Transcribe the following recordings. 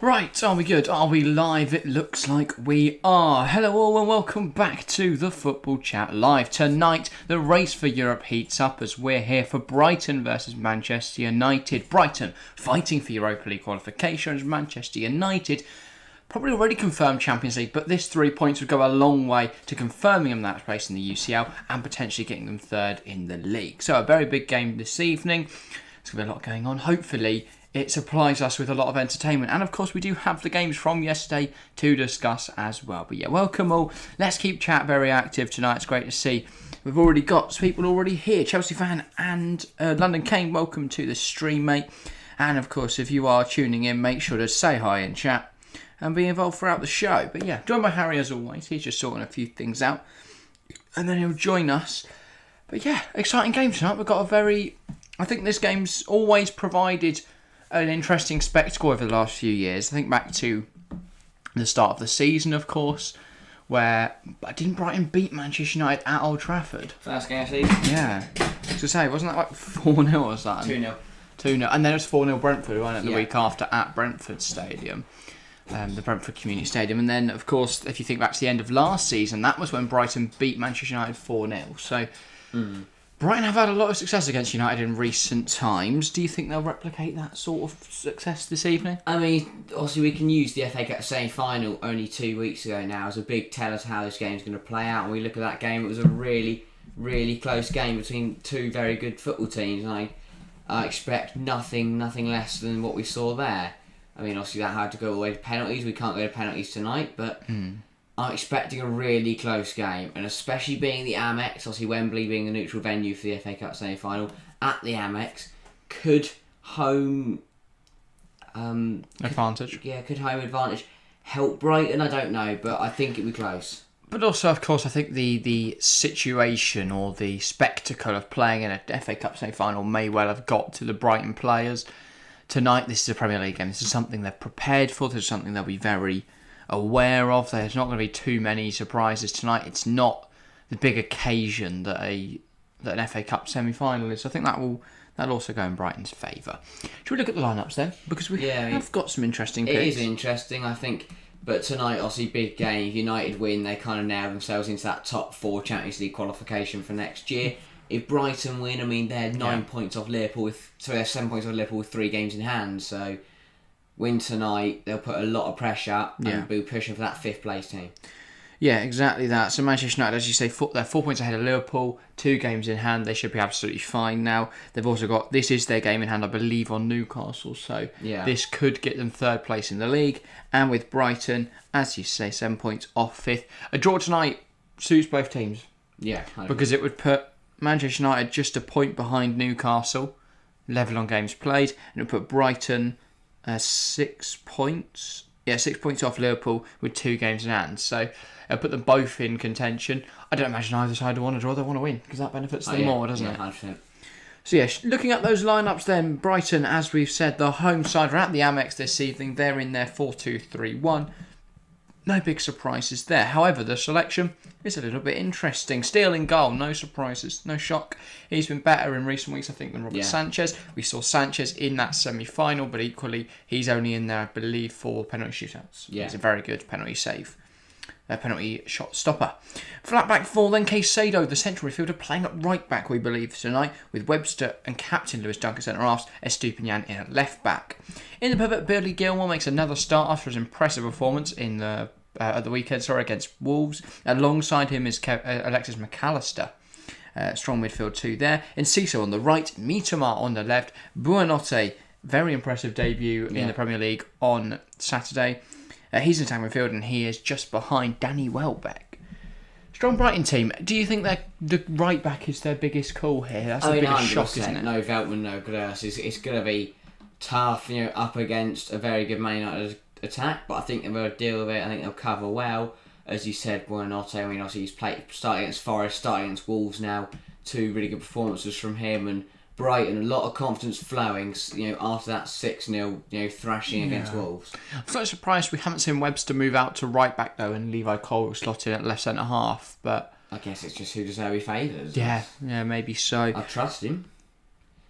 Right, are we good? Are we live? It looks like we are. Hello all and welcome back to the Football Chat Live. Tonight, the race for Europe heats up as we're here for Brighton versus Manchester United. Brighton fighting for Europa League qualifications. Manchester United probably already confirmed Champions League, but this 3 points would go a long way to confirming them that place in the UCL and potentially getting them third in the league. So a very big game this evening. There's going to be a lot going on. Hopefully it supplies us with a lot of entertainment. And of course, we do have the games from yesterday to discuss as well. But yeah, welcome all. Let's keep chat very active tonight. It's great to see. We've already got people already here. Chelsea fan and London Kane, welcome to the stream, mate. And of course, if you are tuning in, make sure to say hi in chat and be involved throughout the show. But yeah, joined by Harry as always. He's just sorting a few things out. And then he'll join us. But yeah, exciting game tonight. We've got I think this game's always provided an interesting spectacle over the last few years. I think back to the start of the season, of course, where didn't Brighton beat Manchester United at Old Trafford? First game of the season? Yeah. To say, wasn't that like 4-0 or something? 2-0. 2-0. And then it was 4-0 Brentford, wasn't it, the week after at Brentford Stadium. The Brentford Community Stadium. And then, of course, if you think back to the end of last season, that was when Brighton beat Manchester United 4-0. So Brighton have had a lot of success against United in recent times. Do you think they'll replicate that sort of success this evening? I mean, obviously we can use the FA Cup semi-final only 2 weeks ago now as a big tell us how this game's going to play out. And we look at that game, it was a really, really close game between two very good football teams. And I expect nothing less than what we saw there. I mean, obviously that had to go all the way to penalties. We can't go to penalties tonight, but I'm expecting a really close game, and especially being the Amex, obviously Wembley being the neutral venue for the FA Cup semi-final, at the Amex, could home advantage. Could home advantage help Brighton? I don't know, but I think it'd be close. But also, of course, I think the situation or the spectacle of playing in a FA Cup semi-final may well have got to the Brighton players. Tonight, this is a Premier League game. This is something they're prepared for. This is something they'll be very aware of. There's not going to be too many surprises tonight. It's not the big occasion that an FA Cup semi-final is. So I think that'll also go in Brighton's favour. Should we look at the lineups then? Because we have got some interesting picks. It is interesting, I think. But tonight, obviously, big game. United win. They kind of nail themselves into that top 4 Champions League qualification for next year. If Brighton win, I mean, they're 9 points off Liverpool. They're 7 points off Liverpool with 3 games in hand. So win tonight, they'll put a lot of pressure and be pushing for that 5th place team. Yeah, exactly that. So Manchester United, as you say, they're 4 points ahead of Liverpool, 2 games in hand. They should be absolutely fine now. They've also got, this is their game in hand, I believe, on Newcastle. So this could get them 3rd place in the league. And with Brighton, as you say, 7 points off 5th. A draw tonight suits both teams. Yeah. Because it would put Manchester United just a point behind Newcastle, level on games played. And it would put Brighton 6 points. 6 points off Liverpool with 2 games in hand. So it'll put them both in contention. I don't imagine either side will want to draw. They want to win because that benefits them more, doesn't it? 100%. So looking at those lineups then, Brighton, as we've said, the home side are at the Amex this evening. They're in their 4-2-3-1. No big surprises there. However, the selection is a little bit interesting. Steele in goal, no surprises, no shock. He's been better in recent weeks, I think, than Robert Sanchez. We saw Sanchez in that semi-final, but equally, he's only in there, I believe, for penalty shootouts. Yeah. He's a very good penalty penalty shot stopper. Flat back 4, then Caicedo, the central midfielder, playing at right back, we believe, tonight, with Webster and captain Lewis Dunk at centre-halves, Estupiñán in at left back. In the pivot, Billy Gilmore makes another start after his impressive performance at the weekend against Wolves. Alongside him is Alexis McAllister. Strong midfield 2 there. Enciso on the right, Mitoma on the left, Buonanotte, very impressive debut in the Premier League on Saturday. He's in attacking midfield and he is just behind Danny Welbeck. Strong Brighton team. Do you think that the right back is their biggest call here? That's the biggest shock, isn't it? No Veltman, no Gras. It's going to be tough, up against a very good Man United attack, but I think they'll deal with it. I think they'll cover well. As you said, Buonanotte, I mean, obviously he's starting against Forest, starting against Wolves now. 2 really good performances from him, and Brighton, a lot of confidence flowing, after that 6-0, thrashing against Wolves. I'm slightly surprised we haven't seen Webster move out to right back though, and Levi Cole slotted at left centre half. But I guess it's just who Zerbi favours. Yeah, maybe so. I trust him.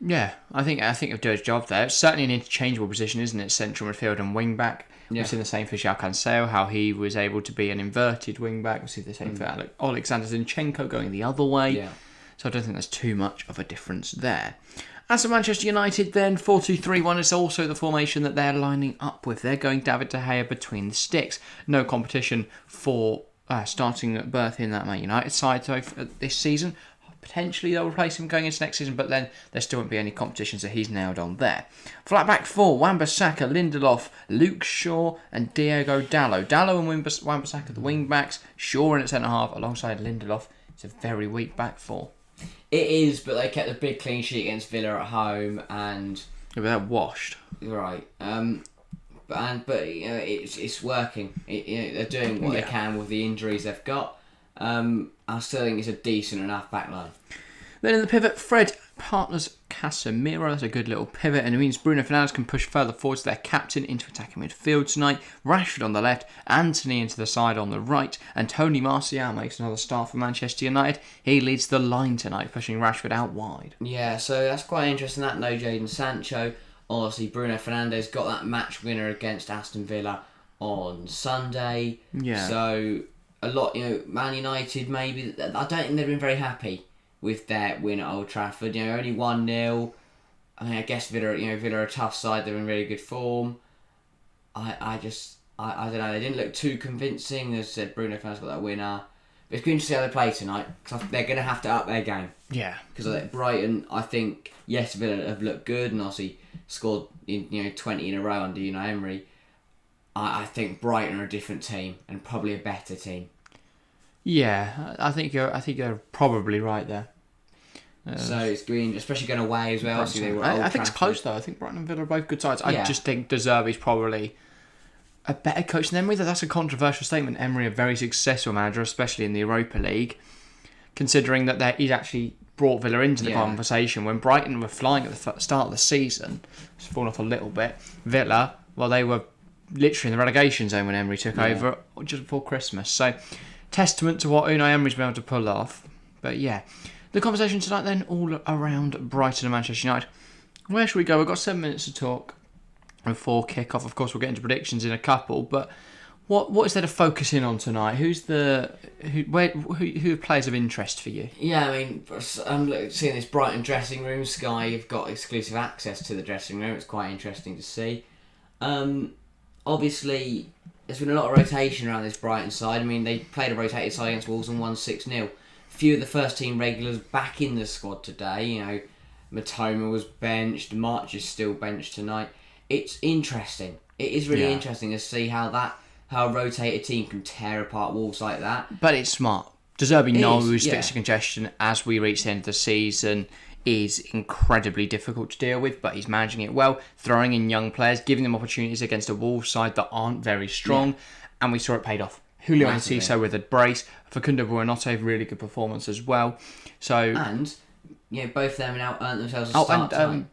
Yeah, I think he'll do his job there. It's certainly an interchangeable position, isn't it? Central midfield and wing back. Yeah. We've seen the same for João Cancelo, how he was able to be an inverted wing back. We've seen the same for Alexander Zinchenko going the other way. Yeah. So I don't think there's too much of a difference there. As for Manchester United then, 4-2-3-1 is also the formation that they're lining up with. They're going David De Gea between the sticks. No competition for starting at birth in that Man United side this season. Potentially they'll replace him going into next season, but then there still won't be any competition, so he's nailed on there. Flat back four, Wan-Bissaka, Lindelof, Luke Shaw and Diogo Dalot. Dalot and Wan-Bissaka the wing backs, Shaw in at centre half alongside Lindelof. It's a very weak back four. It is, but they kept a big clean sheet against Villa at home, and They're washed. right. But you know, it's working. They're doing what they can with the injuries they've got. I still think it's a decent enough back line. Then in the pivot, Fred partners Casemiro. That's a good little pivot, and it means Bruno Fernandes can push further forwards their captain into attacking midfield tonight. Rashford on the left, Anthony into the side on the right, and Tony Martial makes another start for Manchester United. He leads the line tonight, pushing Rashford out wide. Yeah, so that's quite interesting. That no Jadon Sancho. Obviously, Bruno Fernandes got that match winner against Aston Villa on Sunday. Yeah. So a lot, Man United maybe. I don't think they've been very happy with their win at Old Trafford. Only 1-0. I mean, I guess Villa are a tough side. They're in really good form. I don't know. They didn't look too convincing. As I said, Bruno Fernandes got that winner. But it's going to see how they play tonight, because they're going to have to up their game. Yeah. Because Brighton, I think, yes, Villa have looked good and obviously scored 20 in a row under Unai Emery. I think Brighton are a different team and probably a better team. Yeah, I think you're probably right there. So it's green, especially going away as well. So they were I think it's close though. I think Brighton and Villa are both good sides. I just think De Zerbi's probably a better coach than Emery. That's a controversial statement. Emery, a very successful manager, especially in the Europa League, considering that he's actually brought Villa into the conversation. When Brighton were flying at the start of the season, it's fallen off a little bit. Villa, well, they were literally in the relegation zone when Emery took over just before Christmas. So, testament to what Unai Emery's been able to pull off. But yeah, the conversation tonight then all around Brighton and Manchester United. Where should we go? We've got 7 minutes to talk before kick-off. Of course, we'll get into predictions in a couple, but what is there to focus in on tonight? Who are players of interest for you? Yeah, I mean, I'm seeing this Brighton dressing room. Sky, you've got exclusive access to the dressing room. It's quite interesting to see. Obviously, there's been a lot of rotation around this Brighton side. I mean, they played a rotated side against Wolves and won 6-0. Few of the first team regulars back in the squad today. Matoma was benched. March is still benched tonight. It's interesting. It is really interesting to see how a rotated team can tear apart Wolves like that. But it's smart. De Zerbi knows fixture congestion as we reach the end of the season is incredibly difficult to deal with, but he's managing it well, throwing in young players, giving them opportunities against a Wolves side that aren't very strong, and we saw it paid off. Julio Enciso with a brace, Facundo Buonanotte, really good performance as well. So both of them now earned themselves a start time.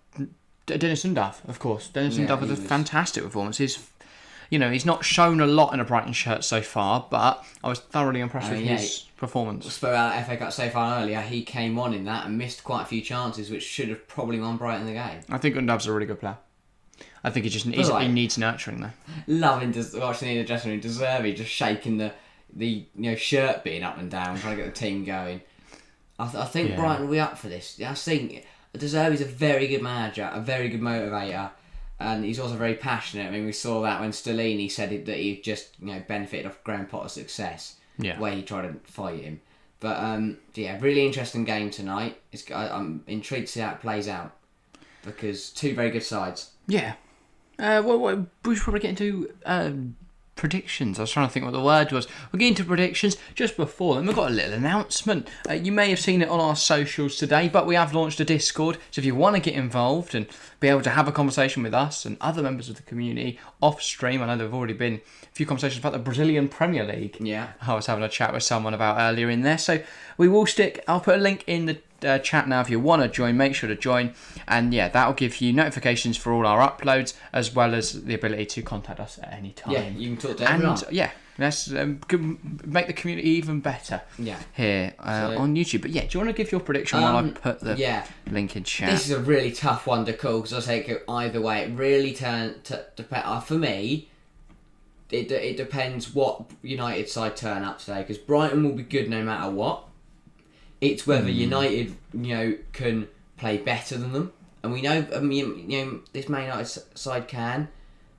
Dennis Undav, of course. Dennis Undav with a fantastic performance. He's not shown a lot in a Brighton shirt so far, but I was thoroughly impressed with his performance. We spoke about FA Cup so far earlier. He came on in that and missed quite a few chances, which should have probably won Brighton the game. I think Undav's a really good player. I think he needs nurturing though. Loving watching in the dressing room, De Zerbi just shaking the shirt being up and down, trying to get the team going. I think Brighton will be up for this. I think De Zerbi's a very good manager, a very good motivator. And he's also very passionate. I mean, we saw that when Stellini said that he just benefited off Graham Potter's success, where he tried to fight him. But really interesting game tonight. I'm intrigued to see how it plays out, because two very good sides. Yeah. We should probably get into predictions. I was trying to think what the word was. We're getting to predictions. Just before then, we've got a little announcement. You may have seen it on our socials today, but we have launched a Discord. So if you want to get involved and be able to have a conversation with us and other members of the community off stream, I know there have already been a few conversations about the Brazilian Premier League. Yeah. I was having a chat with someone about earlier in there. So we will I'll put a link in the chat now. If you want to join, make sure to join, and that'll give you notifications for all our uploads, as well as the ability to contact us at any time. Yeah, you can talk to everyone. And Let's make the community even better. Yeah. Here on YouTube. But yeah, do you want to give your prediction while I put the link in chat? This is a really tough one to call because I say it could go either way. It really depends. For me, it depends what United side turn up today, because Brighton will be good no matter what. It's whether United, can play better than them, and we know. This Man United side can.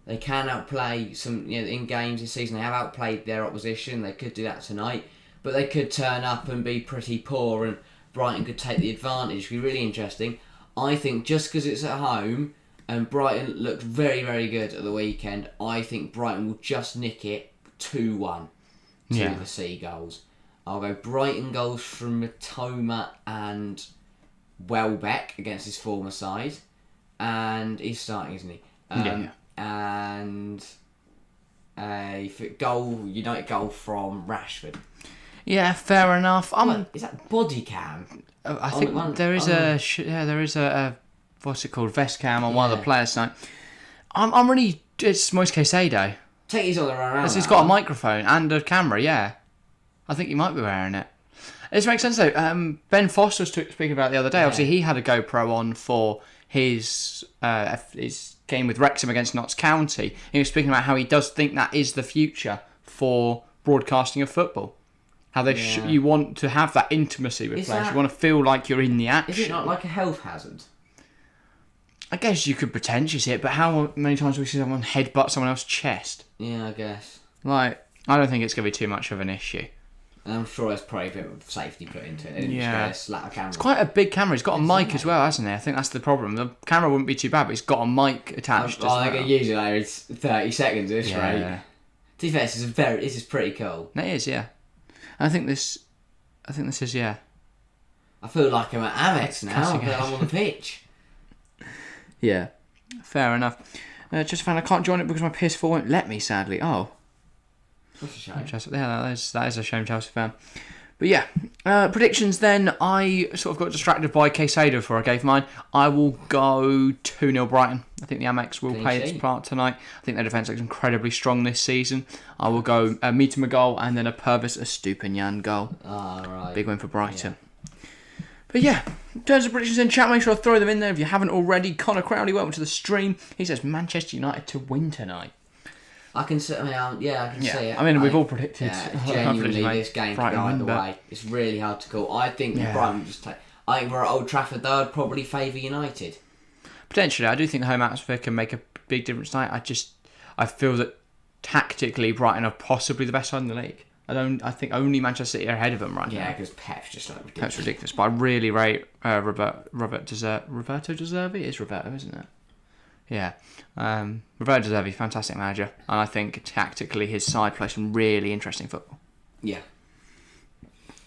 They can outplay some, in games this season. They have outplayed their opposition. They could do that tonight, but they could turn up and be pretty poor, and Brighton could take the advantage. It'd be really interesting. I think just because it's at home and Brighton looked very, very good at the weekend, I think Brighton will just nick it 2-1 to the Seagulls. I'll go Brighton goals from Matoma and Welbeck against his former side, and he's starting, isn't he? And a United goal from Rashford. Yeah, fair enough. Is that body cam? I think there is a what's it called, vest cam on one of the players tonight. I'm really, it's Moise Caicedo. Take his on the run around. He's got a microphone and a camera. Yeah, I think he might be wearing it. This makes sense though. Ben Foster was speaking about it the other day. Obviously, he had a GoPro on for his game with Wrexham against Notts County. He was speaking about how he does think that is the future for broadcasting of football. How you want to have that intimacy with players. You want to feel like you're in the action. Is it not like a health hazard? I guess you could potentially see it, but how many times do we see someone headbutt someone else's chest? Yeah, I guess. I don't think it's going to be too much of an issue. And I'm sure there's probably a bit of safety put into it. Just slap a camera. It's quite a big camera. He's got a mic as well, hasn't he? I think that's the problem. The camera wouldn't be too bad, but he's got a mic attached as well. I think usually it's 30 seconds at this rate. Yeah. To be fair, this is pretty cool. It is, yeah. I think this is, yeah. I feel like I'm at Amex now. I'm on the pitch. Yeah, fair enough. Just found I can't join it because my PS4 won't let me, sadly. Oh. That's a shame. Yeah, that is a shame, Chelsea fan. But yeah, predictions then. I sort of got distracted by Caicedo before I gave mine. I will go 2-0 Brighton. I think the Amex will play its part tonight. I think their defence looks incredibly strong this season. I will go Mitoma goal and then a Purvis Estupiñán goal. Right. Big win for Brighton. Yeah. But yeah, in terms of predictions in chat, make sure to throw them in there if you haven't already. Connor Crowley, welcome to the stream. He says Manchester United to win tonight. I can see it. I mean, we've all predicted. Genuinely, this game could go either way. It's really hard to call. I think Brighton will just take. I think we're at Old Trafford, though. I'd probably favour United. Potentially, I do think home atmosphere can make a big difference tonight. I feel that tactically, Brighton are possibly the best side in the league. I think only Manchester City are ahead of them right now. Yeah, because Pep's just like ridiculous. Pep's ridiculous, but I really rate Roberto De Zerbi. It's Roberto, isn't it? Yeah. Roberto De Zerbi, fantastic manager. And I think tactically his side plays some really interesting football. Yeah.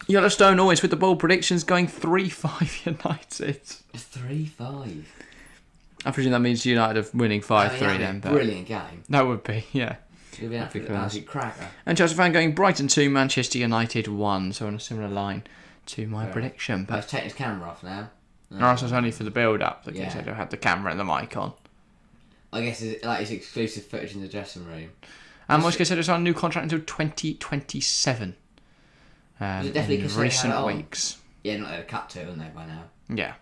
Yellowstone always with the bold predictions, going 3-5 United. 3-5? I presume that means United are winning 5-3 then. But brilliant game. That would be, yeah. It would be an absolute cracker. And Chelsea fan going Brighton 2, Manchester United 1. So on a similar line to my prediction. But let's take his camera off now. No, it's only for the build-up that he said they had the camera and the mic on. I guess it's like his exclusive footage in the dressing room. And Moise Caicedo signed a new contract until 2027. Was it definitely in recent weeks. Yeah, not they'd cut to it, wouldn't they, by now? Yeah.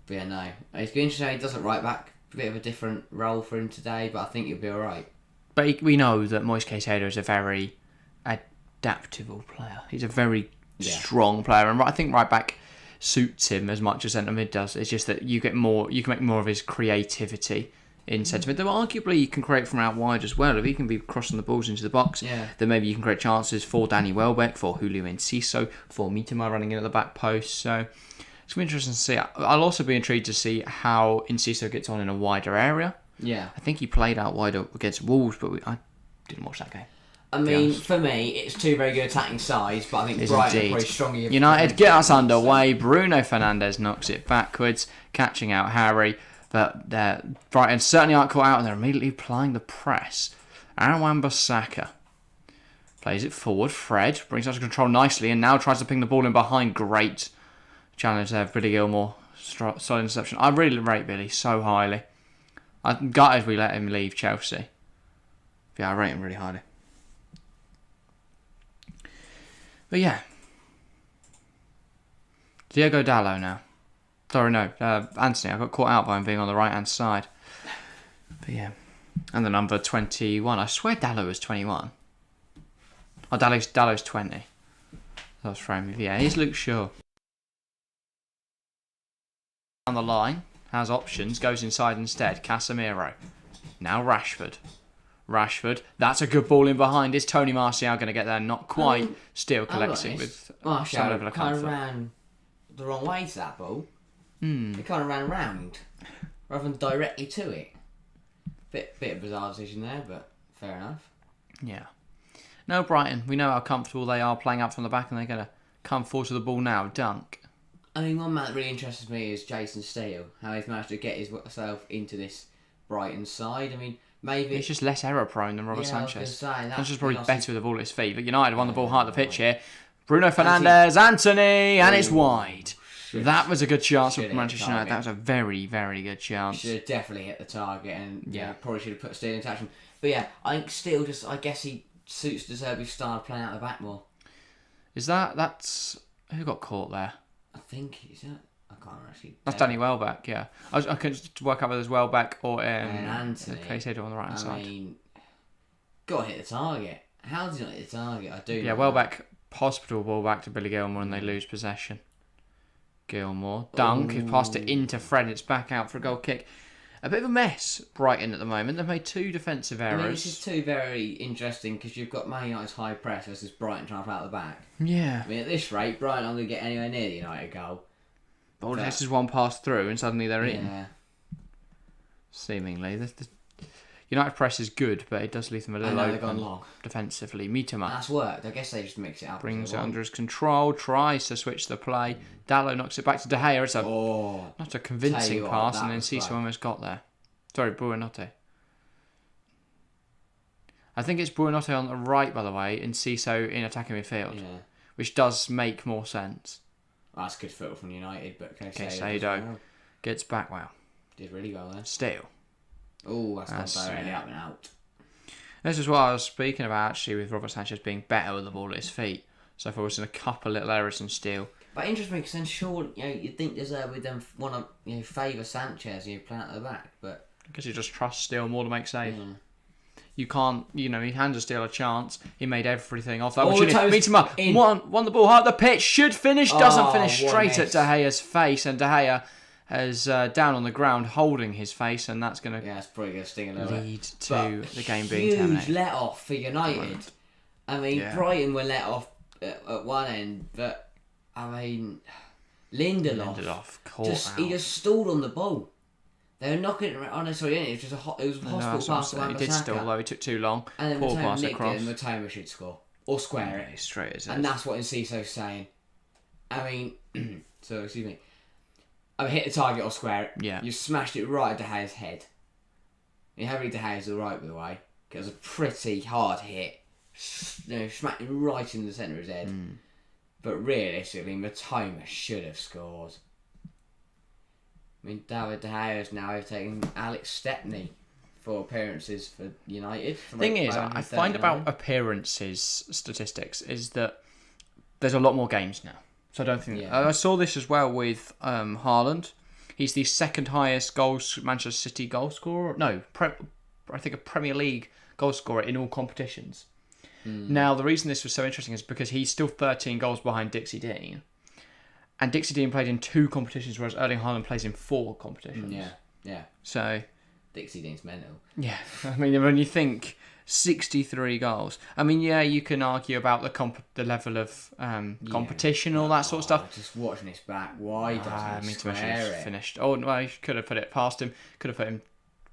But yeah, no. It's been interesting. He does it right back. A bit of a different role for him today, but I think he'll be alright. But we know that Moise Caicedo is a very adaptable player. He's a very strong player, and I think right back suits him as much as centre mid does. It's just that you can make more of his creativity in centre mid. Though arguably you can create from out wide as well. If he can be crossing the balls into the box, then maybe you can create chances for Danny Welbeck, for Julio Enciso, for Mitoma running in at the back post. So it's going to be interesting to see. I'll also be intrigued to see how Enciso gets on in a wider area. Yeah. I think he played out wide against Wolves, but I didn't watch that game. I mean, for me, it's two very good attacking sides, but I think Brighton are probably stronger. United get us underway. Bruno Fernandes knocks it backwards, catching out Harry. But Brighton certainly aren't caught out, and they're immediately applying the press. Aaron Wan-Bissaka plays it forward. Fred brings it to control nicely, and now tries to ping the ball in behind. Great challenge there, Billy Gilmore. Solid interception. I really rate Billy so highly. I'm gutted we let him leave Chelsea. Yeah, I rate him really highly. But yeah. Diego Dallo now. Sorry, no. Anthony. I got caught out by him being on the right-hand side. But yeah. And the number 21. I swear Dallo was 21. Oh, Dallo's 20. That was framing. Yeah, here's Luke Shaw. Down the line. Has options. Goes inside instead. Casemiro. Now Rashford. That's a good ball in behind. Is Tony Martial going to get there? Not quite. Still collecting with some level of kind comfort. of ran the wrong way to that ball. He kind of ran around rather than directly to it. Bit of bizarre decision there, but fair enough. Yeah. No, Brighton. We know how comfortable they are playing up from the back, and they're going to come forward to the ball now. Dunk. I mean, one man that really interests me is Jason Steele. How he's managed to get himself into this Brighton side. I mean, maybe He's just less error prone than Robert Sanchez. Sanchez is probably better with the ball at his feet. But United won the ball high at the pitch here. Bruno Fernandes, Anthony, and it's wide. That was a good chance for Manchester United. That was a very, very good chance. Should have definitely hit the target, and probably should have put Steele in touch. But yeah, I think Steele I guess he suits the Zerbi style of playing out the back more. That's who got caught there? I think he's that. I can't actually. That's Danny Welbeck, yeah. I couldn't work out whether it was Welbeck or Anthony. Caicedo on the right hand side. I mean, got to hit the target. How did he not hit the target? I do. Yeah, Welbeck, hospital ball back to Billy Gilmore, and they lose possession. Gilmore, dunk, he passed it into Fred, it's back out for a goal kick. A bit of a mess, Brighton, at the moment. They've made 2 defensive errors. I mean, this is 2 very interesting, because you've got Man United's high press versus Brighton trying to play out the back. Yeah. I mean, at this rate, Brighton aren't going to get anywhere near the United goal. But this is one pass through, and suddenly they're in. Yeah. Seemingly. The United press is good, but it does leave them a little open gone long. defensively. Mitoma That's worked. I guess they just mix it up. brings it under his control, tries to switch the play. Dallo knocks it back to De Gea. It's not a convincing pass, and then Cisse almost got there. Sorry, Buonanotte. I think it's Buonanotte on the right, by the way, and Cisse in attacking midfield, which does make more sense. Well, that's good football from United, but Caicedo gets back well. Did really well there. Still. Oh, that's gone directly up and out. This is what I was speaking about, actually, with Robert Sanchez being better with the ball at his feet. So if I was in a couple little errors and Steele. But interesting, because then surely, you'd think with them want to, favour Sanchez, playing out the back, but because you just trust Steele more to make saves. Yeah. You can't, he handed Steele a chance. He made everything off that. Mitoma won the ball hard. The pitch should finish, doesn't finish, straight at miss. De Gea's face, and De Gea is down on the ground holding his face, and that's going to that's probably going to sting a little bit. lead to the game being terminated. Huge let off for United. I mean, Brighton were let off at one end, but I mean, Lindelof caught he just stalled on the ball. They were knocking it around. Oh no, sorry, it was just a hospital pass. He did stall, though. He took too long. And then Poor Matoma pass nicked across. it, and Matoma should score or square it. Straight as and that's what Enciso's saying. I mean, so excuse me. I mean, hit the target or square it. Yeah. You smashed it right at De Gea's head. Harry De Gea's alright, by the way. It was a pretty hard hit. Smacked him right in the centre of his head. But realistically, Matoma should have scored. I mean, David De Gea is now overtaking Alex Stepney for appearances for United. The thing is, I find about appearances statistics is that there's a lot more games now. So I don't think... I saw this as well with Haaland. He's the second highest Manchester City goal scorer. No, I think a Premier League goal scorer in all competitions. Now, the reason this was so interesting is because he's still 13 goals behind Dixie Dean. And Dixie Dean played in 2 competitions, whereas Erling Haaland plays in 4 competitions. Yeah. So... Dixie Dean's mental. Yeah. I mean, when you think 63 goals... I mean, you can argue about the level of competition and all that sort of stuff. Just watching this back, why doesn't he square it? Finished. Oh, well, he could have put it past him. Could have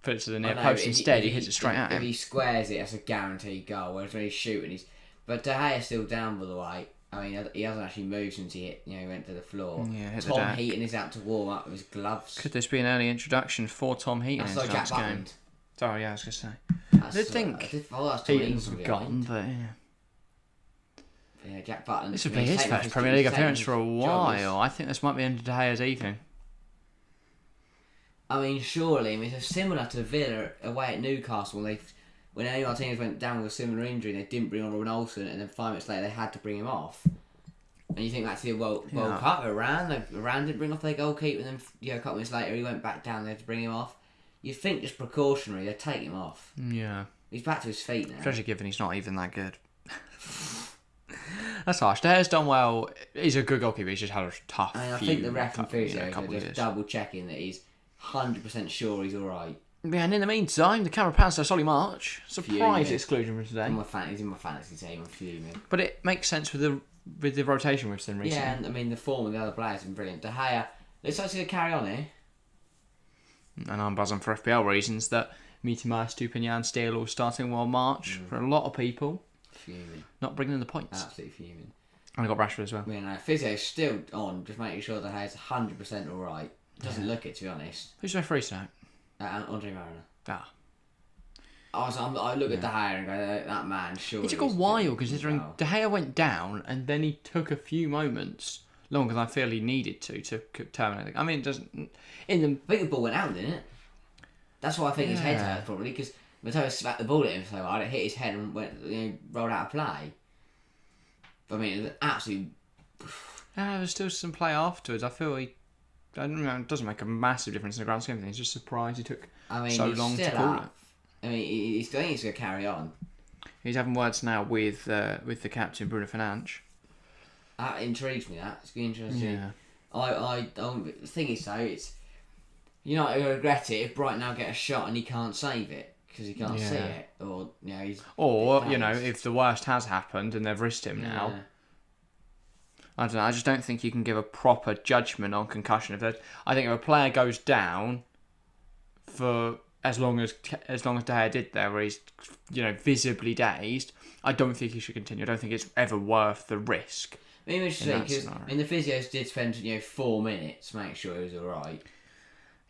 put it to the near post. Instead, he hits it straight at him. If he squares it, that's a guaranteed goal. Whereas when he's shooting, But De Gea's still down, by the way. I mean, he hasn't actually moved since he went to the floor. Yeah, Tom Heaton is out to warm up with his gloves. Could this be an early introduction for Tom Heaton That's into like tonight's Jack game? Butland. Oh, yeah, I was going to say. I did think Heaton's forgotten, but yeah, Jack Butland. This would be his first Premier League appearance for a while. I think this might be under De Gea's evening. I mean, surely, it's similar to Villa away at Newcastle when any of our teams went down with a similar injury and they didn't bring on Robin Olsen, and then 5 minutes later they had to bring him off. And you think back to the World Cup, Iran didn't bring off their goalkeeper, and then a couple minutes later he went back down there to bring him off. You'd think just precautionary, they'd take him off. Yeah. He's back to his feet now. Especially given he's not even that good. That's harsh. De Gea's done well. He's a good goalkeeper. He's just had a tough I think the ref and physio are just double checking that he's 100% sure he's alright. Yeah, and in the meantime, the camera pans to Solly March. Surprise exclusion from today. He's in my fantasy team. I'm fuming. But it makes sense with the rotation we've seen recently. Yeah, and I mean the form of the other players has been brilliant. De Gea, looks like he's going to carry on here. And I'm buzzing for FPL reasons that Mitima, Stupinian, Steele all starting while March for a lot of people. Fuming. Not bringing in the points. Absolutely fuming. And I got Rashford as well. I mean, Physio's still on, just making sure that Gea's 100% alright. Doesn't look it, to be honest. Who's the referee tonight? Andre Mariner. Ah. I look at De Gea and go, that man, sure. It took a while considering De Gea went down and then he took a few moments longer than I feel he needed to terminate it. I mean, it doesn't. I think the ball went out, didn't it? That's why I think his head hurt, probably, because Matteo smacked the ball at him so hard, it hit his head and rolled out of play. But I mean, it was absolutely. There was still some play afterwards. I feel I don't know, it doesn't make a massive difference in the grand scheme of things. Just surprised he took so long to call it. I mean, he's going to carry on. He's having words now with the captain, Bruno Fernandes. That intrigues me, that. It's going to be interesting. Yeah. The thing is, though, it's. You're not going to regret it if Brighton now get a shot and he can't save it because he can't see it. Or, he's. Or, if the worst has happened and they've risked him now. I don't know. I just don't think you can give a proper judgment on concussion. I think if a player goes down for as long as De Gea did there, where he's visibly dazed, I don't think he should continue. I don't think it's ever worth the risk. Maybe we should say because the physios did spend 4 minutes to make sure he was all right.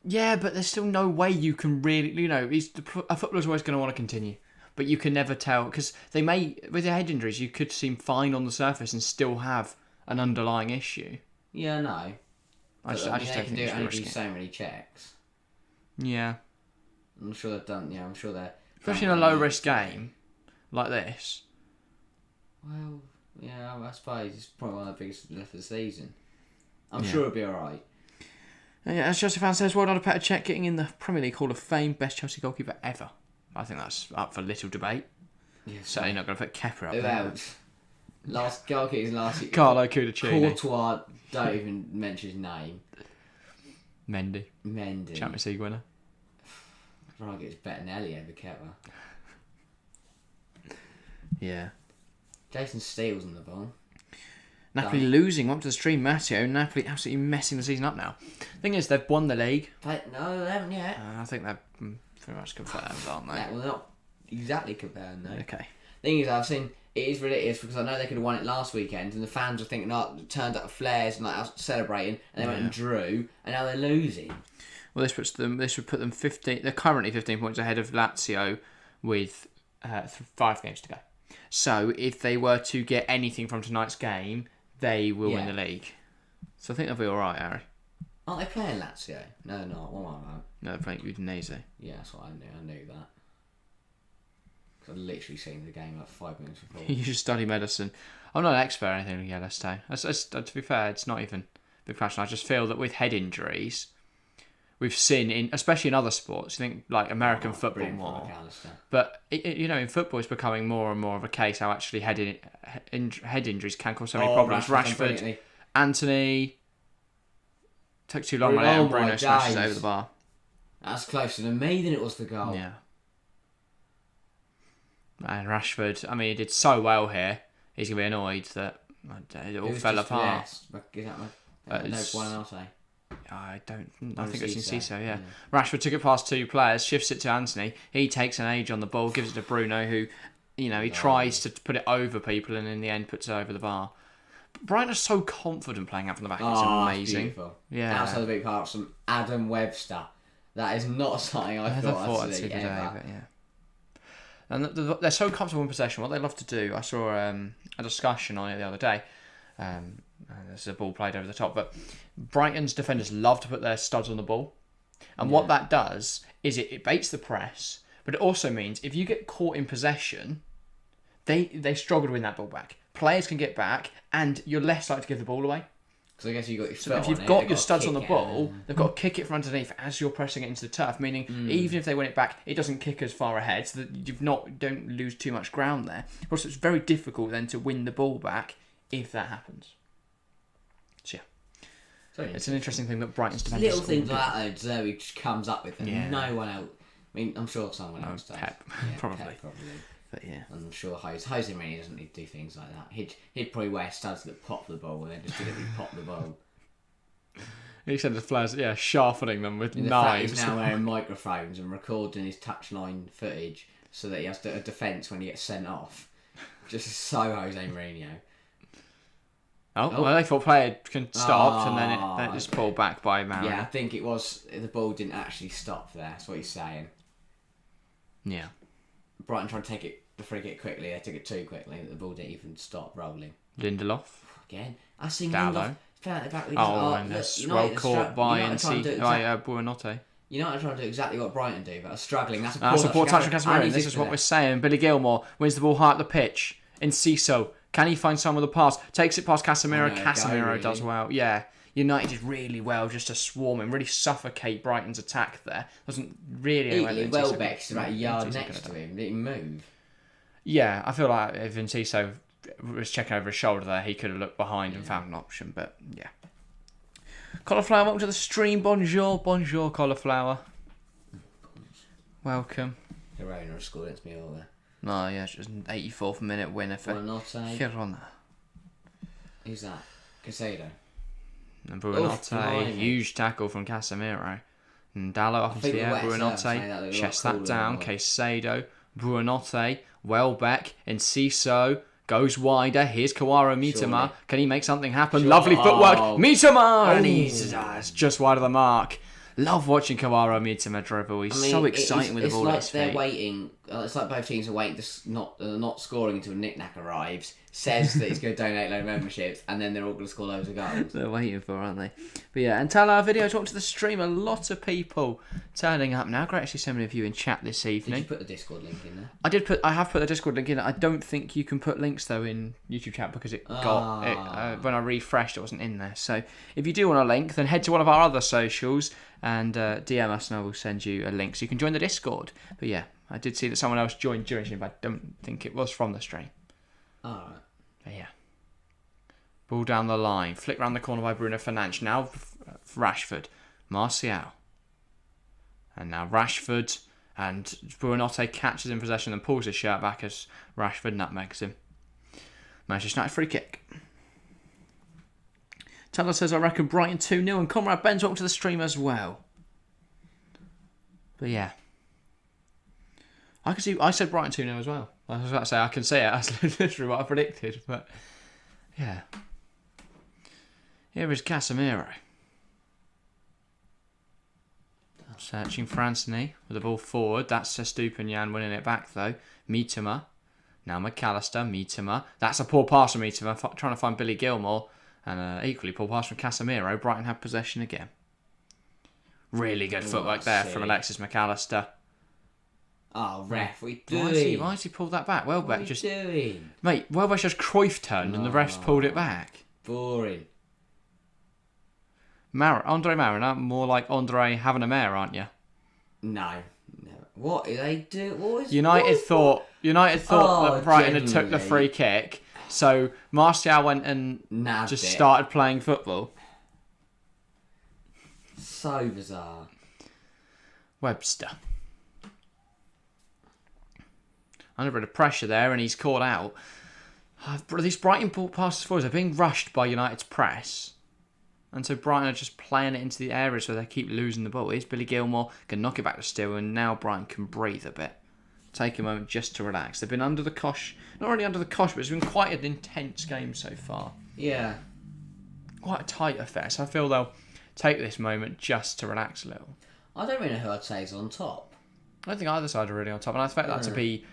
Yeah, but there's still no way you can really. A footballer's always going to want to continue. But you can never tell because they may, with their head injuries, you could seem fine on the surface and still have an underlying issue. Yeah, no. I just don't think it's only do so many checks. Yeah. I'm sure they've done. Yeah, I'm sure they're. Especially in a low risk game like this. Well, yeah, I suppose it's probably one of the biggest left of the season. I'm sure it'll be all right. Yeah, as Chelsea fan says, well done to Petr Cech getting in the Premier League Hall of Fame, best Chelsea goalkeeper ever. I think that's up for little debate. Yeah, certainly not going to put Kepa up there. Who else? Last goalkeepers last year. Carlo Cudicini. Courtois, don't even mention his name. Mendy. Champions League winner. I feel like it's Bettinelli over Kepa. Yeah. Jason Steele's on the ball. Napoli losing up to the stream, Matteo. Napoli absolutely messing the season up now. Thing is, they've won the league. No, they haven't yet. I think they're pretty much confirmed, aren't they? Yeah, well, they're not exactly confirmed, though. Okay. Thing is, I've seen it is ridiculous because I know they could have won it last weekend, and the fans were thinking, turned up flares and celebrating, and they went and drew, and now they're losing. Well, this would put them 15. They're currently 15 points ahead of Lazio with 5 games to go. So if they were to get anything from tonight's game, they will win the league. So I think they'll be all right, Harry. Aren't they playing Lazio? No, they're not. What am I about? No, they're playing Udinese. Yeah, that's what I knew. I knew that. Because I'd literally seen the game like 5 minutes before. You should study medicine. I'm not an expert or anything in Yellowstone. To be fair, it's not even a big passion. I just feel that with head injuries, we've seen, especially in other sports, you think like American football more. But in football, it's becoming more and more of a case how actually head injuries can cause so many problems. Rashford, Anthony. Took too long and Bruno smashes over the bar. That's closer to me than it was the goal. Yeah. And Rashford, I mean, he did so well here. He's going to be annoyed that it all fell apart. Is that Buonanotte? I think it's in Ciso, yeah. Rashford took it past 2 players, shifts it to Anthony. He takes an age on the ball, gives it to Bruno, who, he tries to put it over people and in the end puts it over the bar. Brighton are so confident playing out from the back. It's amazing. Beautiful. Yeah. Outside the big parts from Adam Webster. That is not something I thought I'd see ever. But yeah. And they're so comfortable in possession. What they love to do, I saw a discussion on it the other day. There's a ball played over the top, but Brighton's defenders love to put their studs on the ball. And what that does is it baits the press, but it also means if you get caught in possession, they struggle to win that ball back. players can get back, and you're less likely to give the ball away. Because I guess you got your So foot if on you've it, got they've your to studs on the kick ball, it. they've got to kick it from underneath as you're pressing it into the turf. Meaning, even if they win it back, it doesn't kick as far ahead, so that don't lose too much ground there. Also, it's very difficult then to win the ball back if that happens. So yeah, it's an interesting thing that Brighton's defenders. Little things like that, though, Zerbi just comes up with, and no one else. I mean, I'm sure someone else does. Pep, Yeah, probably. Pep, probably. But yeah, I'm sure Jose Mourinho doesn't need to do things like that. He'd probably wear studs that pop the ball and then just deliberately pop the ball. he said the players, sharpening them with In the fact knives. he's now wearing microphones and recording his touchline footage so that he has a defence when he gets sent off. Just so Jose Mourinho. Oh, well, they thought player can stop, and then it just pulled back by Mourinho. Yeah, I think it was the ball didn't actually stop there. That's what he's saying. Yeah. Brighton tried to take the free kick quickly. They took it too quickly. The ball didn't even stop rolling. Lindelof. Again, I seen Dallo. Lindelof. And that's well caught by Buonanotte. United are trying to do exactly what Brighton do, but are struggling. That's a poor touch from Casemiro. And this is what we're saying. Billy Gilmore wins the ball high up the pitch. Enciso, can he find someone with a pass? Takes it past Casemiro. Casemiro does well. Yeah. United did really well just to swarm and really suffocate Brighton's attack there. Wasn't really Welbeck's about a yard next to him. Didn't move. Yeah, I feel like if Enciso was checking over his shoulder there, he could have looked behind and found an option, but yeah. Cauliflower, welcome to the stream. Bonjour, Cauliflower. Welcome. Girona have scored against me all there. No, yeah, it's just an 84th minute winner for Girona. Who's that? Casado. And Buonanotte, huge tackle from Casemiro. And Dallo off into the air, Buonanotte, chests that down, Casado, Buonanotte, Welbeck, Enciso, goes wider, here's Kawara Mitoma, can he make something happen? Lovely footwork, Mitoma! And he's just wide of the mark. Love watching Kawara Mitoma dribble, he's so exciting with the ball at his feet. It's like they're waiting, it's like both teams are waiting, not scoring until Nick-Nack arrives, says that he's going to donate a load of memberships, and then they're all going to score loads of goals. They're waiting for, aren't they? But yeah, and tell our video, talk to the stream. A lot of people turning up now. Great to see so many of you in chat this evening. Did you put the Discord link in there? I have put the Discord link in. I don't think you can put links though in YouTube chat because it got it when I refreshed, it wasn't in there. So if you do want a link, then head to one of our other socials and DM us, and I will send you a link so you can join the Discord. But yeah, I did see that someone else joined during the stream, but I don't think it was from the stream. Alright. But yeah. Ball down the line. Flick round the corner by Bruno Fernandes. Now Rashford. Martial. And now Rashford. And Buonanotte catches in possession and pulls his shirt back as Rashford nutmegs him. Manchester United free kick. Taylor says, I reckon Brighton 2-0. And Comrade Ben's welcome to the stream as well. But yeah. I said Brighton 2-0 as well. I was about to say, I can say it. That's literally what I predicted. But yeah. Here is Casemiro. Searching for Anthony with the ball forward. That's Estupinian winning it back though. Mitoma. Now McAllister. Mitoma. That's a poor pass from Mitoma. Trying to find Billy Gilmore. And equally poor pass from Casemiro. Brighton have possession again. Really good footwork there from Alexis McAllister. Oh, ref, what are you doing? Why has he pulled that back? Welbeck just... What are you doing? Mate, Welbeck just Cruyff turned and the refs pulled it back. Boring. Andre Mariner, more like Andre having a mare, aren't you? No. What did they do? United thought that Brighton had took the free kick, so Martial went and started playing football. So bizarre. Webster. Under a bit of pressure there, and he's caught out. These Brighton ball passes forwards are being rushed by United's press. And so Brighton are just playing it into the areas where they keep losing the ball. Here's Billy Gilmore, can knock it back to Steele, and now Brighton can breathe a bit. Take a moment just to relax. They've been under the cosh. Not really under the cosh, but it's been quite an intense game so far. Yeah. Quite a tight affair, so I feel they'll take this moment just to relax a little. I don't really know who I'd say is on top. I don't think either side are really on top, and I expect that to be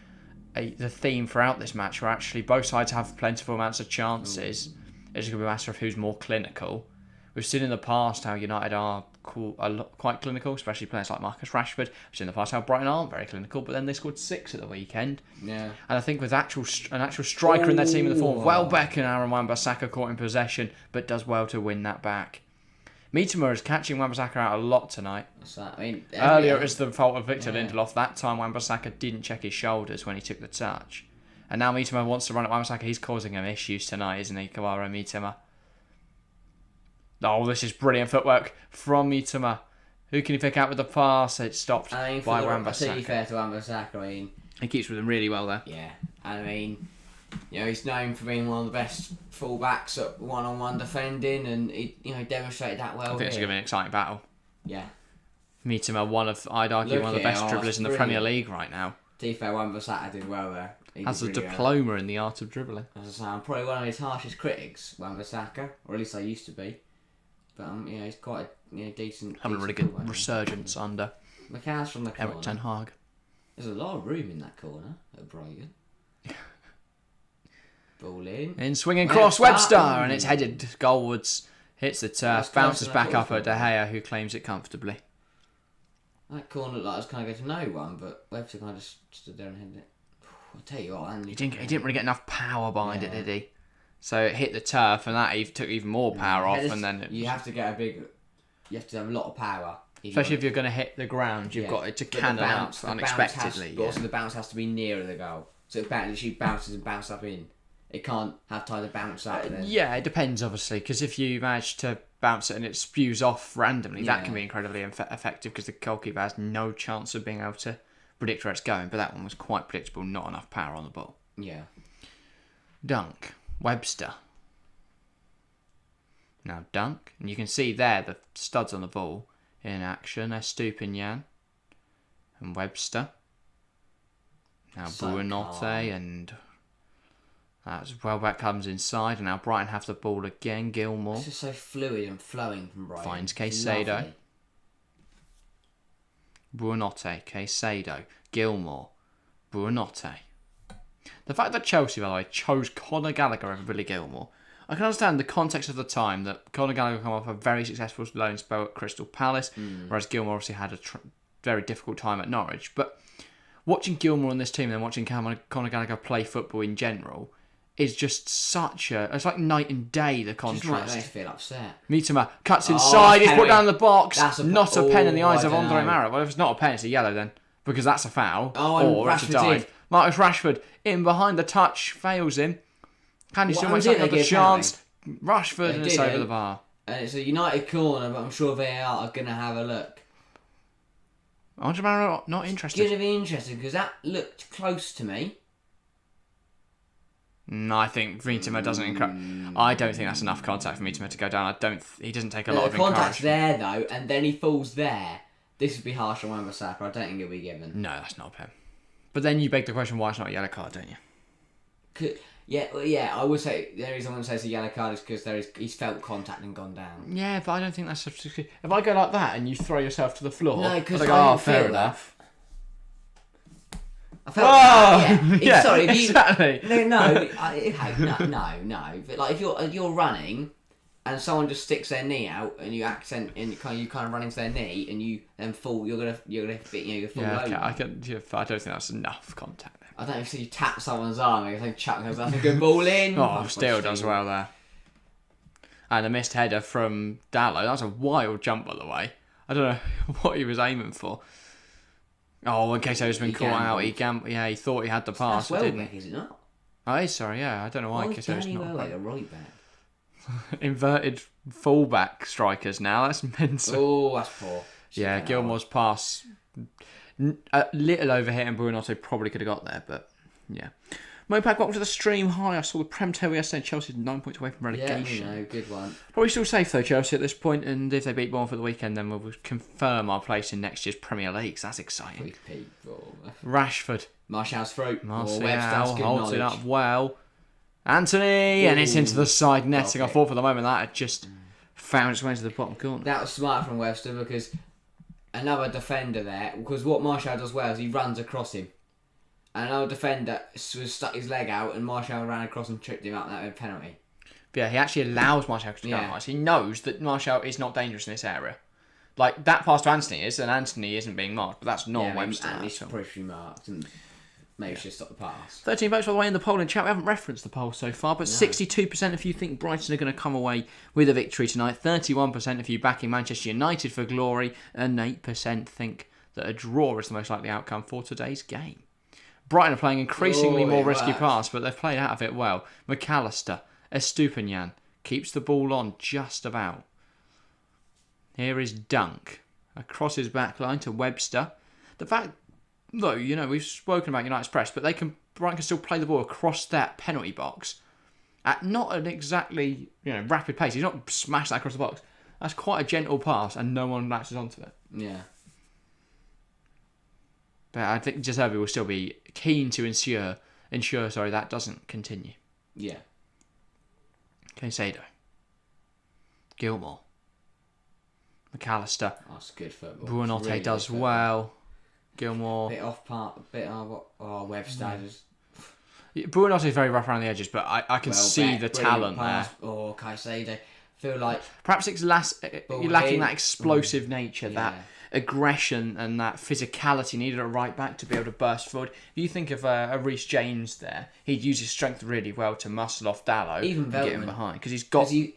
the theme throughout this match, where actually both sides have plentiful amounts of chances. It's going to be a matter of who's more clinical. We've seen in the past how United are quite clinical, especially players like Marcus Rashford, which in the past how Brighton aren't very clinical, but then they scored 6 at the weekend. Yeah. And I think with an actual striker in their team in the form of Welbeck and Aaron Wan-Bissaka caught in possession, but does well to win that back. Mitoma is catching Wan-Bissaka out a lot tonight. What's that? I mean, Earlier it was the fault of Victor Lindelof. That time Wan-Bissaka didn't check his shoulders when he took the touch. And now Mitoma wants to run at Wan-Bissaka. He's causing him issues tonight, isn't he, Kawara Mitoma? Oh, this is brilliant footwork from Mitoma. Who can he pick out with the pass? It's stopped by Wan-Bissaka. To be fair to Wan-Bissaka, I mean... He keeps with him really well there. Yeah, and I mean... he's known for being one of the best full-backs at one-on-one defending, and he, demonstrated that well. I think it's going to be an exciting battle. Yeah. Mitoma, I'd argue, one of the best dribblers in the Premier League right now. To be fair, Wan-Bissaka did well there. Has a diploma in the art of dribbling. As I say, I'm probably one of his harshest critics, Wan-Bissaka, or at least I used to be. But he's quite a decent. Having a really good resurgence under McCann's from the corner. Eric Ten Hag. There's a lot of room in that corner at Brighton. Ball in Swinging cross, Webster, and it's headed goalwards. Hits the turf, bounces back up at De Gea, who claims it comfortably. That corner looked like it was kind of going to no one, but Webster kind of just stood there and headed it. I'll tell you what, he didn't really get enough power behind it, did he? So it hit the turf, and that took even more power off, and then you have to get you have to have a lot of power. Especially if you're going to hit the ground, you've got it to cannon up unexpectedly. But also the bounce has to be nearer the goal, so it literally bounces and bounces up in. It can't have time to bounce up. Yeah, it depends, obviously, because if you manage to bounce it and it spews off randomly, that can be incredibly effective because the goalkeeper has no chance of being able to predict where it's going. But that one was quite predictable, not enough power on the ball. Yeah. Dunk. Webster. Now Dunk. And you can see there the studs on the ball in action. Estupinian and Webster. Now Buonanotte and... As Welbeck comes inside, and now Brighton have the ball again. Gilmour. It's just so fluid and flowing from Brighton. Finds Caicedo. Buonanotte, Caicedo, Gilmour, Buonanotte. The fact that Chelsea, by the way, chose Conor Gallagher over Billy Gilmour, I can understand the context of the time that Conor Gallagher came off a very successful loan spell at Crystal Palace, whereas Gilmour obviously had a very difficult time at Norwich. But watching Gilmour on this team and then watching Conor Gallagher play football in general is just it's like night and day, the contrast. Just might feel upset. Mitoma cuts inside, he's put down the box. Not a pen in the eyes of Andre Mara. Well, if it's not a pen, it's a yellow then, because that's a foul. Or it's a dive. Marcus Rashford in behind the touch, fails him. Can he still make a chance? Rashford, and it's over the bar. And it's a United corner, but I'm sure VAR are going to have a look. Andre Mara not interested. It's going to be interesting because that looked close to me. No, I think Mitoma doesn't. I don't think that's enough contact for Mitoma to go down. He doesn't take a lot of encouragement. The contact's there though, and then he falls there. This would be harsh on Wan-Bissaka. I don't think it'll be given. No, that's not a pen. But then you beg the question, why it's not a yellow card, don't you? Yeah. I would say the reason I wouldn't say it's a yellow card is because he's felt contact and gone down. Yeah, but I don't think that's if I go like that and you throw yourself to the floor. No, because I go, fair enough. I felt that. Yeah, sorry, exactly. No. But like if you're running and someone just sticks their knee out and you kind of run into their knee and you then fall, you're gonna fit you fall over. Yeah, I don't think that's enough contact. I don't know if you tap someone's arm and think chuck that's a good ball in. Still does well there. And a missed header from Dallo. That was a wild jump, by the way. I don't know what he was aiming for. Oh, in case I was been caught out, he thought he had the pass, that's didn't back, he? is it not? Oh, sorry, yeah. I don't know why. Why is Danny Welbeck a right back? Inverted fullback strikers now. That's mental. Oh, that's poor. Yeah, Gilmour's pass a little overhit, and Buonanotte probably could have got there, but yeah. Mopac, welcome to the stream. Hi, I saw the Prem table yesterday. Chelsea's 9 points away from relegation. Yeah, good one. Probably still safe though, Chelsea at this point, and if they beat Bournemouth for the weekend, then we'll confirm our place in next year's Premier League. So that's exciting. Rashford, Martial's throat. Martial holds it up well. Anthony, and it's into the side netting. I thought for the moment that had just found its way into the bottom corner. That was smart from Webster because another defender there. Because what Martial does well is he runs across him. And another defender stuck his leg out and Martial ran across and tripped him up, and that was a penalty. But yeah, he actually allows Martial to go. He knows that Martial is not dangerous in this area. Like, that pass to Anthony is, and Anthony isn't being marked, but that's not Webster. And it's pretty marked, and maybe should stop the pass. 13 votes, by the way, in the poll in chat. We haven't referenced the poll so far, but 62% of you think Brighton are going to come away with a victory tonight. 31% of you backing Manchester United for glory, and 8% think that a draw is the most likely outcome for today's game. Brighton are playing increasingly more risky pass, but they've played out of it well. McAllister, Estupiñán, keeps the ball on just about. Here is Dunk. Across his back line to Webster. The fact, though, we've spoken about United's press, but Brighton can still play the ball across that penalty box at not an exactly, rapid pace. He's not smashed that across the box. That's quite a gentle pass, and no one latches onto it. Yeah. But I think Zerbi will still be keen to ensure that doesn't continue. Yeah. Caicedo. Gilmore. McAllister. That's good football. Buonanotte really does well. Gilmore. Bit of Webster. Buonanotte is very rough around the edges, but I can see the talent there. Or Caicedo. Feel like perhaps it's lacking that explosive nature, that aggression and that physicality needed a right back to be able to burst forward. If you think of a Reece James there, he'd use his strength really well to muscle off Dalot and get him behind because he's got. The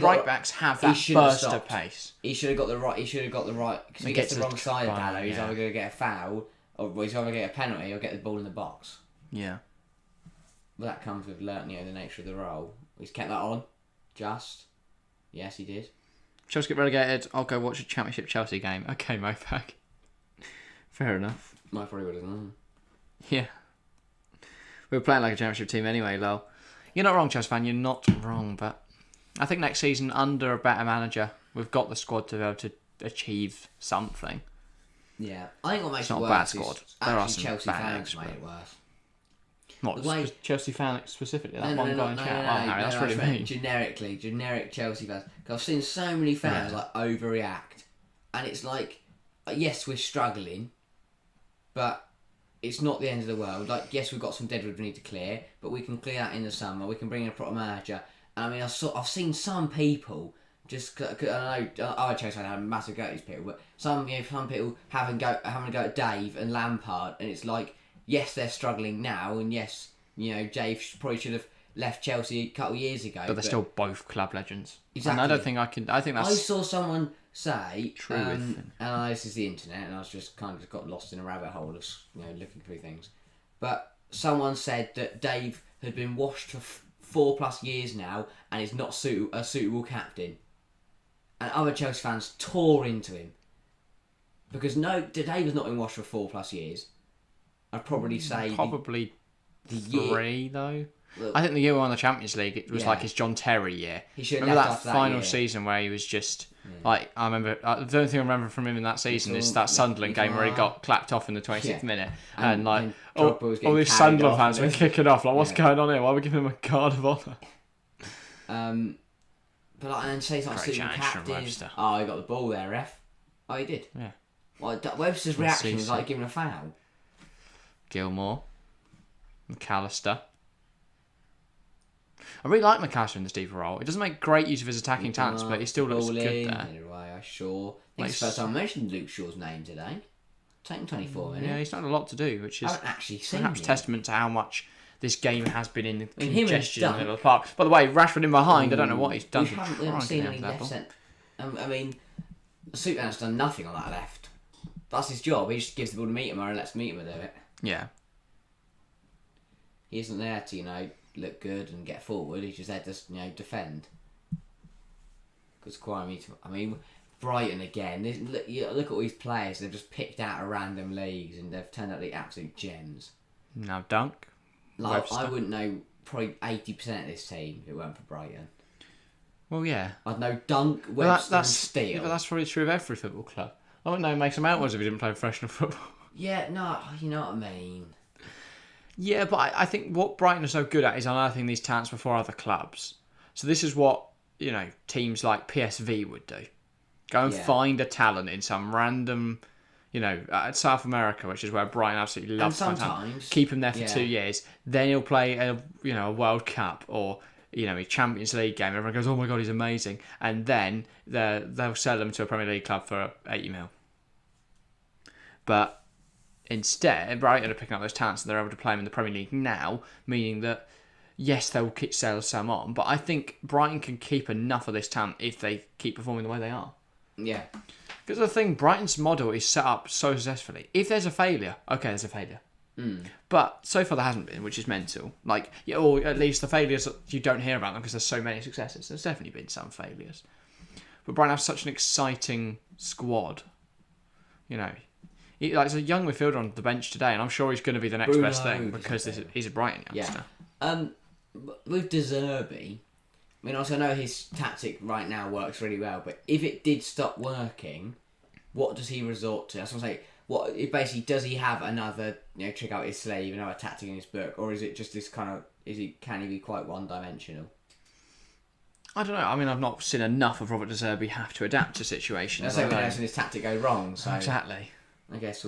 right backs have that burst of pace. He should have got the right. Because if he gets the wrong side of Dalot, he's either going to get a foul or he's either going to get a penalty or get the ball in the box. Yeah. But that comes with learning the nature of the role. He's kept that on. Yes, he did. Chelsea get relegated. I'll go watch a Championship Chelsea game. Okay, Mopac. Fair enough. I probably would have done. Yeah. We were playing like a Championship team anyway, lol. You're not wrong, Chelsea fan. You're not wrong, but I think next season, under a better manager, we've got the squad to be able to achieve something. Yeah. I think what makes it worse. It's not a bad squad. There are some Chelsea bad fans made it worse. Not Chelsea fan specifically. That one guy in chat. That's really mean. Generic Chelsea fans. Because I've seen so many fans overreact, and it's like, yes, we're struggling, but it's not the end of the world. Like, yes, we've got some deadwood we need to clear, but we can clear that in the summer. We can bring in a proper manager. And I mean, I've seen some people just. I know our Chelsea fan had a massive go at these people, but some people having a go at Dave and Lampard, and it's like. Yes, they're struggling now, and yes, Dave probably should have left Chelsea a couple of years ago. But they're still both club legends. Exactly. And I don't think I can. I think that's. I saw someone say, true. And this is the internet, and I was just kind of got lost in a rabbit hole of looking through things. But someone said that Dave had been washed for 4+ years now, and is not a suitable captain. And other Chelsea fans tore into him because Dave has not been washed for 4+ years. I'd probably say the 3 though. Look, I think the year we won the Champions League, it was like his John Terry year. He should remember have that final season where he was just like I remember. The only thing I remember from him in that season is that Sunderland game where he got clapped off in the 26th minute, and like all these Sunderland fans were kicking off. Like, what's going on here? Why are we giving him a guard of honour? But like, and say he's not a suitable captain. Oh, he got the ball there, ref. Oh, he did. Yeah. Well, Webster's reaction was like giving a foul. Gilmore, McAllister. I really like McAllister in this deeper role. It doesn't make great use of his attacking talents, but he still looks good there. Anyway, Shaw. I think it's the first time I mentioned Luke Shaw's name today. Taking 24 minutes. Yeah, he's not a lot to do, which is perhaps testament to how much this game has been in the congestion in the middle of the park. By the way, Rashford in behind, I don't know what he's done. We haven't seen any left centre. I mean, Superman's done nothing on that left. That's his job. He just gives the ball to Meetema and lets Meetema do it. Yeah. He isn't there to, look good and get forward. He's just there to, defend. Because Brighton again. Look at all these players they've just picked out of random leagues and they've turned out the absolute gems. Now Dunk. I wouldn't know probably 80% of this team if it weren't for Brighton. Well, yeah. I'd know Dunk, Webster and Steele. Yeah, but that's probably true of every football club. I wouldn't know Mason Mount was if he didn't play professional football. Yeah, no, you know what I mean. Yeah, but I think what Brighton are so good at is unearthing these talents before other clubs. So this is what, teams like PSV would do. Go and find a talent in some random, South America, which is where Brighton absolutely loves. And sometimes keep him there for 2 years. Then he'll play a World Cup or a Champions League game, everyone goes, "Oh my god, he's amazing," and then they'll sell him to a Premier League club for 80 mil. But instead, Brighton are picking up those talents and they're able to play them in the Premier League now, meaning that yes, they'll sell some on, but I think Brighton can keep enough of this talent if they keep performing the way they are. Yeah. Because the thing, Brighton's model is set up so successfully. If there's a failure, okay, there's a failure. But so far there hasn't been, which is mental. Like, or at least the failures, you don't hear about them because there's so many successes. There's definitely been some failures. But Brighton have such an exciting squad. There's a young midfielder on the bench today, and I'm sure he's going to be the next best thing because he's a Brighton youngster. Yeah. With Zerbi, also I know his tactic right now works really well, but if it did stop working, what does he resort to? That's what I'm saying. Does he have another trick out his sleeve, another tactic in his book, or is it just this kind of can he be quite one-dimensional? I don't know. I mean, I've not seen enough of Robert De Zerbi have to adapt to situations. That's like when his tactic go wrong. So exactly. I guess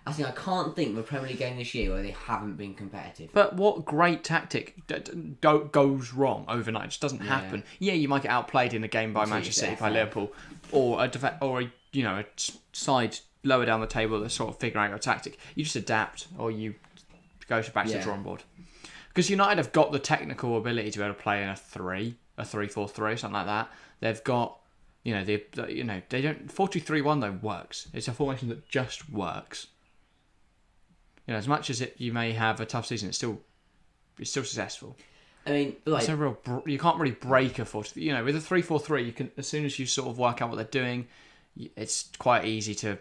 I think I can't think of a Premier League game this year where they haven't been competitive. But what great tactic goes wrong overnight? It just doesn't happen. Yeah, you might get outplayed in a game by Manchester City, by Liverpool, or a side lower down the table that's sort of figuring out your tactic. You just adapt, or you go back to the drawing board. Because United have got the technical ability to be able to play in a 3-4-3, something like that. They've got, they don't 4-2-3-1 though works. It's a formation that just works. As much as you may have a tough season, it's still successful. I mean, it's a real. You can't really break a 4. With a 3-4-3, you can, as soon as you sort of work out what they're doing, it's quite easy to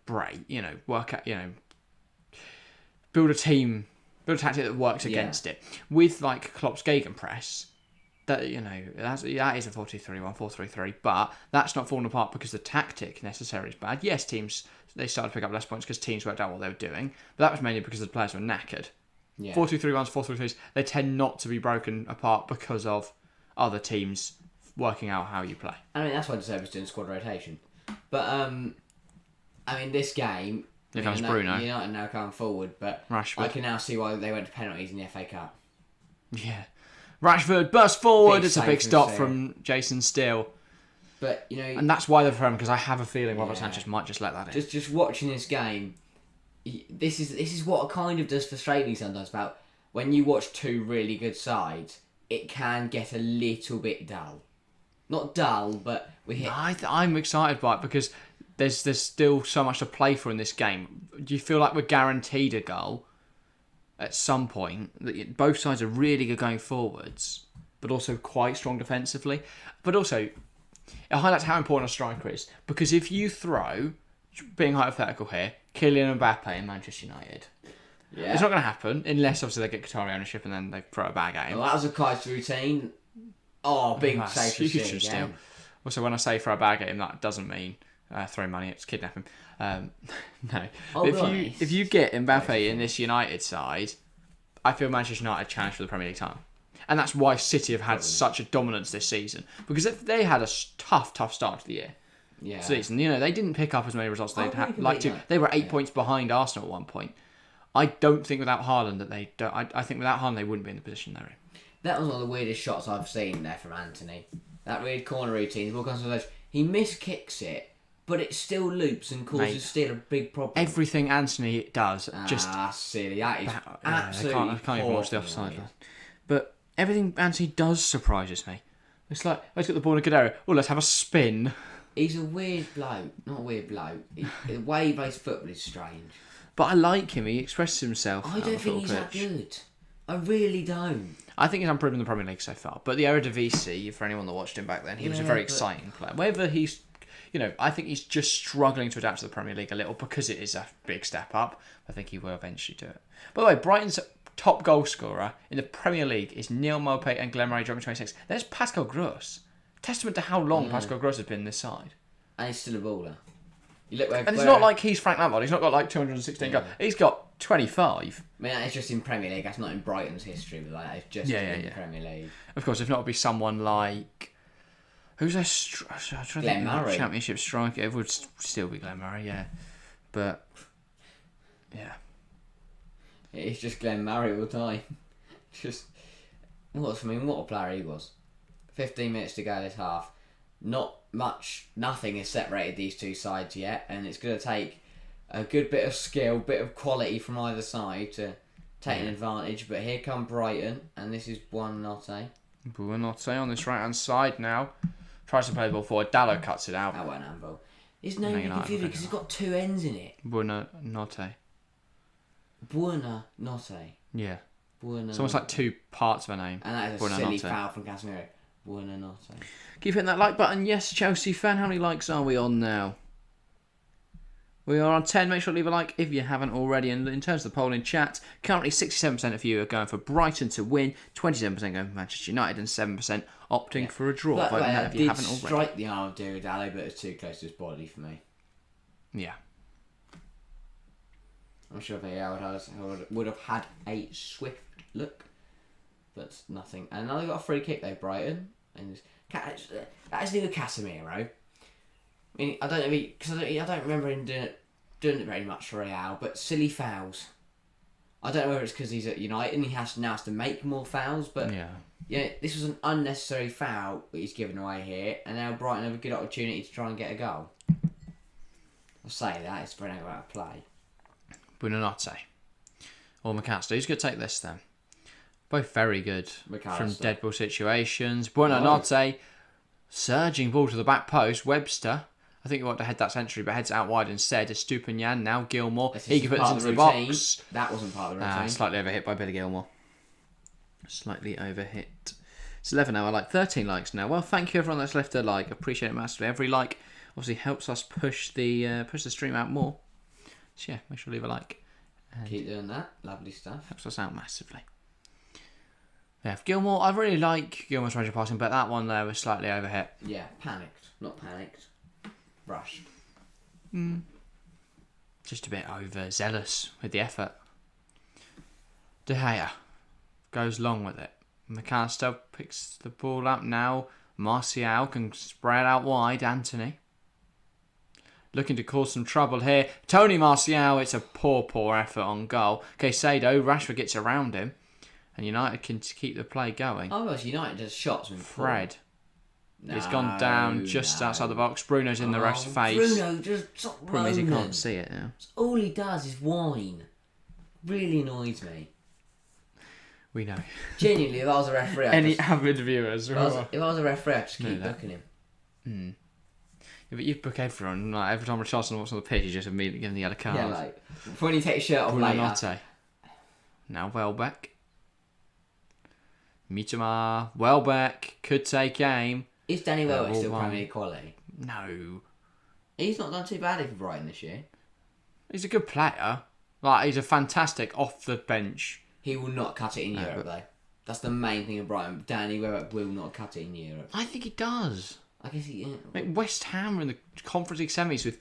break. Work out. Build a team, build a tactic that works against it. With like Klopp's gegenpress, that that is a 4-2-3-1, 4-3-3, but that's not falling apart because the tactic necessarily is bad. Yes, teams. They started to pick up less points because teams worked out what they were doing. But that was mainly because the players were knackered. 4-2-3-1s, 4-3-3s, they tend not to be broken apart because of other teams working out how you play. I mean, that's why De Zerbi's doing squad rotation. But, this game... Here comes Bruno. United now coming forward, but Rashford. I can now see why they went to penalties in the FA Cup. Yeah. Rashford burst forward. It's a big stop from Jason Steele. But and that's why they're for him, because I have a feeling Robert Sanchez might just let that in. Just watching this game, this is what kind of does frustrate me sometimes about when you watch two really good sides. It can get a little bit dull, not dull, but we hit. I'm excited by it because there's still so much to play for in this game. Do you feel like we're guaranteed a goal at some point? That both sides are really good going forwards, but also quite strong defensively, but also. It highlights how important a striker is. Because if you throw, being hypothetical here, Kylian Mbappe in Manchester United, it's not going to happen unless obviously they get Qatari ownership and then they throw it back at him. Well, that was a Kai's routine. Oh, big save for steal. Also, when I say throw a bag at him, that doesn't mean throw money, it's kidnap him. No. If you get Mbappe in this United side, I feel Manchester United challenge for the Premier League title. And that's why City have had such a dominance this season. Because if they had a tough start to the season, they didn't pick up as many results as they'd like to. They were 8 points behind Arsenal at one point. I don't think without Haaland that they don't. I think without Haaland they wouldn't be in the position they're in. That was one of the weirdest shots I've seen there from Anthony. That weird corner routine, the ball comes to the edge. He miskicks it, but it still loops and causes still a big problem. Everything Anthony does just silly. That is absolutely. I can't even watch the offside. But everything Anthony does surprises me. It's like, let's get the ball in a good area. Oh, let's have a spin. He's a weird bloke. Not a weird bloke. The way he plays football is strange. But I like him. He expresses himself. I don't think he's that good. I really don't. I think he's unproven in the Premier League so far. But the Eredivisie, for anyone that watched him back then, he was a very exciting player. Whether he's... I think he's just struggling to adapt to the Premier League a little because it is a big step up. I think he will eventually do it. By the way, Brighton's top goal scorer in the Premier League is Neil Maupay and Glenn Murray dropping 26. There's Pascal Gross. Testament to how long Pascal Gross has been this side. And he's still a baller. It's not like he's Frank Lampard. He's not got like 216 goals. He's got 25. I mean, it's just in Premier League. That's not in Brighton's history, but it's just in the Premier League. Of course, if not, it'd be someone like... Who's a Glenn Murray. Championship striker? It would still be Glenn Murray, yeah. But, yeah. It's just Glenn Murray all the time. what a player he was. 15 minutes to go this half. Nothing has separated these two sides yet, and it's going to take a good bit of skill, bit of quality from either side to take an advantage. But here come Brighton, and this is Buonanotte. Buonanotte on this right-hand side now. Tries to play the ball forward. Dallo cuts it out. That won't handball. His name is confusing because it's got two N's in it. Buonanotte. Buonanotte. Yeah. Buonanotte. It's almost like two parts of a name. And that is a silly foul from Casemiro. Buonanotte. Keep hitting that like button. Yes, Chelsea fan. How many likes are we on now? We are on 10. Make sure to leave a like if you haven't already. And in terms of the poll in chat, currently 67% of you are going for Brighton to win, 27% going for Manchester United, and 7% opting for a draw. Vote that if you haven't already. Strike the arm of Dallo, but it's too close to his body for me. Yeah. I'm sure VAR would have had a swift look, but nothing. And now they've got a free kick though, Brighton. And that is with Casemiro. I mean, I don't remember him doing it very much for Real, but silly fouls. I don't know whether it's because he's at United and he has to make more fouls, but this was an unnecessary foul that he's given away here, and now Brighton have a good opportunity to try and get a goal. I'll say that, it's very out of play. Buonanotte. Or McAllister. Who's going to take this then? Both very good from dead ball situations. Buonanotte, surging ball to the back post. Webster, I think he wanted to head that century, but heads out wide instead. Estupinian, now Gilmore. He can put this into the box. That wasn't part of the routine. Slightly overhit by Billy Gilmore. Slightly overhit. It's 11 now. I like 13 likes now. Well, thank you everyone that's left a like. Appreciate it massively. Every like obviously helps us push the stream out more. So yeah, make sure to leave a like. And keep doing that. Lovely stuff. Helps us out massively. Yeah, Gilmore, I really like Gilmore's range of passing, but that one there was slightly overhit. Yeah, panicked. Not panicked. Rushed. Just a bit overzealous with the effort. De Gea goes long with it. McAllister picks the ball up now. Martial can spread out wide. Anthony looking to cause some trouble here. Tony Martial, it's a poor effort on goal. Caicedo, Rashford gets around him. And United can keep the play going. Oh, it's United does shots. Fred. He's gone down just outside the box. Bruno's in the ref's face. Bruno, just stop Problem is he can't see it now. All he does is whine. Really annoys me. We know. Genuinely, if I was a referee... avid viewers. If I was a referee, I'd just keep booking him. Yeah, but you book everyone. Like, every time Richarlison walks on the pitch, you just immediately give him the yellow card. Yeah, like, when you take your shirt off later. Now Welbeck. Mitoma, Welbeck, could take aim. Is Danny Welbeck still Premier League quality? No. He's not done too badly for Brighton this year. He's a good player. Like, he's a fantastic off the bench. He will not cut it in Europe, though. That's the main thing of Brighton. Danny Welbeck will not cut it in Europe. I think he does. I guess he... Like West Ham are in the Conference League semis with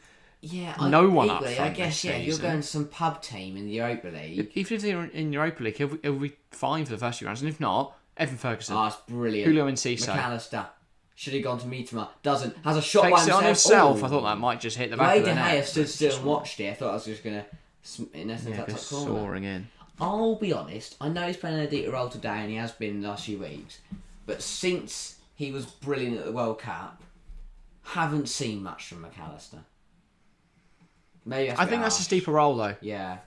no one up front. I guess, if you're going to some pub team in the Europa League... Even if they're in Europa League, he'll be fine for the first few rounds. And if not... Evan Ferguson. Oh, that's brilliant. Julio Enciso. McAllister. Should have gone to Mitoma. Doesn't. Has a shot Takes by himself. It on himself. I thought that might just hit the back of the net. De Gea stood still and watched it. I thought I was just going to, in essence, that top corner. Soaring in. I'll be honest. I know he's playing an Adita role today and he has been the last few weeks. But since he was brilliant at the World Cup, haven't seen much from McAllister. Maybe I think that's a steeper role, though. Yeah.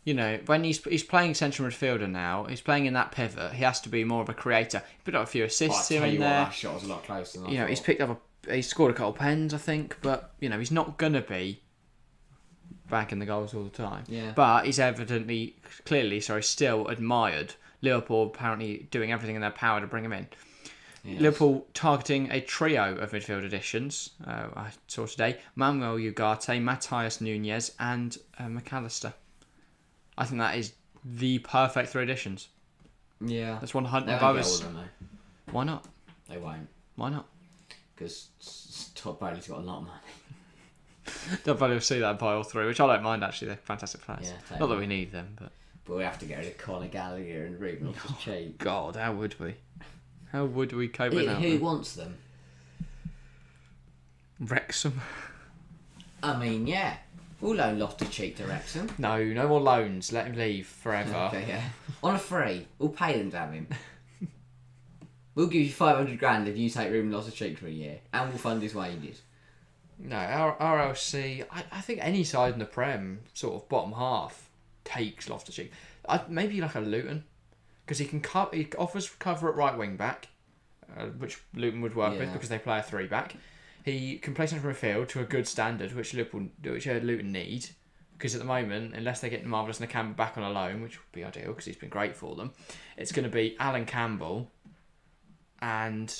You know, when he's playing central midfielder now, he's playing in that pivot. He has to be more of a creator. He picked up a few assists here and there. That shot was a lot closer than I thought. He's scored a couple of pens, I think, but he's not gonna be backing the goals all the time. Yeah. But he's clearly, still admired. Liverpool apparently doing everything in their power to bring him in. Yes. Liverpool targeting a trio of midfield additions. I saw today: Manuel Ugarte, Matthias Nunez, and McAllister. I think that is the perfect three additions. Yeah. That's 100 above us. Why not? They won't. Why not? Because Todd Bowley's got a lot of money. Todd Bowley will see that by all three, which I don't mind actually. They're fantastic players. Yeah, totally. Not that we need them, but we have to get rid of Conor Gallagher and Ruben Loftus-Cheek. God, how would we? How would we cope with that? Who wants them? Wrexham. I mean, yeah. We'll loan Loftus-Cheek to Wrexham. No more loans. Let him leave forever. Okay, yeah. On a free. We'll pay them to have him. We'll give you 500 grand if you take Ruben Loftus-Cheek for a year, and we'll fund his wages. No, our RLC, I think any side in the Prem, sort of bottom half, takes Loftus-Cheek. Maybe like a Luton, because he offers cover at right wing back, which Luton would work with because they play a 3-back. He can play central midfield to a good standard, which Luton need, because at the moment, unless they get Marvellous Nakamba back on a loan, which would be ideal because he's been great for them, it's going to be Alan Campbell and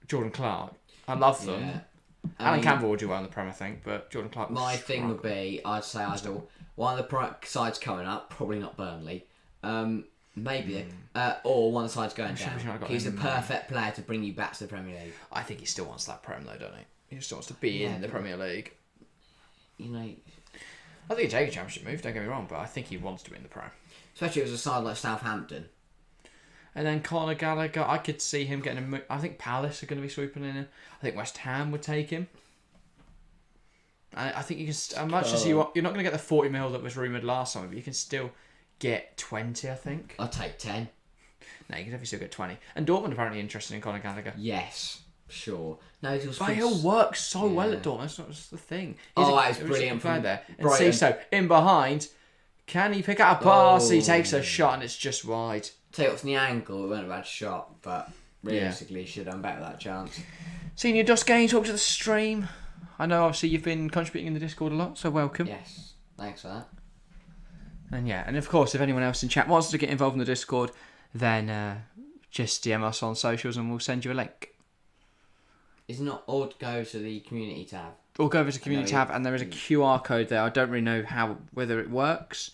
Jordan Clark. I love them. Yeah. Alan Campbell will do well in the Prem, I think, but Jordan Clark. My thing would be, I'd say either one of the sides coming up, probably not Burnley, maybe, or one of the sides going down. He's a perfect player to bring you back to the Premier League. I think he still wants that Prem though, don't he? He just wants to be in the Premier League. You know, I think he'd take a championship move, don't get me wrong, but I think he wants to be in the Prem. Especially if it was a side like Southampton. And then Conor Gallagher, I could see him getting a move. I think Palace are going to be swooping in. I think West Ham would take him. I think you can, as much as you want, you're not going to get the 40 mil that was rumoured last time, but you can still get 20, I think. I'll take 10. No, you can definitely still get 20. And Dortmund apparently interested in Conor Gallagher. Yes, sure. No, but he'll work so well at Dortmund. That's not just the thing. That is brilliant from there. And Ciso in behind. Can he pick out a pass? He takes a shot and it's just wide. Take it from the angle. It wasn't a bad shot, but realistically, he should have done better with that chance. Senior Dos Games, welcome to the stream. I know obviously you've been contributing in the Discord a lot, so welcome. Yes, thanks for that. And of course, if anyone else in chat wants to get involved in the Discord, then just DM us on socials and we'll send you a link. It's not odd to go to the community tab. Or go over to the community tab, and there is a QR code there. I don't really know whether it works.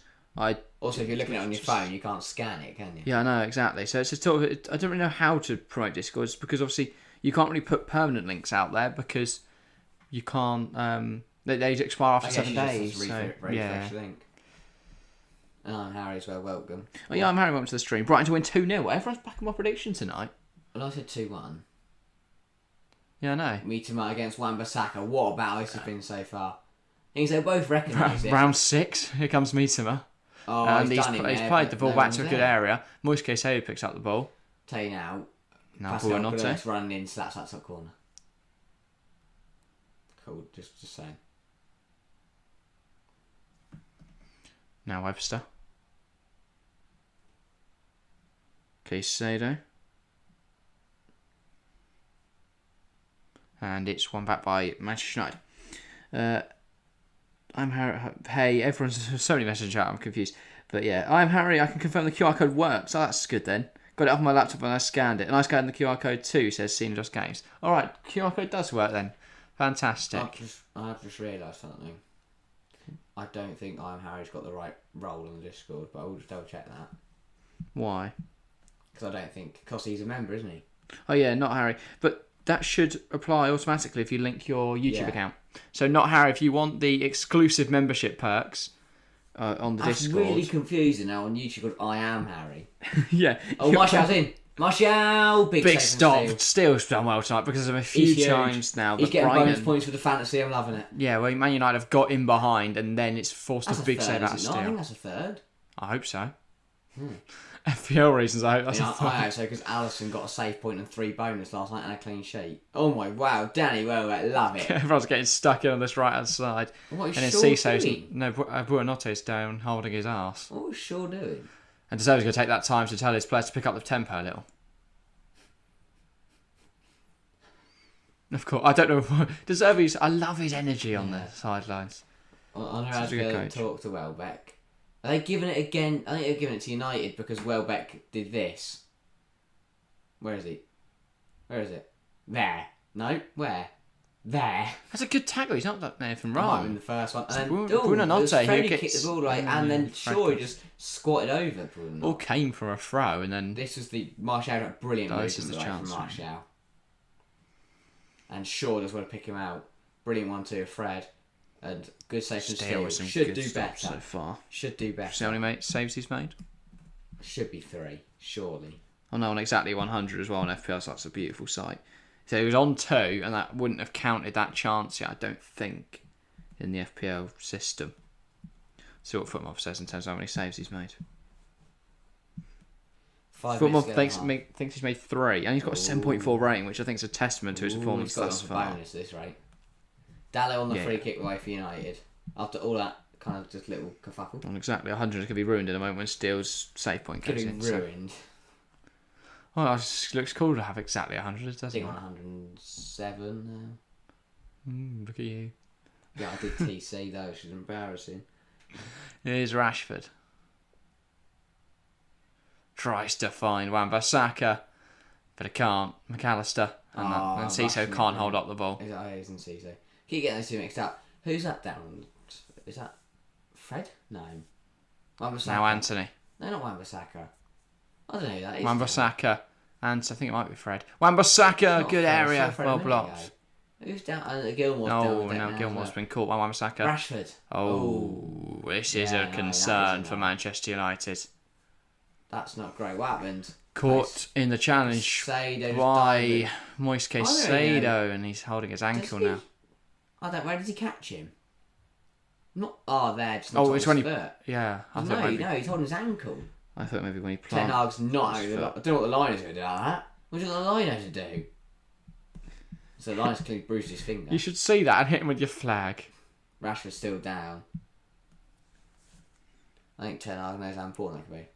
Also, if you're looking at it on your phone, you can't scan it, can you? Yeah, I know, exactly. So it's just sort of, I don't really know how to promote Discord, because obviously you can't really put permanent links out there because you can't. They expire after 7 days. Refresh link. I'm Harry as well. Welcome. Oh yeah, I'm Harry. Welcome to the stream. Brighton to win 2-0. Everyone's back on my prediction tonight. Well, I said 2-1. Yeah, I know. Miedema against Wan-Bissaka. What about this has been so far? Things they both recognise it. Round 6. Here comes Miedema. Oh, and he's played the ball back to a good area. Moise Caicedo picks up the ball. Tell you now. Pascal Buonanotte running into that top corner. Cool, just saying. Now Webster. Caicedo. And it's won back by Manchester United. I'm Harry. Hey, everyone's so many messages out. I'm confused. But yeah, I'm Harry. I can confirm the QR code works. Oh, that's good then. Got it off my laptop and I scanned it. And I scanned the QR code too, says Senior Just Games. Alright, QR code does work then. Fantastic. I've just realised something. I don't think I'm Harry's got the right role on the Discord, but I will just double check that. Why? Because I don't think... Because he's a member, isn't he? Oh yeah, not Harry. But that should apply automatically if you link your YouTube account. So not Harry, if you want the exclusive membership perks on the Discord. That's really confusing now on YouTube called I Am Harry. Yeah. Oh, Martial's in. Martial! Big stop. Steele's done well tonight because of a few times now. He's getting bonus points for the fantasy. I'm loving it. Yeah, well, Man United have got in behind and then it's forced a big save out of Steele. I think that's a third. I hope so. FPL reasons, I hope that's a third. I hope so, because Alisson got a save point and 3 bonus last night and a clean sheet. Oh my, wow. Danny Welbeck, love it. Everyone's getting stuck in on this right-hand side. What is and then Ciso's... No, Buonanotte's down holding his arse. What was Shaw doing? And Zerbi's going to take that time to tell his players to pick up the tempo a little. Of course, I don't know. Zerbi's... I love his energy on the sidelines. I know how to talk to Welbeck. Are they giving it again? I think they're giving it to United because Welbeck did this. Where is he? Where is it? There. No? Where? There. That's a good tackle. He's not done anything Wrong. wrong. In the first one. And then Buonanotte, who kicked the ball right, and then Shaw just squatted over Bruno. All came from a throw, and then... This was the... Martial, a brilliant move this is the chance from Martial. And Shaw just want to pick him out. Brilliant one too, Fred. And good save from Steele. Should do better. So far. Should do better. See how many saves he's made? Should be 3, surely. Oh no, on exactly 100 as well on FPL, so that's a beautiful sight. So he was on 2, and that wouldn't have counted that chance yet, I don't think, in the FPL system. See what Footmob says in terms of how many saves he's made. Football minutes ago, thinks he's made 3, and he's got a 7.4 rating, which I think is a testament to his performance he's got thus a far. bonus this rate. Dallo on the free kick away for United. After all that kind of just little kerfuffle. Well, exactly, 100 could be ruined in a moment when Steele's save point goes in. Could be ruined. Well, it just looks cool to have exactly 100, doesn't I think it? I'm on 107 now. Look at you. Yeah, I did TC though, which is embarrassing. Here's Rashford. Tries to find Wan-Bissaka, but it can't. McAllister and Ciso can't hold up the ball. Isn't Ciso? Keep getting those two mixed up. Who's that down? Is that Fred? No. Wan-Bissaka. Now Anthony. No, not Wan-Bissaka. I don't know who that is. Wan-Bissaka, and I think it might be Fred. Wan-Bissaka, good area, well blocked. Who's down? Gilmore's No, down. no, Gilmore's been caught by Wan-Bissaka. Rashford. Oh, this is a concern for Manchester United. That's not great. What happened? Caught in the challenge by Moise Caicedo, and he's holding his ankle now. Where did he catch him? Not. Oh, there. Just it's when he. foot. Yeah, he's holding his ankle. I thought maybe when he planted. Ten Hag's not over the line. I don't know what the line is going to do like that. What do you want the line to do? So the line's clearly bruised his finger. You should see that and hit him with your flag. Rashford's still down. I think Ten Hag knows how important that can be.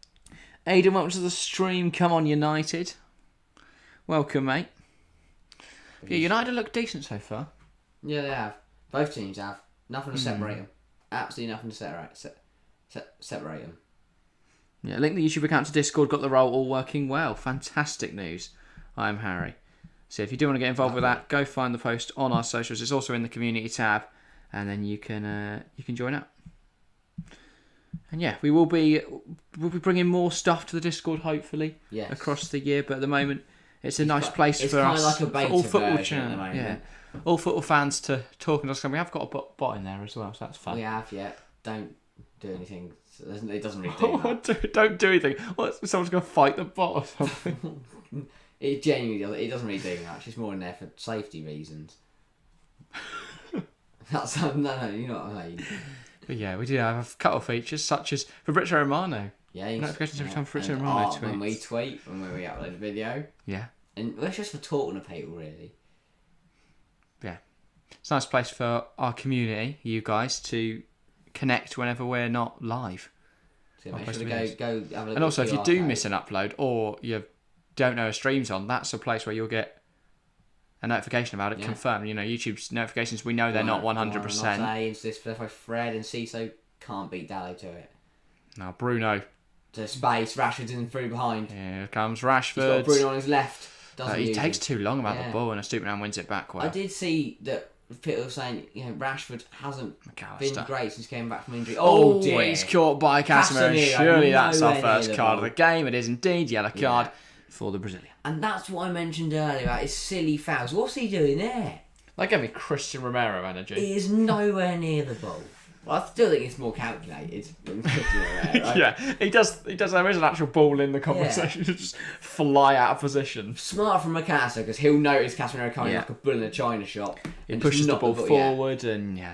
Aidan, welcome to the stream. Come on, United. Welcome, mate. Yeah, United look decent so far. Yeah, they have. Both teams have. Nothing to separate them. Absolutely nothing to separate them. Yeah, link the YouTube account to Discord. Got the role all working well. Fantastic news. I'm Harry. So if you do want to get involved with that, go find the post on our socials. It's also in the community tab, and then you can join up. And yeah, we'll be bringing more stuff to the Discord hopefully across the year. But at the moment, it's a nice place for us, like a beta for all football version at the moment. all football fans to talk and discuss. We have got a bot in there as well, so that's fun. We have, yeah. Don't do anything. It doesn't really do that. Don't do anything. What? Someone's going to fight the bot or something? It genuinely, it doesn't really do much. It's more in there for safety reasons. No, you know what I mean. But yeah, we do have a couple of features, such as Fabrizio Romano. Yeah, notifications every time Fabrizio Romano tweets. When we tweet, when we upload a video. Yeah. And it's just for talking to people, really. Yeah. It's a nice place for our community, you guys, to connect whenever we're not live. So make sure to go have a look. And also, if you do miss an upload or you don't know a stream's on, that's a place where you'll get a notification about it confirmed. You know, YouTube's notifications, we know they're not 100%. This Fred and Ciso can't beat Dallo to it. Now, Bruno. To space, Rashford's in through behind. Here comes Rashford. He's got Bruno on his left. He takes too long about the ball and a stupid man wins it back well. I did see that people were saying, Rashford hasn't been great since he came back from injury. Oh dear. He's caught by Casemiro. Surely that's our first card of the game. It is indeed. Yellow card for the Brazilian. And that's what I mentioned earlier about his silly fouls. What's he doing there? That gave me Christian Romero energy. He is nowhere near the ball. Well, I still think it's more calculated than Christian Romero, right? Yeah, he does. There is an actual ball in the conversation to just fly out of position. Smart from McAllister, because he'll notice Casemiro coming like a bull in a china shop. He pushes the ball forward and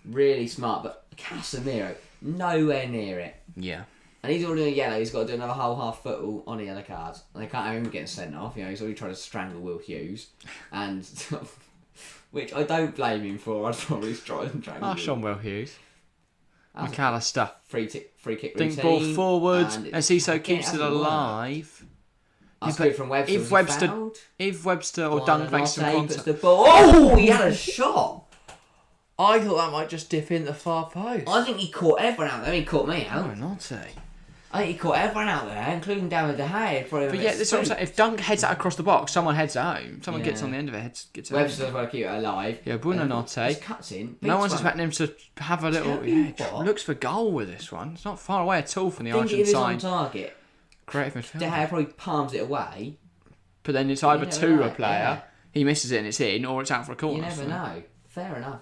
really smart. But Casemiro, nowhere near it. Yeah. And he's already on a yellow. He's got to do another whole half foot on a yellow card. And they can't have him getting sent off. He's already trying to strangle Will Hughes, and which I don't blame him for. I'd probably try and strangle. Sean Will Hughes. McAllister. Free kick routine. Dink ball forward, and Ciso keeps it alive. From Webster. If Webster or Dunk makes some contact. The ball. Oh, he had a shot. I thought that might just dip in the far post. I think he caught everyone out there. He caught me out. Oh, naughty. I think he caught everyone out there, including David De Gea. But yeah, that's what I'm saying. If Dunk heads that across the box, someone heads it home. Someone gets on the end of it, gets it Webster's got to keep it alive. Yeah, Bruno Norte. Cuts in. No one's expecting him to have a little... looks for goal with this one. It's not far away at all from the Argentine side. On target. Creative midfield. De Gea probably palms it away. But then it's either to a player, he misses it and it's in, or it's out for a corner. You never know. Fair enough.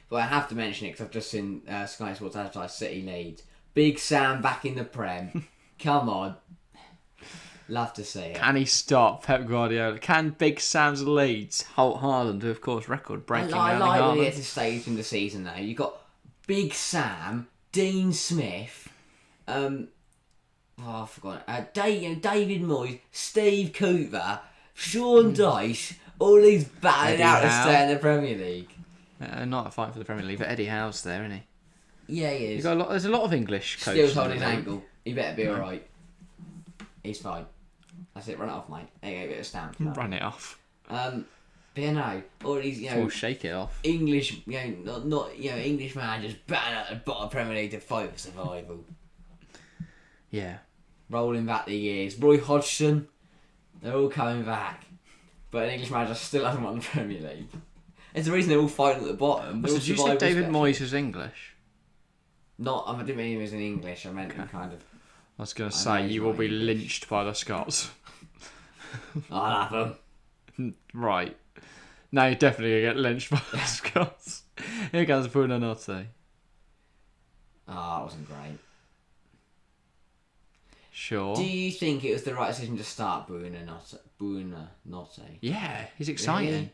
But I have to mention it because I've just seen Sky Sports advertise City Leeds. Big Sam back in the Prem. Come on. Love to see it. Can he stop Pep Guardiola? Can Big Sam's Leeds halt Haaland, who of course record-breaking I like when Haaland? he gets to stage in the season though. You've got Big Sam, Dean Smith, I forgot. David Moyes, Steve Cooper, Sean Dyche, all these batting Eddie out to Howe. stay in the Premier League. Not a fight for the Premier League, but Eddie Howe's there, isn't he? Yeah, he is. There's a lot of English coaches. Still holding in his the league. ankle. He better be alright. He's fine. That's it, run it off, mate. There you go, get a stamp. Run it off. But no, all these, Or shake it off. English, not English managers batting at the bottom of Premier League to fight for survival. Yeah. Rolling back the years. Roy Hodgson, they're all coming back. But an English manager still hasn't won the Premier League. It's the reason they're all fighting at the bottom. So did you say David Moyes was English? I didn't mean he was in English. I meant kind of. I was going to say, you will be lynched by the Scots. I'll have them. Right. Now you're definitely going to get lynched by the Scots. Here comes Buonanotte. That wasn't great. Sure. Do you think it was the right decision to start Buonanotte? Yeah, he's exciting. Really?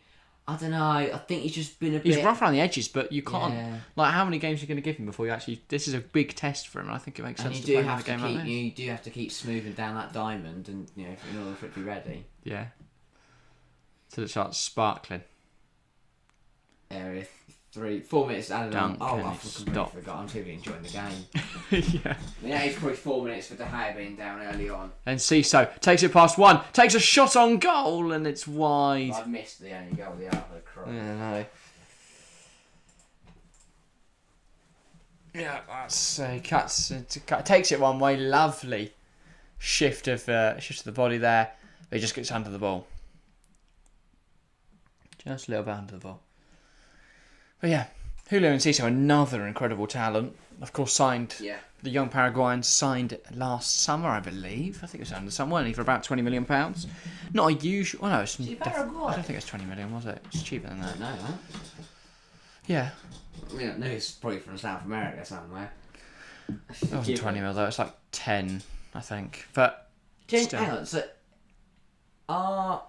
I don't know. I think he's just been a bit... He's rough around the edges, but you can't... Yeah. Like, how many games are you going to give him before you actually... This is a big test for him, and I think it makes sense to play him in a game like this. You do have to keep smoothing down that diamond, and in order for it to be ready. Yeah. Till it starts sparkling. Area 4 minutes added on. Duncan, I forgot. I'm too enjoying the game. Yeah. It's probably 4 minutes for De Gea being down early on. And Ciso takes it past one, takes a shot on goal, and it's wide. I've missed the only goal of the other cross. Yeah, no. Yeah, that's takes it one way. Lovely shift of the body there. He just gets under the ball. Just a little bit under the ball. But yeah, Julio Enciso, another incredible talent. Of course, signed. Yeah. The young Paraguayan signed last summer, I believe. I think it was under summer, wasn't he, for about £20 million. Not a usual. Oh no, it's Paraguay? I don't think it's 20 million, was it? It's cheaper than that. No. Yeah. I know it's probably from South America somewhere. It wasn't 20 mil though. It's like 10, I think. But still. Hang on.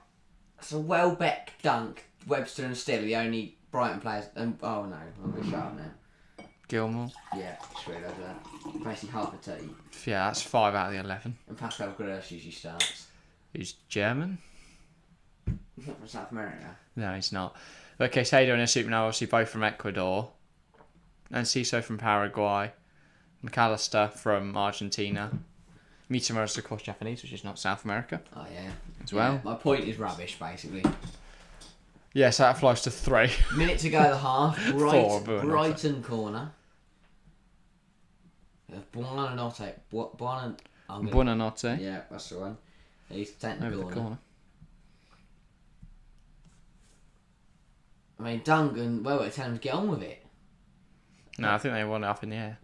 So Welbeck, Dunk, Webster, and Still are the only Brighton players. And oh no, I'm gonna shut up now. Gilmore. Yeah, screwed over that. Basically half a tee. Yeah, that's 5 out of the 11. And Pascal Gross usually starts. He's German? He's not from South America. No, he's not. But Caicedo and Enciso now obviously both from Ecuador. And Ciso from Paraguay. McAllister from Argentina. Mitsuma's of course Japanese, which is not South America. Oh yeah. As well. Yeah, my point is rubbish, basically. Yeah, so that flies to 3. Minute to go the half. Four, Brighton corner. Buonanotte. Buonanotte. Yeah, that's the one. He's taking Over the the corner. corner. I mean, Duncan, we're telling him to get on with it. No, I think they want it up in the air.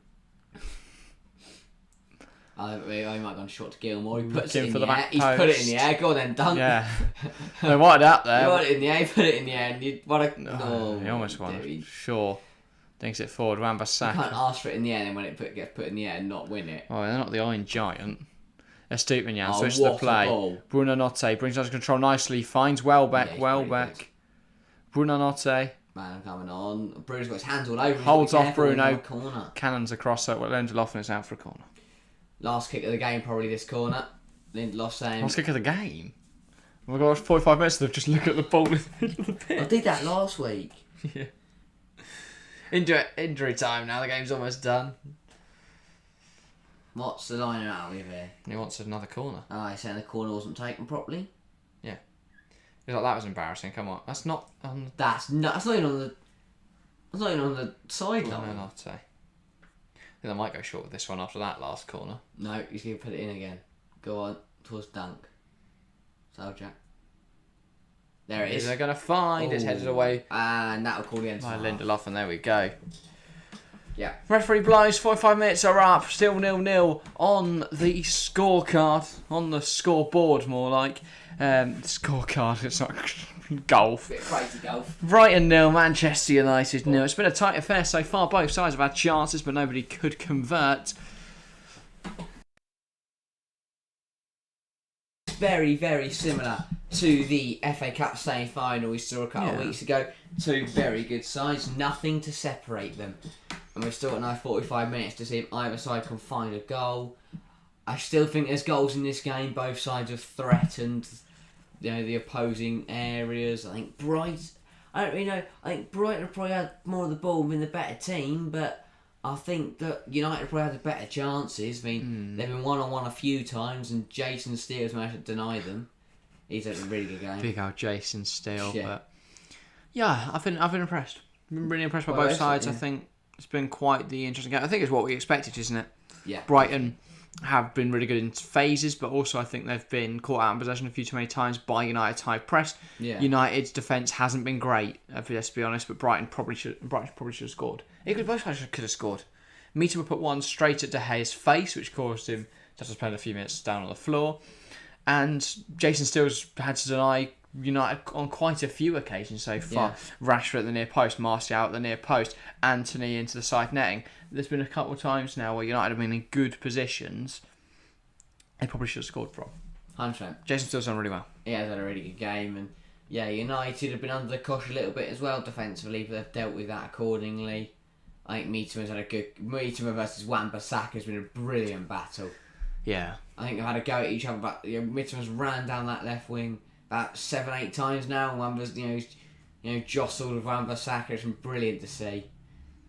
I might have gone short to Gilmore. He puts it in for the the air. back He's put it in the post. air. Go on then, Duncan. Yeah. They wanted it up there. You want it in the air, put it in the air, and you want to... Oh, he almost won. Dude. Sure. Thinks it forward. You can't Wan-Bissaka. ask for it in the air and then when it gets put in the air and not win it. Oh, they're not the Iron Giant. Estupiñán Oh, switches the what a play. ball. Buonanotte brings under control nicely. Finds Welbeck. Yeah, he's Welbeck. Buonanotte. Man, I'm coming on. Bruno's got his hands all over him. Holds Be off careful in Bruno. the corner. Cannons across it. Lindelof and it's out for a corner. Last kick of the game, probably this corner. Lindelof saying... Last kick of the game. Oh my gosh, 45 minutes of just look at the ball in the middle of the pitch. I did that last week. Yeah. Injury time now. The game's almost done. What's the line out with here? He wants another corner. Oh, he's saying the corner wasn't taken properly. Yeah. He's like, that was embarrassing. Come on. That's not on That's not even on the... That's not even on the sideline. Buonanotte. I think they might go short with this one after that last corner. No, he's going to put it in again. Go on, towards Dunk. Soljak. There it is. They're going to find. It's headed away And that'll call the end. by Lindelof, and there we go. Yeah. Referee blows. 45 minutes are up. Still 0-0 on the scorecard. On the scoreboard, more like. Scorecard. It's not golf. Bit of crazy golf. Brighton 0, Manchester United 0. It's been a tight affair so far. Both sides have had chances, but nobody could convert. Very, very similar to the FA Cup semi-final we saw a couple of weeks ago. Two very good sides, nothing to separate them. And we've still got another 45 minutes to see if either side can find a goal. I still think there's goals in this game. Both sides have threatened, the opposing areas. I think I don't really know. I think Brighton have probably had more of the ball, been the better team, but I think that United probably had the better chances. I mean, they've been one-on-one a few times, and Jason Steele's managed to deny them. He's had a really good game. Big old Jason Steele, Yeah. but yeah, I've been impressed. I've been really impressed by both sides. I think it's been quite the interesting game. I think it's what we expected, isn't it? Yeah. Brighton have been really good in phases, but also I think they've been caught out in possession a few too many times by United's high press. Yeah. United's defence hasn't been great, let's be honest, but Brighton probably should have scored. Both sides could have scored. Mitoma put one straight at De Gea's face, which caused him to have to spend a few minutes down on the floor. And Jason Steele's had to deny United on quite a few occasions so far. Yeah. Rashford at the near post, Martial at the near post, Anthony into the side netting. There's been a couple of times now where United have been in good positions. They probably should have scored from. 100%. Jason Steele's done really well. Yeah, he's had a really good game, and United have been under the cosh a little bit as well defensively, but they've dealt with that accordingly. I think Mitoma versus Wan-Bissaka has been a brilliant battle. Yeah. I think they've had a go at each other, but Mittoma's ran down that left wing about 7-8 times now, and Wan-Bissaka, jostled with Wan-Bissaka. It's been brilliant to see.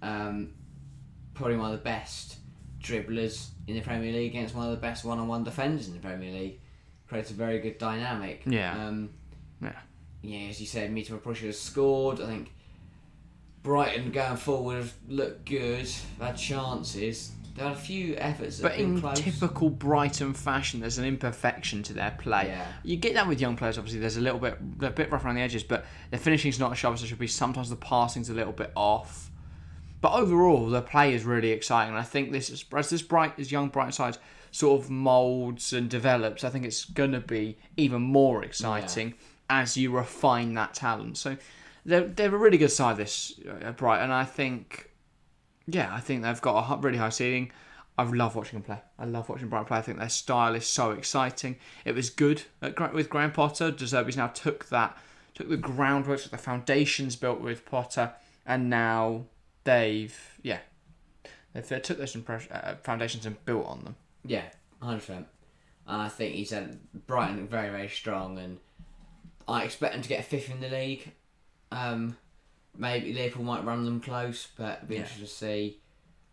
Probably one of the best dribblers in the Premier League against one of the best one-on-one defenders in the Premier League. Creates a very good dynamic. Yeah. As you said, Mitoma Prussia has scored. I think Brighton going forward have looked good, had chances. There are a few efforts that have been close. But in typical Brighton fashion, there's an imperfection to their play. Yeah. You get that with young players, obviously. They're a bit rough around the edges, but their finishing's not as sharp as it should be. Sometimes the passing's a little bit off. But overall, the play is really exciting. And I think as young Brighton side sort of moulds and develops, I think it's going to be even more exciting as you refine that talent. So they're a really good side, this Brighton. I think they've got a really high ceiling. I love watching them play. I love watching Brighton play. I think their style is so exciting. It was good with Graham Potter. Zerbi's now took the groundwork, took the foundations built with Potter, and now they've took those foundations and built on them. Yeah, 100%. I think he said Brighton very, very strong, and I expect them to get a fifth in the league. Maybe Liverpool might run them close, but it'll be interesting to see.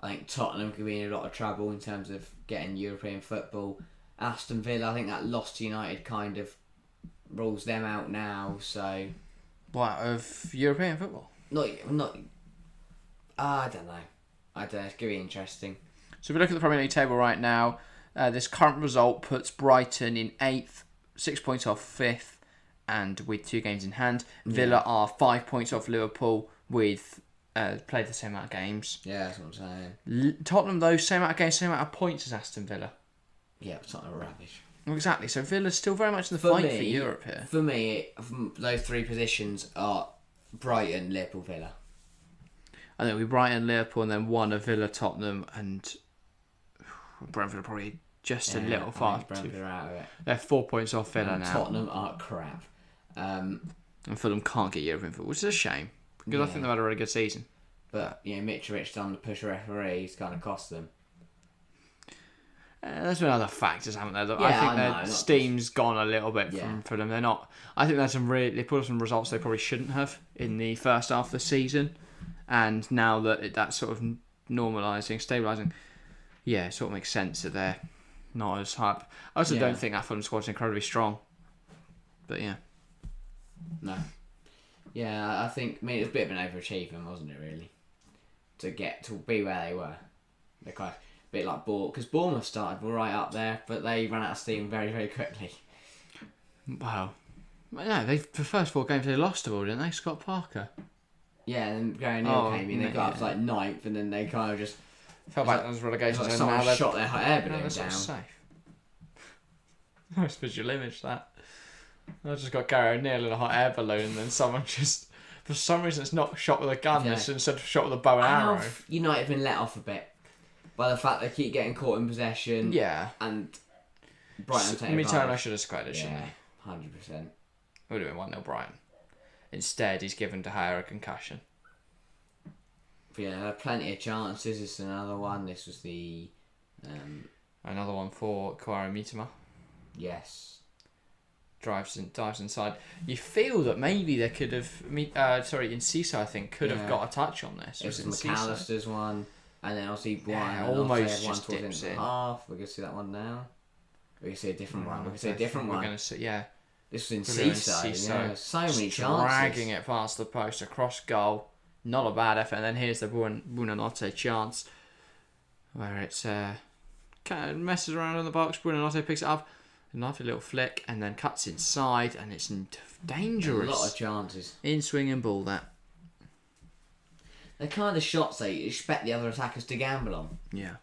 I think Tottenham could be in a lot of trouble in terms of getting European football. Aston Villa, I think that loss to United kind of rules them out now. So, what, of European football? Not. I don't know. It's going to be interesting. So if we look at the Premier League table right now, this current result puts Brighton in 8th, 6 points off 5th, and with 2 games in hand. Villa are 5 points off Liverpool with played the same amount of games. Yeah, that's what I'm saying. Tottenham, though, same amount of games, same amount of points as Aston Villa. Yeah, but Tottenham are rubbish. Exactly, so Villa's still very much in the fight for Europe here. For me, those 3 positions are Brighton, Liverpool, Villa. I think it'll be Brighton, Liverpool, and then one of Villa, Tottenham, and Brentford are probably just a little far. Brentford are out of it. They're 4 points off Villa now. Tottenham are crap. And Fulham can't get European football, which is a shame, because I think they've had a really good season. But, Mitrovic done the push referees, kind of cost them. There's been other factors, haven't there? Yeah, I think their their steam's gone a little bit for them. They're not. I think there's they put up some results they probably shouldn't have in the first half of the season, and now that that's sort of normalising, stabilising, it sort of makes sense that they're not as hype. I also don't think that Fulham squad's incredibly strong, but no. Yeah, I think it was a bit of an overachievement, wasn't it? Really, to be where they were. They're quite. Bit like because Bournemouth started right up there, but they ran out of steam very, very quickly. Wow. No, the first 4 games they lost them all, didn't they? Scott Parker. Yeah, and Gary Neal came in, they got up to 9th, and then they kind of just fell back those relegations. Like someone shot their hot air balloon down. Safe. Nice visual image, that. I just got Gary O'Neill in a hot air balloon, and then someone just, for some reason, it's not shot with a gun, it's instead of shot with a bow and arrow. United have been let off a bit by the fact they keep getting caught in possession. Yeah. And Brighton taking Mitoma should have squared it, shouldn't he? 100%. Would have been 1-0 Brighton. Instead, he's given De Gea a concussion. But there are plenty of chances. This is another one. This was the Another one for Kaoru Mitoma. Yes. Dives inside. You feel that maybe they could have... Enciso, I think, could have got a touch on this. It was McAllister's one, and then obviously one. Almost one just towards dips the in. Half. We're going to see that one now. We're going to see a different one. We're going to see a different one. We're going to see, yeah. This was in Seaside. Yeah, so many chances. Dragging it past the post, across goal. Not a bad effort. And then here's the Buonanotte chance, where it's kind of messes around in the box. Buonanotte picks it up. A lovely little flick, and then cuts inside, and it's dangerous. A lot of chances. In-swinging ball, that. They're kind of shots that you expect the other attackers to gamble on. Yeah.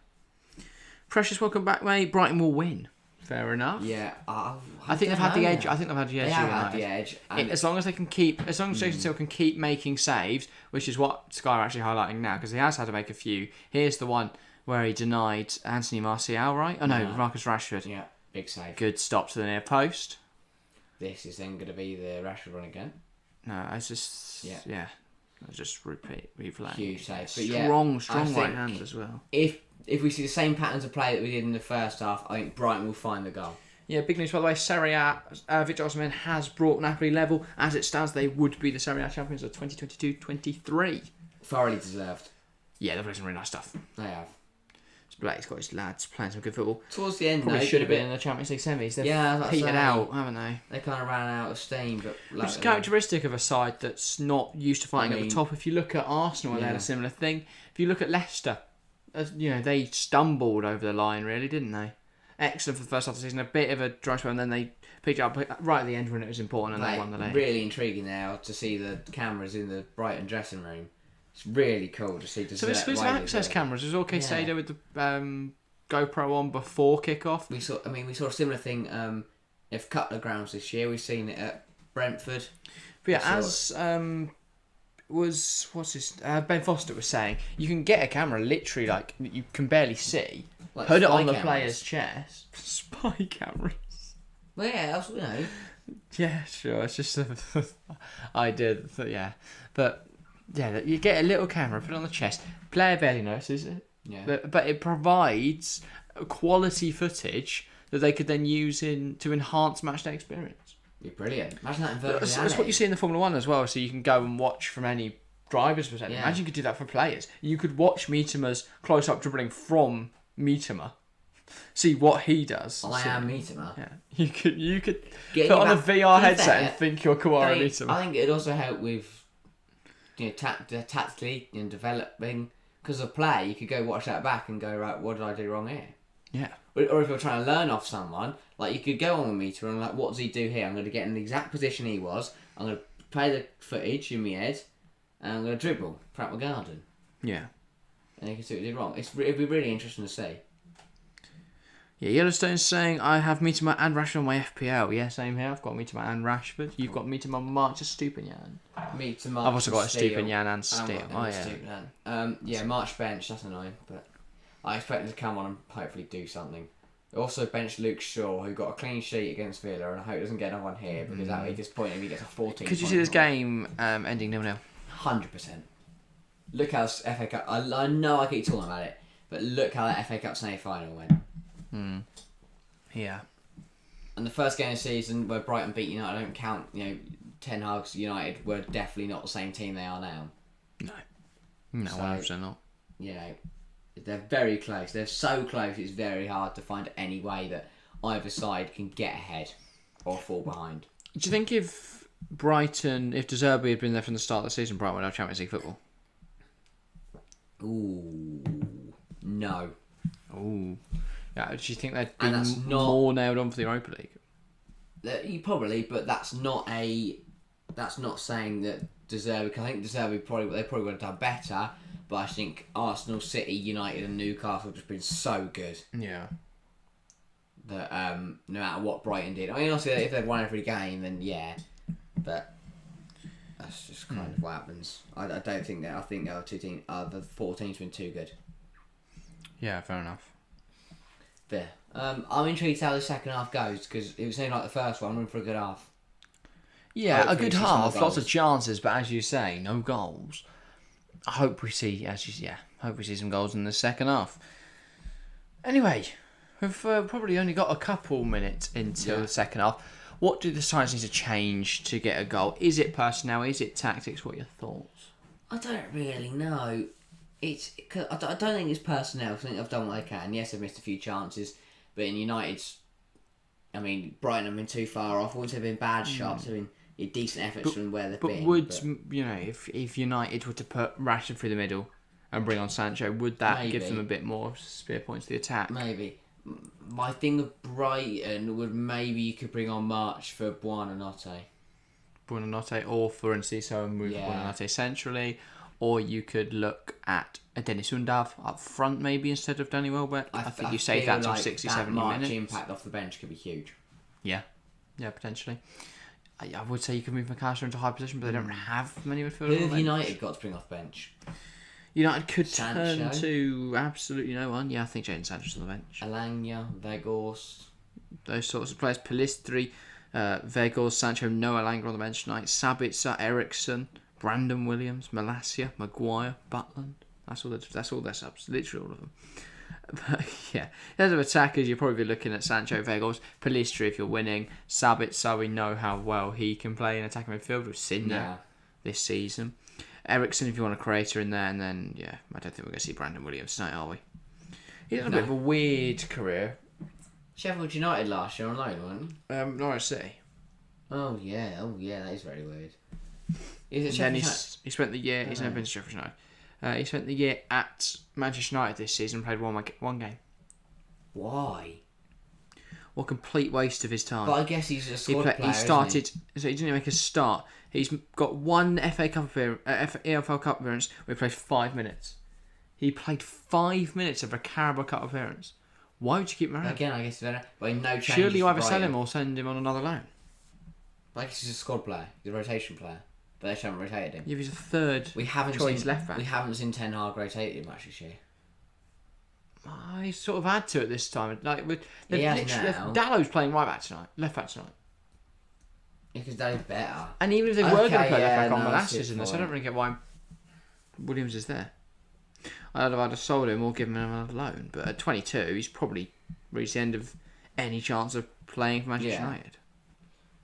Precious, welcome back, mate. Brighton will win. Fair enough. Yeah. I think they've had the edge. I think they've had the edge. They have had the edge. As long as they can keep, as long as Jason Hill can keep making saves, which is what Sky are actually highlighting now, because he has had to make a few. Here's the one where he denied Anthony Martial, right? Oh no, Marcus Rashford. Yeah. Big save. Good stop to the near post. This is then going to be the Rashford run again. No, it's just... Yeah. I'll just replay. Huge save. Strong right hand as well. If we see the same patterns of play that we did in the first half, I think Brighton will find the goal. Yeah, big news by the way. Serie A, Victor Osimhen has brought Napoli level. As it stands, they would be the Serie A champions of 2022-23. Thoroughly deserved. Yeah, they've played some really nice stuff. They have. Blake's got his lads playing some good football. Towards the end, probably should have been in the Champions League semis. They've petered out, haven't they? They kind of ran out of steam. But which is characteristic of a side that's not used to fighting at the top. If you look at Arsenal, they had a similar thing. If you look at Leicester, they stumbled over the line, really, didn't they? Excellent for the first half of the season. A bit of a dry spell, and then they picked it up right at the end when it was important, and they won the league. Really intriguing now to see the cameras in the Brighton dressing room. It's really cool to see. So exclusive access cameras. Was okay Sada with the GoPro on before kickoff. We saw a similar thing. A couple of grounds this year. We've seen it at Brentford. But yeah, Ben Foster was saying, you can get a camera literally like you can barely see. Like put it on the player's chest. Spy cameras. Well, yeah, that's Yeah, sure. It's just I did. Yeah, but. Yeah, you get a little camera, put it on the chest. Player barely notices it. Yeah. But it provides quality footage that they could then use to enhance matchday experience. Be brilliant. Imagine that in virtual reality. That's what you see in the Formula 1 as well, so you can go and watch from any driver's perspective. Yeah. Imagine you could do that for players. You could watch Mitama's close-up dribbling from Mitama. See what he does. I am Mitama. Yeah. You could put on a VR headset and think you're Kaoru Mitama. I think it'd also help with tactically and developing, because of play, you could go watch that back and go, right, what did I do wrong here? Yeah. Or if you're trying to learn off someone, like you could go on with Meter and like, what does he do here? I'm going to get in the exact position he was. I'm going to play the footage in my head, and I'm going to dribble, prep my garden. Yeah. And you can see what he did wrong. It'd be really interesting to see. Yeah, Yellowstone's saying, I have Mitoma and Rashford on my FPL. Yeah, same here. I've got Mitoma and Rashford. You've got Mitoma, March, Stupinian. Mitoma. I've also got a Stupinian and Steele. Yeah, March bench, that's annoying. But I expect him to come on and hopefully do something. Also bench Luke Shaw, who got a clean sheet against Villa, and I hope he doesn't get another one here, because that would be disappointing if he gets a 14. Could you see this game ending 0-0? 100%. Look how FA Cup... I know I keep talking about it, but look how that FA Cup semi-final went. Yeah. And the first game of the season where Brighton beat United, I don't count, Ten Hag's United were definitely not the same team they are now. No, 100% not. They're very close. They're so close, it's very hard to find any way that either side can get ahead or fall behind. Do you think if Zerbi had been there from the start of the season, Brighton would have Champions League football? Ooh. No. Ooh. Yeah, do you think they'd be more nailed on for the Europa League? Probably, but that's not saying that Zerbi. I think Zerbi probably would have done better, but I think Arsenal, City, United, and Newcastle have just been so good. Yeah. That no matter what Brighton did, I mean, obviously if they'd won every game, then yeah, but that's just kind of what happens. I don't think that. I think the other 4 teams have been too good. Yeah, fair enough. There. I'm intrigued how the second half goes, because it was only like the first one. I'm in for a good half. Yeah, a good half, lots of chances, but as you say, no goals. I hope we see some goals in the second half. Anyway, We've probably only got a couple minutes until the second half. What do the sides need to change to get a goal? Is it personnel? Is it tactics? What are your thoughts? I don't really know. I don't think it's personnel. I think they've done what they can. Yes, they've missed a few chances, but in United's, I mean, Brighton have been too far off. Once they've been bad shots, they've been decent efforts from where they've been. You know, if United were to put Rashford through the middle and bring on Sancho, would that give them a bit more spear points to the attack? Maybe. My thing with Brighton would maybe you could bring on March for Buonanotte. Or for Enciso and move Buonanotte centrally. Or you could look at a Dennis Undav up front maybe instead of Danny Welbeck. I think you save that till 60, 70 minutes. March impact off the bench could be huge. Yeah, potentially. I would say you could move McAllister into a high position, but they don't have many midfielders. Who have United got to bring off bench? United could turn to absolutely no one. Yeah, I think Jadon Sancho's on the bench. Alanya, Vegas. Those sorts of players. Pellistri, Vegas, Sancho, no Alanga on the bench tonight. Sabitzer, Ericsson, Brandon Williams, Malacia, Maguire, Butland. That's all their subs. Literally all of them. But yeah, in terms of attackers, you're probably looking at Sancho, Vegas, Pellistri if you're winning. Sabitzer, we know how well he can play in attacking midfield. We've seen that this season. Ericsson if you want a creator in there, and then I don't think we're going to see Brandon Williams tonight, are we? He's had a bit of a weird career. Sheffield United last year on loan, wasn't he? Norwich City. Oh yeah, that is very weird. He spent the year. He's never been to Sheffield United. He spent the year at Manchester United this season and played one game. Why? What a complete waste of his time. But I guess he's a squad player. He started, so he didn't make a start. He's got one EFL Cup appearance where he played 5 minutes. He played 5 minutes of a Carabao Cup appearance. Why would you keep him around? Again, I guess no change. Surely you either sell him or send him on another loan. I guess he's a squad player. He's a rotation player. But they haven't rotated him. Yeah, he's a third choice left back. We haven't seen Ten Hag rotate him much this year. I sort of had to at this time. Dallow's playing right back tonight, left back tonight. Yeah, because Dallow's better. And even if they were going to play left back on Malacia's in this, I don't really get why Williams is there. I'd have either sold him or given him another loan. But at 22, he's probably reached the end of any chance of playing for Manchester United.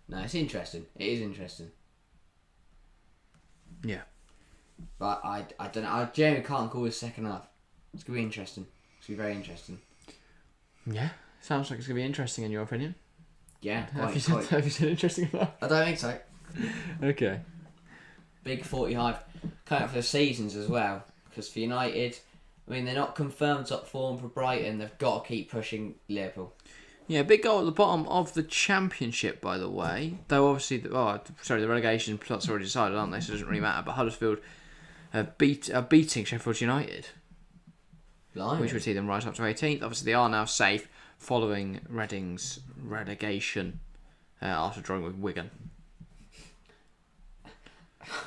No, it's interesting. It is interesting. Yeah. But I don't know. I genuinely can't call this second half. It's going to be interesting. It's going to be very interesting. Yeah. Sounds like it's going to be interesting in your opinion. Yeah. Have you said interesting enough? I don't think so. Okay. Big 45. Coming up for the seasons as well. Because for United, I mean, they're not confirmed top form for Brighton. They've got to keep pushing Liverpool. Yeah, big goal at the bottom of the Championship, by the way. Though obviously, the relegation plots are already decided, aren't they? So it doesn't really matter. But Huddersfield are beating Sheffield United, which would see them rise up to 18th. Obviously, they are now safe following Reading's relegation after drawing with Wigan.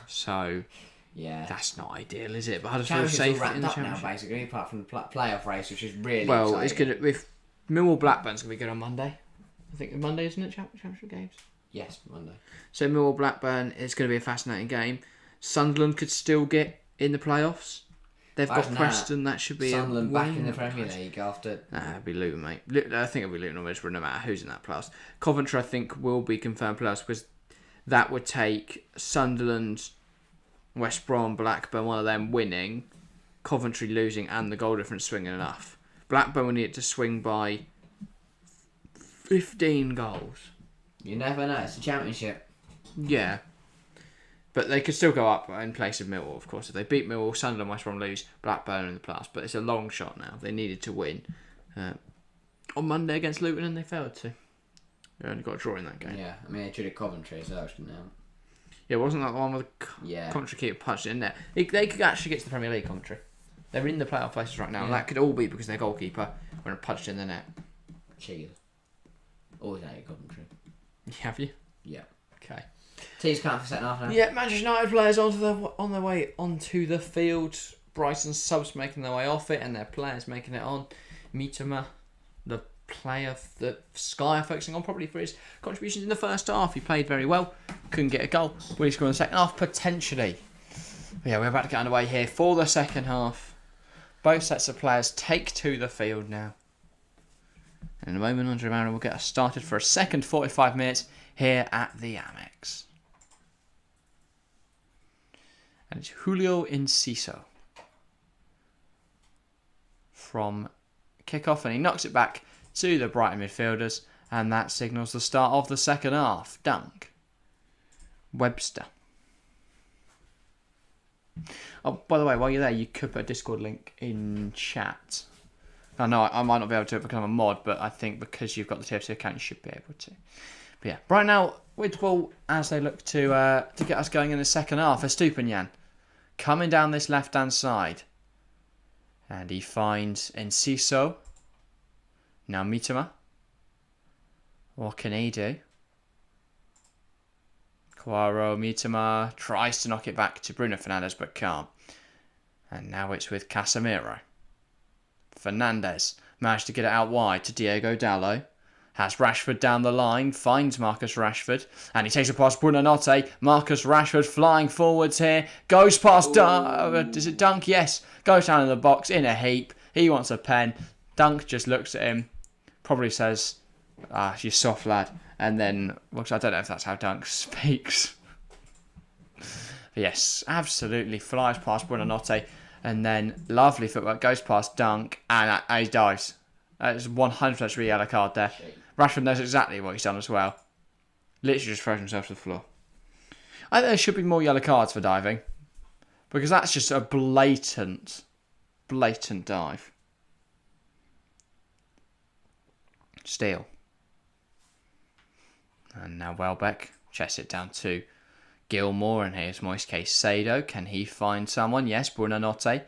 So that's not ideal, is it? But Huddersfield are safe in the Championship now, basically, apart from the playoff race, which is really exciting. It's good if Millwall Blackburn's going to be good on Monday. I think Monday, isn't it? Championship games? Yes, Monday. So Millwall Blackburn is going to be a fascinating game. Sunderland could still get in the playoffs. They've got Preston. That should be Sunderland back in the Premier League after. It'll be Luton, mate. I think it'll be Luton or Middlesbrough, no matter who's in that playoffs. Coventry, I think, will be confirmed playoffs because that would take Sunderland, West Brom, Blackburn, one of them winning, Coventry losing, and the goal difference swinging enough. Blackburn will need it to swing by 15 goals. You never know. It's a Championship. Yeah. But they could still go up in place of Millwall, of course. If they beat Millwall, Sunderland, West Brom lose, Blackburn in the playoffs. But it's a long shot now. They needed to win on Monday against Luton, and they failed to. They only got a draw in that game. Yeah, I mean, they treated Coventry, so that's good now. Yeah, wasn't that the one with the Coventry keeper punched it in there? They could actually get to the Premier League, Coventry. They're in the playoff places right now, and that could all be because their goalkeeper went and punched in the net. Cheers. Always out of Coventry. Have you? Yeah. Okay. Teams coming for second half now. Yeah, Manchester United players on their way onto the field. Brighton subs making their way off it, and their players making it on. Mitoma, the player that Sky are focusing on probably for his contributions in the first half. He played very well, couldn't get a goal. Will he score in the second half? Potentially. But yeah, we're about to get underway here for the second half. Both sets of players take to the field now. And in a moment, Andre Marin will get us started for a second 45 minutes here at the Amex. And it's Julio Enciso from kickoff, and he knocks it back to the Brighton midfielders, and that signals the start of the second half. Dunk. Webster. Oh, by the way, while you're there, you could put a Discord link in chat. I know I might not be able to become a mod, but I think because you've got the TFC account, you should be able to. But yeah, right now, with the ball as they look to get us going in the second half, Estupiñán coming down this left-hand side. And he finds Enciso. Now Mitoma. What can he do? Cuaro, Mitoma tries to knock it back to Bruno Fernandes, but can't. And now it's with Casemiro. Fernandes managed to get it out wide to Diego Dallo. Has Rashford down the line, finds Marcus Rashford, and he takes it past Buonanotte. Marcus Rashford flying forwards here, goes past Dunk. Is it Dunk? Yes. Goes down in the box in a heap. He wants a pen. Dunk just looks at him, probably says, you soft lad. And then, well, I don't know if that's how Dunk speaks. But yes, absolutely flies past Buonanotte. And then, lovely footwork, goes past Dunk, and he dives. It's 100% a yellow card there. Rashford knows exactly what he's done as well. Literally just throws himself to the floor. I think there should be more yellow cards for diving. Because that's just a blatant dive. Steal. And now Welbeck chests it down to Gilmour, and here's Moise Caicedo. Can he find someone? Yes, Buonanotte.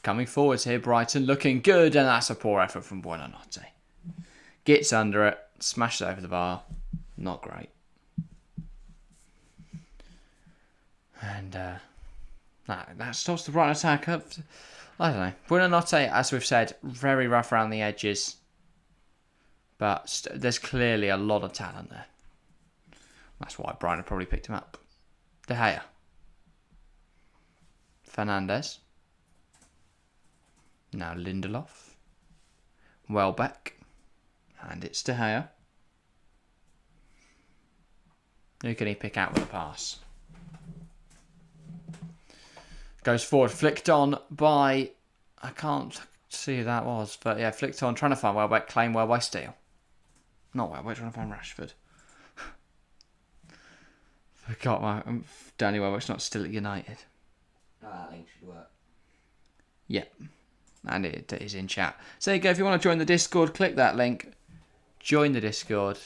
Coming forwards here, Brighton looking good, and that's a poor effort from Buonanotte. Gets under it, smashes it over the bar. Not great. And that stops the Brighton attack up. I don't know. Buonanotte, as we've said, very rough around the edges. But there's clearly a lot of talent there. That's why Brighton probably picked him up. De Gea. Fernandes. Now Lindelof. Welbeck. And it's De Gea. Who can he pick out with a pass? Goes forward. Flicked on by... I can't see who that was. But yeah, flicked on. Trying to find Welbeck. Claim Welbeck steal. Not Welbeck. Trying to find Rashford. Forgot Danny Welbeck's not still at United. Oh, that link should work. Yep. And it is in chat. So there you go. If you want to join the Discord, click that link. Join the Discord.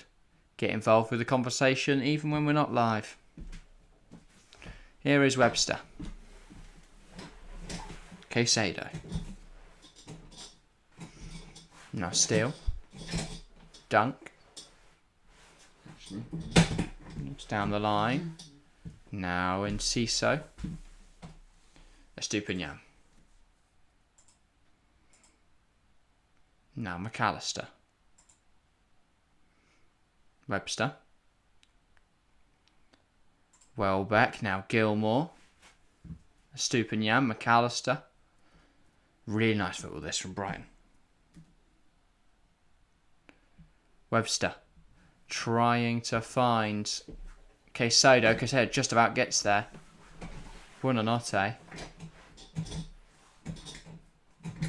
Get involved with the conversation, even when we're not live. Here is Webster. Caicedo. Now Steele. Dunk. Looks down the line. Now Enciso. Estupiñán. Now McAllister. Webster. Welbeck. Now Gilmour. Estupiñán. McAllister. Really nice football this from Brighton. Webster. Trying to find Caicedo. Caicedo just about gets there. Buonanotte.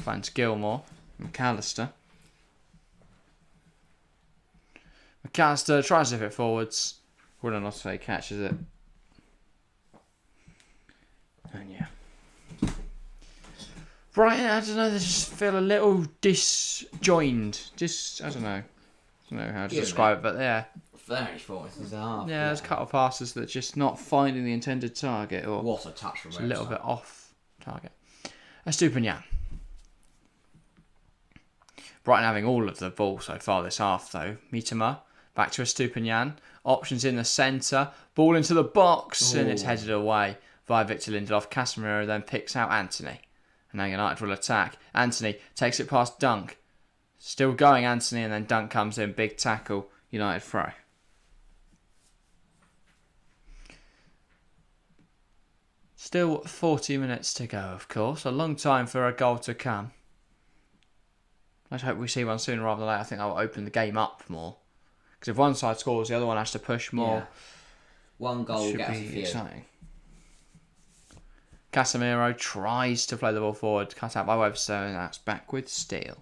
Finds Gilmour. McAllister. McAllister tries to hit it forwards. Buonanotte catches it. And yeah. Brighton, I don't know, they just feel a little disjoined. I don't know how to describe it, but yeah. Very forwards and half. Yeah, there's a couple of passes that just not finding the intended target, or what a touch from a little bit off target. Estupiñán. Brighton having all of the ball so far this half, though. Mitoma back to Estupiñán. Options in the centre. Ball into the box, and it's headed away via Victor Lindelof. Casemiro then picks out Anthony. And now United will attack. Anthony takes it past Dunk. Still going, Anthony, and then Dunk comes in. Big tackle. United throw. Still 40 minutes to go, of course. A long time for a goal to come. Let's hope we see one sooner rather than later. I think that will open the game up more. Because if one side scores, the other one has to push more. Yeah. One goal will Should get us a be few. exciting. Casemiro tries to play the ball forward, cut out by Webster, and that's back with Steele.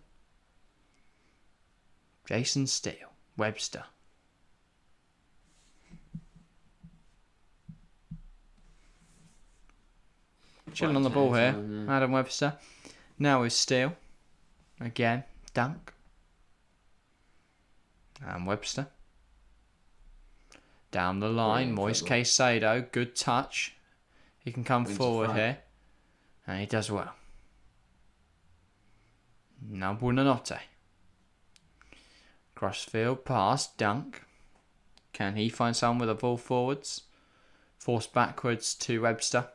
Jason Steele. Webster. Chilling on the ball here. Adam Webster. Now with Steele. Again. Dunk. And Webster. Down the line. Moise Caicedo. Good touch. He can come forward here. And he does well. Now Buonanotte. Crossfield pass. Dunk. Can he find someone with a ball forwards? Forced backwards to Webster.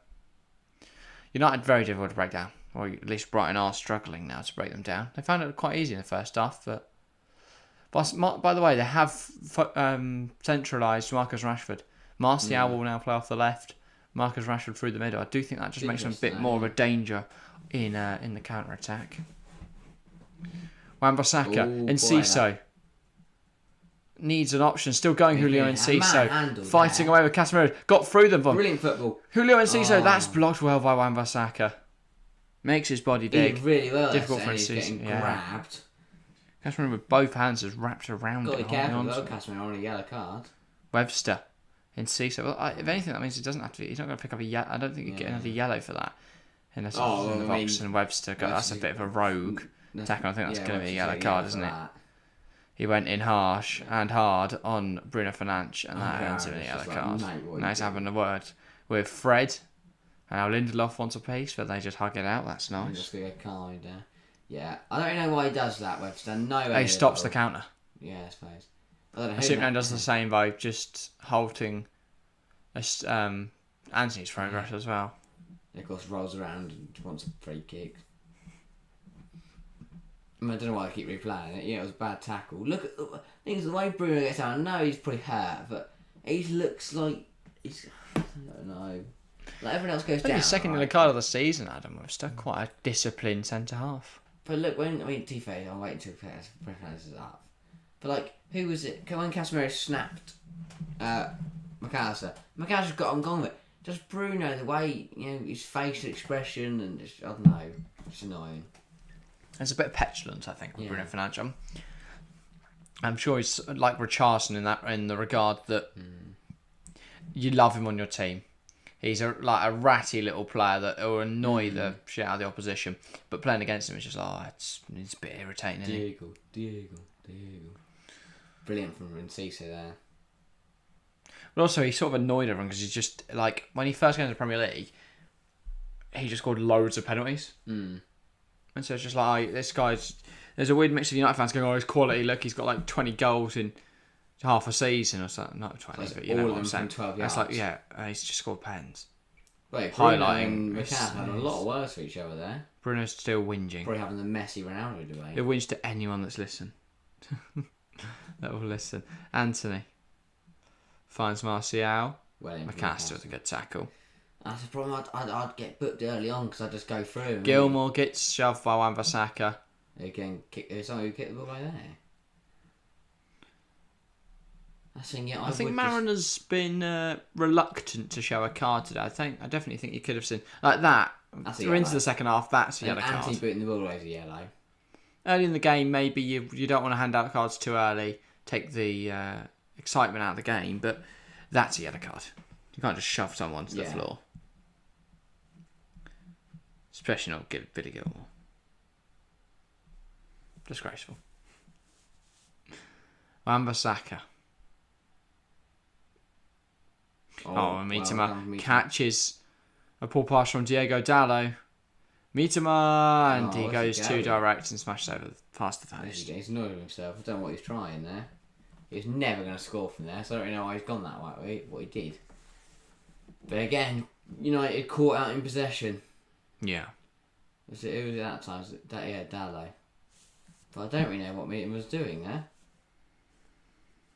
United very difficult to break down. Or at least Brighton are struggling now to break them down. They found it quite easy in the first half. But by the way, they have centralised Marcus Rashford. Martial will now play off the left. Marcus Rashford through the middle. I do think that just makes them a bit more of a danger in the counter-attack. Wan-Bissaka and Ciso. Needs an option. Still going Julio and Ciso. Fighting away with Casemiro. Got through them. Brilliant football. Julio and Ciso. That's blocked well by Wan-Bissaka. Makes his body big. He did really well. Difficult for Ciso. Grabbed. Casemiro with both hands is wrapped around Got to it. be careful though. Casemiro on a yellow card. Webster and Ciso. Well, if anything, that means he doesn't have to. He's not going to pick up a yellow. I don't think he'd get another yellow for that. Unless it's in the box and Webster. That's a bit of a rogue tackle. I think that's going to be a yellow card, isn't it? He went in harsh and hard on Bruno Fernandes, and that earns him a yellow card. Now he's having a word with Fred. And now Lindelof wants a piece, but they just hug it out. That's nice. Just a card, yeah. I don't know why he does that, Webster. No way. He stops the counter. Yeah, I suppose. I don't know. Superman does the same by just halting Anthony's progress as well. Of course, rolls around and wants a free kick. I don't know why I keep replaying it. Yeah, it was a bad tackle. Look at the way Bruno gets out. I know he's probably hurt, but he looks like he's. I don't know. Like everyone else goes down. His second yellow card of the season, Adam Webster. Quite a disciplined centre half. But look, T-Face, I'm waiting until Fernandes is up. But who was it? When Casemiro snapped McAllister got on gone with it. Just Bruno, the way his facial expression and just I don't know, it's annoying. There's a bit of petulance, I think, with Bruno Fernandes. I'm sure he's like Richarlison in the regard that you love him on your team. He's a ratty little player that will annoy the shit out of the opposition. But playing against him is just it's a bit irritating, isn't it? Diego. Brilliant from Enciso there. But also, he sort of annoyed everyone because he's just, when he first came to the Premier League, he just scored loads of penalties. And so it's just this guy's... There's a weird mix of United fans going, his quality, look, he's got 20 goals in half a season or something. Not 20, but you know what I'm saying. 12 yards. That's he's just scored pens. Wait, Bruno and McCann had a lot of words for each other there. Bruno's still whinging. Probably having the Messi Ronaldo debate. He'll whinge to anyone that's listened. That will listen. Anthony finds Martial. McAllister with a good tackle. That's the problem. I'd get booked early on because I'd just go through. Gilmore gets shoved by Wan-Bissaka. Again, someone who kicked the ball by there. I think Marina's been reluctant to show a card today. I definitely think you could have seen like that. We're into the second half. That's a yellow card. Anthony booting the ball away is a yellow. Early in the game, maybe you don't want to hand out cards too early. Take the excitement out of the game, but that's a yellow card. You can't just shove someone to the floor. Especially not Billy Gilmore. Disgraceful. Wan-Bissaka. Mitoma catches a poor pass from Diego Dallo. Mitoma, and he goes too direct and smashes over past the post. He's annoyed with himself. I don't know what he's trying there. He was never going to score from there, so I don't really know why he's gone that way, what he did. But again, United caught out in possession. Yeah. Who was it that time? Dallo. But I don't really know what Mitoma was doing there.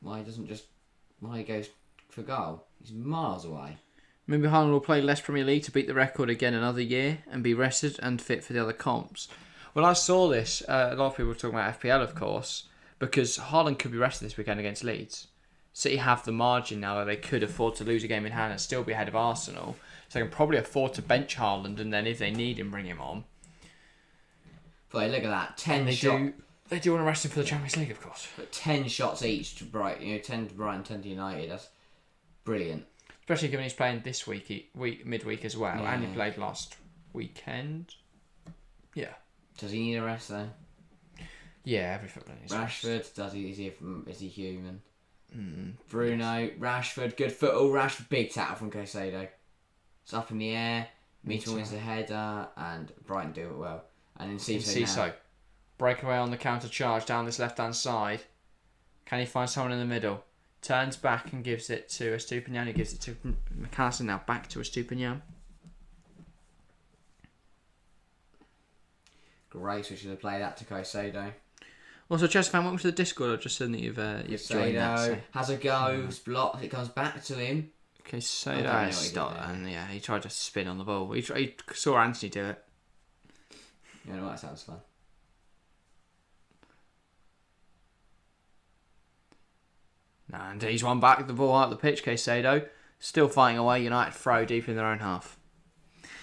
Why he goes for goal? He's miles away. Maybe Haaland will play less Premier League to beat the record again another year and be rested and fit for the other comps. Well, I saw this. A lot of people were talking about FPL, of course, because Haaland could be rested this weekend against Leeds. City have the margin now that they could afford to lose a game in hand and still be ahead of Arsenal. So they can probably afford to bench Haaland, and then if they need him, bring him on. But look at that, 10 They shots. They do want to rest him for the Champions League, of course. But 10 shots each to Brighton, 10 to Brighton, 10 to United. That's brilliant. Especially given he's playing this midweek as well, and he Yeah. played last weekend. Yeah. Does he need a rest though? Yeah, every footballer needs a rest. Rashford, is he human? Bruno, Rashford, good football. Rashford, big tackle from Caicedo. It's up in the air. Mitchell wins the header, and Brighton do it well. And then Ciso. Breakaway on the counter charge down this left hand side. Can he find someone in the middle? Turns back and gives it to Estupinian. He gives it to McAllister. Now back to Estupinian. Great, we should have played that to Caicedo. Also, Chelsea fan, welcome to the Discord. I've just seen that you've joined that. So. Has a go, it's blocked, it comes back to him. Okay, so he tried to spin on the ball. He saw Anthony do it. You know what? That sounds fun. And he's won back the ball out of the pitch, Caicedo. Still fighting away, United throw deep in their own half.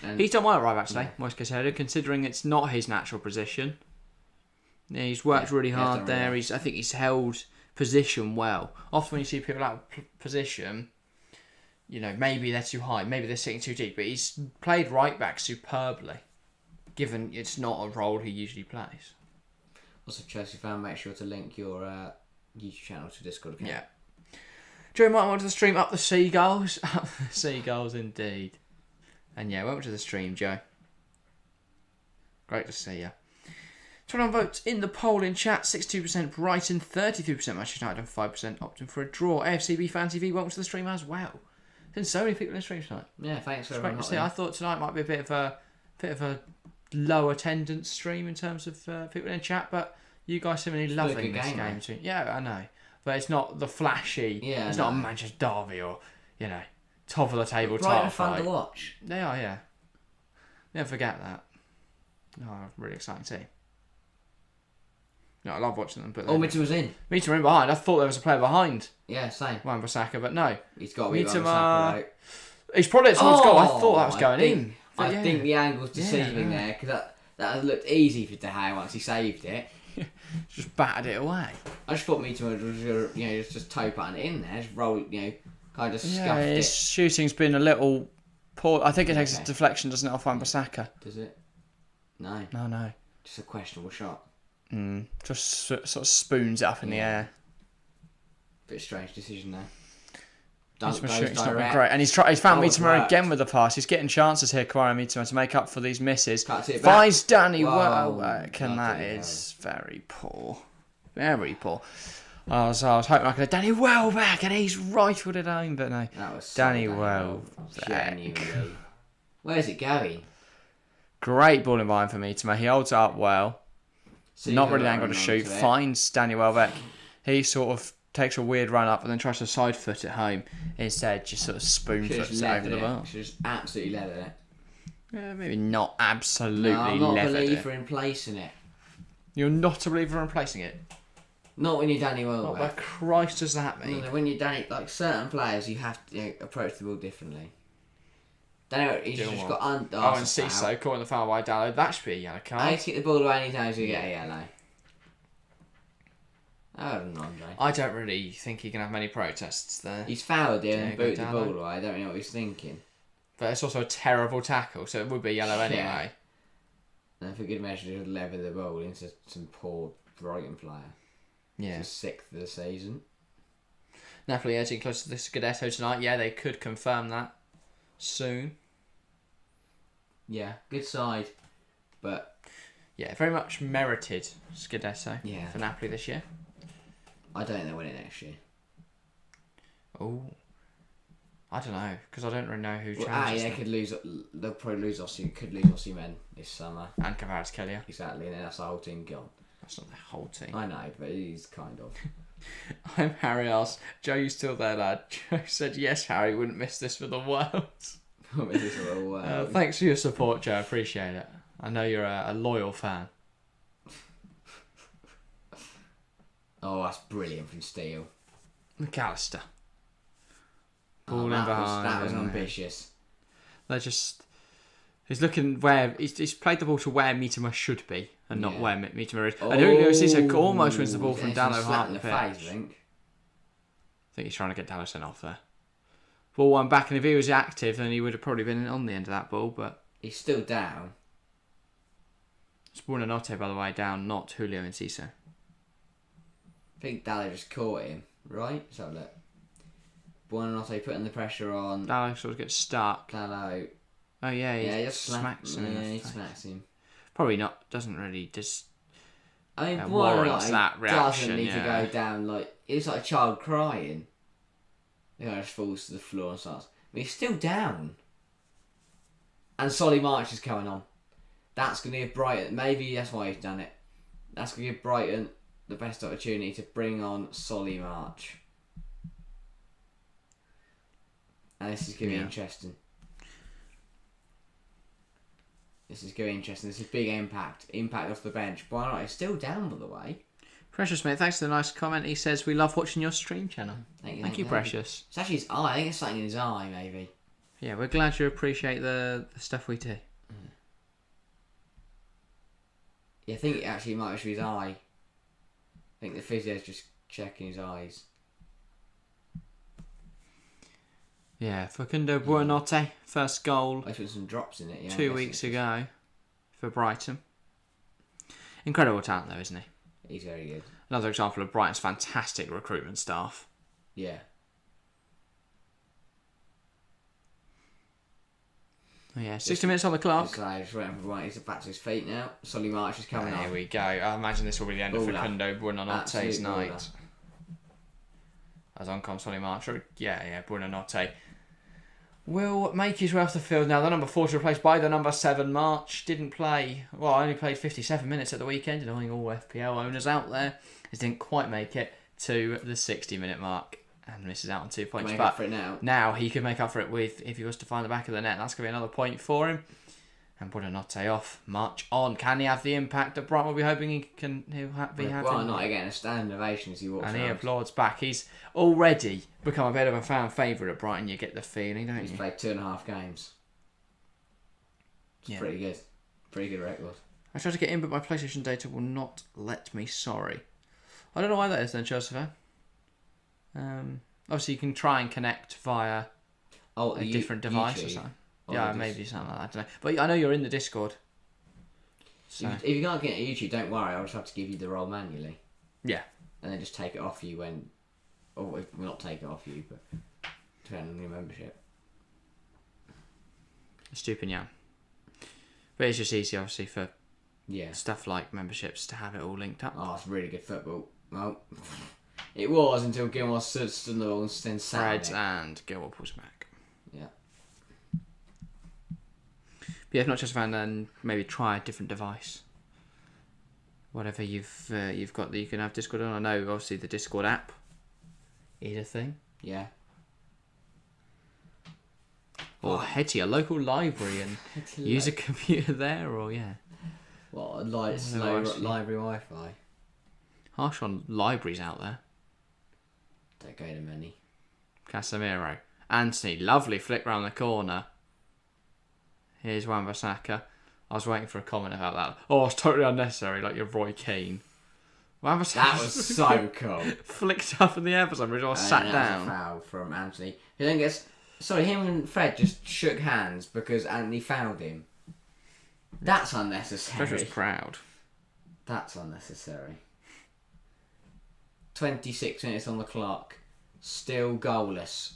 And he's done well at right back today, Moise Caicedo, considering it's not his natural position. Yeah, he's worked really hard there. I think he's held position well. Often when you see people out of position, maybe they're too high, maybe they're sitting too deep, but he's played right back superbly, given it's not a role he usually plays. Also, Chelsea fan, make sure to link your YouTube channel to Discord account. Yeah. Joe Martin went to the stream, up the seagulls. Up the seagulls indeed. And yeah, welcome to the stream, Joe. Great to see you. 21 votes in the poll in chat. 62% Brighton, 33% Manchester United, and 5% opting for a draw. AFCB Fan TV, welcome to the stream as well. There's been so many people in the stream tonight. Yeah, thanks for everyone. I thought tonight might be a bit of a low attendance stream in terms of people in chat, but you guys seem to be loving this game. Yeah, I know. But it's not the flashy. Yeah, it's not a Manchester derby or, top of the table title fight. Fun to watch. They are, yeah. Never forget that. Oh, really exciting team. No, I love watching them. But Mitchell was in. Mitchell in behind. I thought there was a player behind. Yeah, same. Wan-Bissaka, but no. He's got to be Wan-Bissaka. He's probably at someone's goal. I thought that was going in. I think the angle's deceiving there, because that looked easy for De Gea once he saved it. Just battered it away. I just thought Mitchell was just toe patting it in there, just roll, kind of scuffed it. His shooting's been a little poor. I think it takes a deflection, doesn't it, off Wan-Bissaka? Does it? No. No. Just a questionable shot. Just sort of spoons it up in the air. Bit strange decision there. It's not been great. And he's found Mitoma again with the pass. He's getting chances here, Kwara Mitoma, to make up for these misses. Finds Danny Welbeck, and that is very poor. Very poor. I was hoping I could have Danny Welbeck, and he's rifled it home, but no. That was Danny Welbeck. Where's it going? Great ball in behind for Mitoma. He holds it up well. Not really angled to shoot. Finds Danny Welbeck. He sort of takes a weird run up and then tries to side foot it home. Instead, just sort of spoon foots it over the bar. Should just absolutely leather it. Yeah, maybe not absolutely I'm not a leathered believer in placing it. You're not a believer in placing it? Not when you're Danny Welbeck. What by Christ does that mean? When you're Danny, like certain players, you have to approach the ball differently. He's just got and Ciso caught in the foul by Dallo. That should be a yellow card. I kick the ball away anytime you get a yellow. I don't really think he can have many protests there. He's fouled him and booted the ball away. I don't know what he's thinking. But it's also a terrible tackle, so it would be yellow anyway. And for good measure, just lever the ball into some poor Brighton player. Yeah. It's the 6th of the season. Napoli edging close to the Scudetto tonight. Yeah, they could confirm that soon. Yeah, good side, but yeah, very much merited Scudetto for Napoli this year. I don't think they'll win it next year. Oh, I don't know, because I don't really know who challenges them. Could lose. They'll probably lose Osimhen this summer. And Kvaratskhelia. Exactly, and then that's the whole team gone. That's not the whole team. I know, but it is kind of. I'm Harry asked, Joe, you still there, lad? Joe said, yes, Harry, wouldn't miss this for the world. Thanks for your support, Joe. Appreciate it. I know you're a loyal fan. Oh, that's brilliant from Steele. McAllister. Oh, Ball in behind. that was ambitious. They're just... He's looking where... He's played the ball to where Mitoma should be and not where Mitoma is. And Cisse almost wins the ball from Dallo half the pitch. I think He's trying to get Dallo sent off there. Ball one back, and if he was active, then he would have probably been on the end of that ball, but... He's still down. It's Buonanotte, by the way, down, not Julio and Cisse. I think Dallo just caught him, right? So look. Buonanotte putting the pressure on. Dallo sort of gets stuck. Dallo. Oh yeah, he just smacks him. Yeah, he smacks him. Probably not. Doesn't really just. I mean, warrants that reaction. Doesn't need to go down like it's like a child crying. The guy just falls to the floor and starts. But he's still down. And Solly March is coming on. That's going to give Brighton. Maybe that's why he's done it. That's going to give Brighton the best opportunity to bring on Solly March. And this is going to be interesting. This is going to be interesting. This is big impact. Impact off the bench. Why not? He's still down, by the way. Precious, mate. Thanks for the nice comment. He says, we love watching your stream channel. Thank you, Precious. It's actually his eye. I think it's something in his eye, maybe. Yeah, we're glad you appreciate the stuff we do. Yeah, I think it actually might be his eye. I think the physio's just checking his eyes. Yeah, Facundo Buonanotte, first goal. I put some drops in it, yeah. 2 weeks ago for Brighton. Incredible talent, though, isn't he? He's very good. Another example of Brighton's fantastic recruitment staff. Yeah. Oh, yeah, 60 minutes on the clock. Just waiting for Brighton. He's back to his feet now. Solly March is coming on. Here we go. I imagine this will be the end of Facundo Buonanotte's night. As on comes Solly March. Yeah, Buonanotte will make his way off the field now. The number 40 replaced by the number 7. March didn't play. Well, only played 57 minutes at the weekend, annoying all FPL owners out there. He didn't quite make it to the 60-minute mark and misses out on 2 points. Make up for it now. He could make up for it with if he was to find the back of the net. That's going to be another point for him. And Buonanotte off, March on. Can he have the impact that Brighton will be hoping he'll be having? Well, not again. A standing ovation as he walks and around. he applauds back. He's already become a bit of a fan favourite at Brighton. You get the feeling, don't you? He's played 2.5 games. It's pretty good. Pretty good record. I tried to get in, but my PlayStation data will not let me. Sorry. I don't know why that is then, Joseph. Obviously, you can try and connect via a different device YouTube. or something. Yeah, maybe something like that. I don't know. But I know you're in the Discord. So. If you can't get it on YouTube, don't worry. I'll just have to give you the role manually. Yeah. And then just take it off you when... Or well, not take it off you, but depending on your membership. Stupid, yeah. But it's just easy, obviously, for Yeah. stuff like memberships to have it all linked up. Oh, it's really good football. Well, it was until Gilmore stood on the wall and then sat Fred and Gilmore pulls back. Yeah. But yeah, if not just a fan, then maybe try a different device. Whatever you've got that you can have Discord on. I know, obviously, the Discord app is a thing. Yeah. Or head to your local library and use a computer there, or What, library Wi-Fi? Harsh on libraries out there. Don't go to many. Casemiro. Anthony, lovely flick round the corner. Here's Wan-Bissaka. I was waiting for a comment about that. Oh, it's totally unnecessary, like you're Roy Keane. Wan-Bissaka. That was so cool. Flicked up in the air for some reason. I sat down. That was a foul from Anthony. He then gets... Sorry, him and Fred just shook hands because Anthony fouled him. That's unnecessary. Fred was proud. That's unnecessary. 26 minutes on the clock. Still goalless.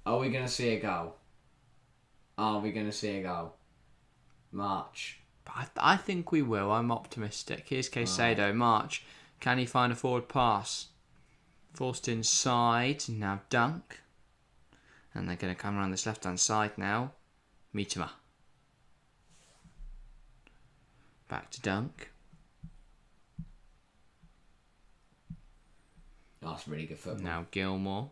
Are we going to see a goal? Are we going to see a goal? March. I think we will. I'm optimistic. Here's Caicedo. March. Can he find a forward pass? Forced inside. Now Dunk. And they're going to come around this left-hand side now. Mitoma. Back to Dunk. Oh, that's really good football. Now Gilmore.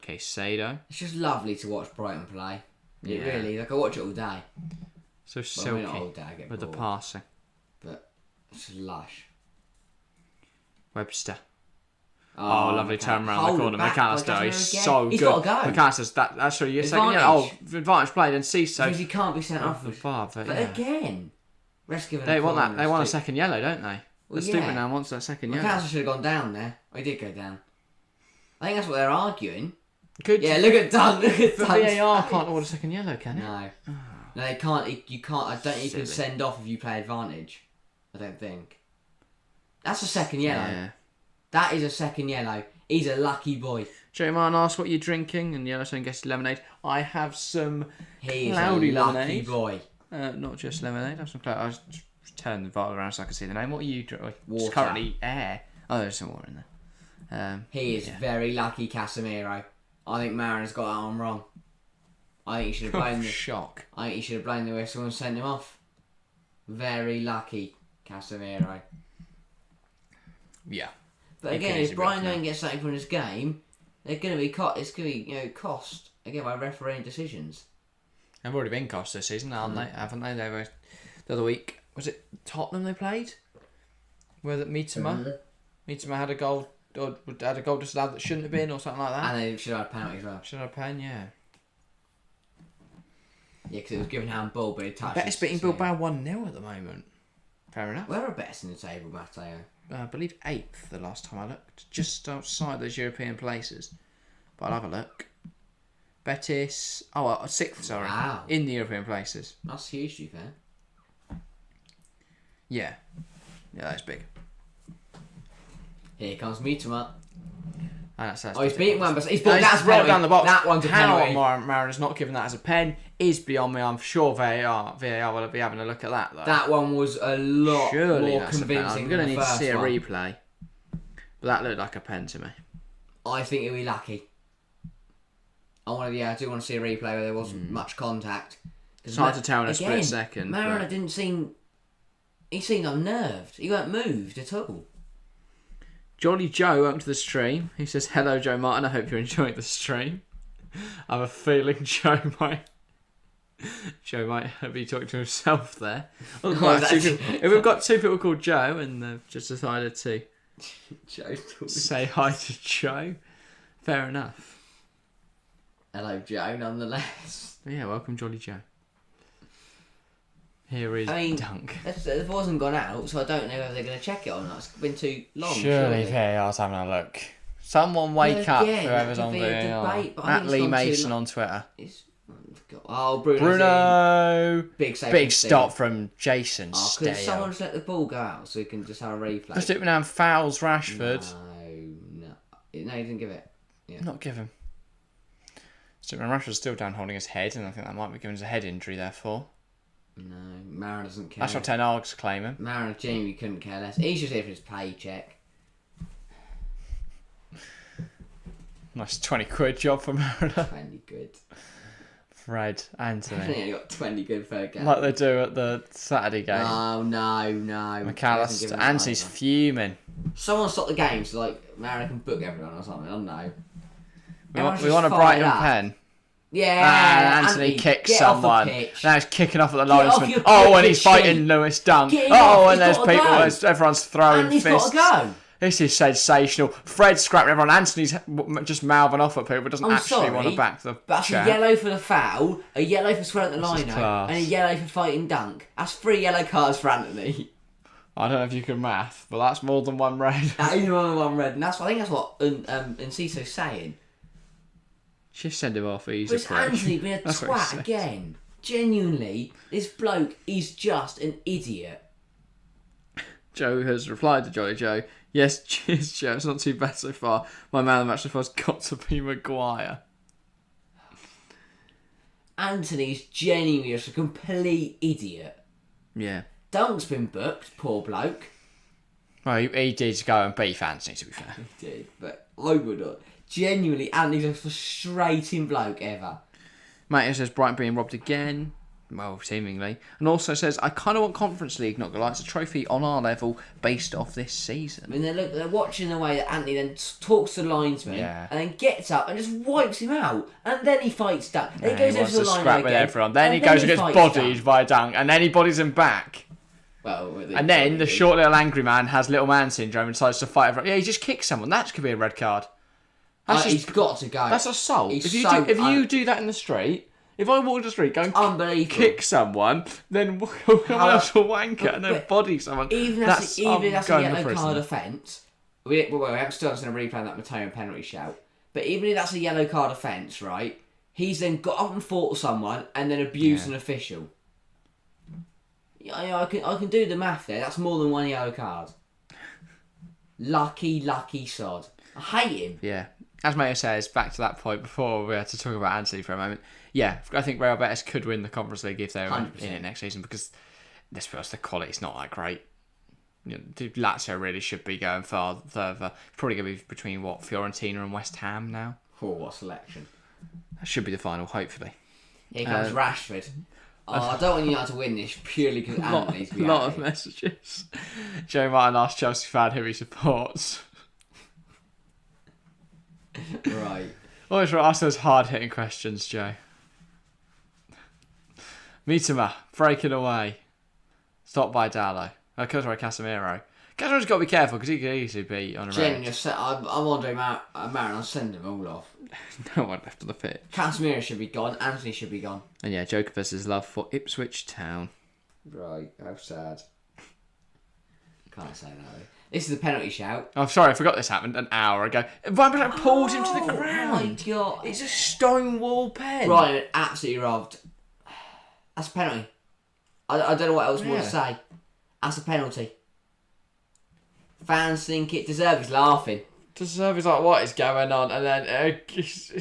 Caicedo. It's just lovely to watch Brighton play. It really, like I watch it all day. So silky not all day, I get with bored. the passing. But it's lush. Webster. Oh, lovely turn around the corner. McAllister, he's so good. He's got to go. McAllister's that's really your second yellow. Advantage played and Ciso. Because he can't be sent off. But again, they want that. They want a second yellow, don't they? Well, the stupid now wants that second yellow. McAllister should have gone down there. Oh, he did go down. I think that's what they're arguing. Good. Yeah, look at Dunk. Look at Dunk. VAR can't order second yellow, can it? No. No, they can't. You can't. I don't think you can send off if you play advantage. I don't think. That's a second yellow. Yeah. That is a second yellow. He's a lucky boy. Joe Martin asks what you're drinking, and Yellowstone gets lemonade. I have some He's cloudy a lucky lemonade. Boy. Not just lemonade. I have some cloudy. I was just turning the bottle around so I can see the name. What are you drinking? Water. It's currently air. Oh, there's some water in there. He is very lucky, Casemiro. I think Marin's got that one wrong. I think he should have blown the shock. I think he should have blown the whistle and sent him off. Very lucky, Casemiro. Yeah. But again, if Brighton don't get something from this game, they're going to be it's going to be cost again by refereeing decisions. They've already been cost this season, haven't they? They were the other week. Was it Tottenham they played? Where that Mitoma had a goal disallowed that shouldn't have been, or something like that. And they should have had a penalty as well. Should have had a pen, yeah. Yeah, because it was given handball, but it touched. Betis beating Bilbao 1-0 at the moment. Fair enough. Where are Betis in the table, Matteo? I believe 8th the last time I looked. Just outside those European places. But I'll have a look. Betis... 6th, sorry. Wow. In the European places. That's huge, to be fair. Yeah. Yeah, that's big. Here comes Mitoma. He's beaten one, but he's brought down the box. That one's a penalty. How Mariners not giving that as a pen is beyond me. I'm sure VAR will be having a look at that, though. That one was a lot more convincing. I'm going to need to see a replay. But that looked like a pen to me. I think he'll be lucky. I do want to see a replay where there wasn't much contact. It's hard to tell in a split second. Mariner didn't seem... He seemed unnerved. He weren't moved at all. Jolly Joe, welcome to the stream. He says, hello, Joe Martin. I hope you're enjoying the stream. I have a feeling Joe might be talking to himself there. If we've got two people called Joe and they've just decided to say hi to Joe, fair enough. Hello, Joe, nonetheless. Yeah, welcome, Jolly Joe. Here is Dunk. It wasn't gone out, so I don't know whether they're going to check it or not. It's been too long. Surely VAR's having a look. Someone wake up, whoever's on VAR. Matt Lee Mason on Twitter. Bruno. Big stop from Jason Steele. Could someone just let the ball go out so we can just have a replay? Let's do it now. Fouls Rashford. No, he didn't give it. Yeah. Not give him. Rashford's still down holding his head, and I think that might be given as a head injury, therefore. No, Marin doesn't care. That's what Ten Hag's claiming. Marin genuinely couldn't care less. He's just here for his paycheck. Nice 20 quid job for Mariner. 20 quid. Fred, Anthony. I think he got 20 quid per game. Like they do at the Saturday game. Oh, no. McAllister. Anthony's fuming. Someone stop the game so Mariner can book everyone or something. I don't know. We want a Brighton pen. Yeah, Anthony kicks someone. Now he's kicking off at the linesman. And he's fighting Lewis Dunk. And there's people. Everyone's throwing fists. Go. This is sensational. Fred's scrapping everyone. Anthony's just mouthing off at people, but doesn't actually want to back the That's a yellow for the foul, a yellow for swearing at the line, and a yellow for fighting Dunk. That's 3 yellow cards for Anthony. I don't know if you can math, but that's more than one red. That is more than one red, and I think that's what Enciso's saying. Just send him off easy. But it's Anthony being a twat again. Genuinely, this bloke is just an idiot. Joe has replied to Jolly Joe. Yes, cheers, Joe. It's not too bad so far. My man of the match so far has got to be Maguire. Anthony's genuinely just a complete idiot. Yeah. Dunk's been booked, poor bloke. Well, he did go and beef Anthony, to be fair. He did, but I would not. Genuinely, Anthony's the most frustrating bloke ever. Matthew says Brighton being robbed again. Well, seemingly. And also says, I kind of want Conference League, not gonna lie. It's a trophy on our level based off this season. I mean, they're watching the way that Anthony then talks to the linesman and then gets up and just wipes him out. And then he fights Dunk. And he goes over to the linesman scrap with everyone. Then he goes and gets bodied by Dunk. And then he bodies him back. Well, and then the short little angry man has little man syndrome and decides to fight everyone. Yeah, he just kicks someone. That could be a red card. He's got to go. That's assault. He's If you so do that in the street, if I walk the street, go and unbelievable. kick someone, then someone else will wank it and then body someone. Even if that's a yellow card offence, we haven't still seen a replay of that Mateo penalty shout. But even if that's a yellow card offence, right? He's then got up and fought someone and then abused an official. Yeah, I can do the math there. That's more than one yellow card. Lucky sod. I hate him. Yeah. As Mayo says, back to that point before we had to talk about Anthony for a moment. Yeah, I think Real Betis could win the Conference League if they were 100%. in it next season because, let's be honest, the quality's not that great. Lazio really should be going further. Probably going to be between, Fiorentina and West Ham now? Oh, what selection. That should be the final, hopefully. Here comes Rashford. I don't want United to win this purely because Anthony's A lot of messages. Joe Martin asked Chelsea fan who he supports. Right. Always ask those hard-hitting questions, Joe. Mitoma, breaking away. Stopped by Dallo. Casemiro. Casemiro's got to be careful because he could easily be on a road. I'm wondering, Marin, I'll send them all off. No one left on the pitch. Casemiro should be gone. Anthony should be gone. And yeah, Joker versus love for Ipswich Town. Right, how sad. Can't say that. This is a penalty shout. Oh, sorry, I forgot this happened an hour ago. Ryan pulled him to the ground. My God. It's a stone wall pen. Ryan absolutely robbed. That's a penalty. I don't know what else more to say. That's a penalty. Fans think it deserves. He's laughing. Zerbi's like, what is going on? And then he's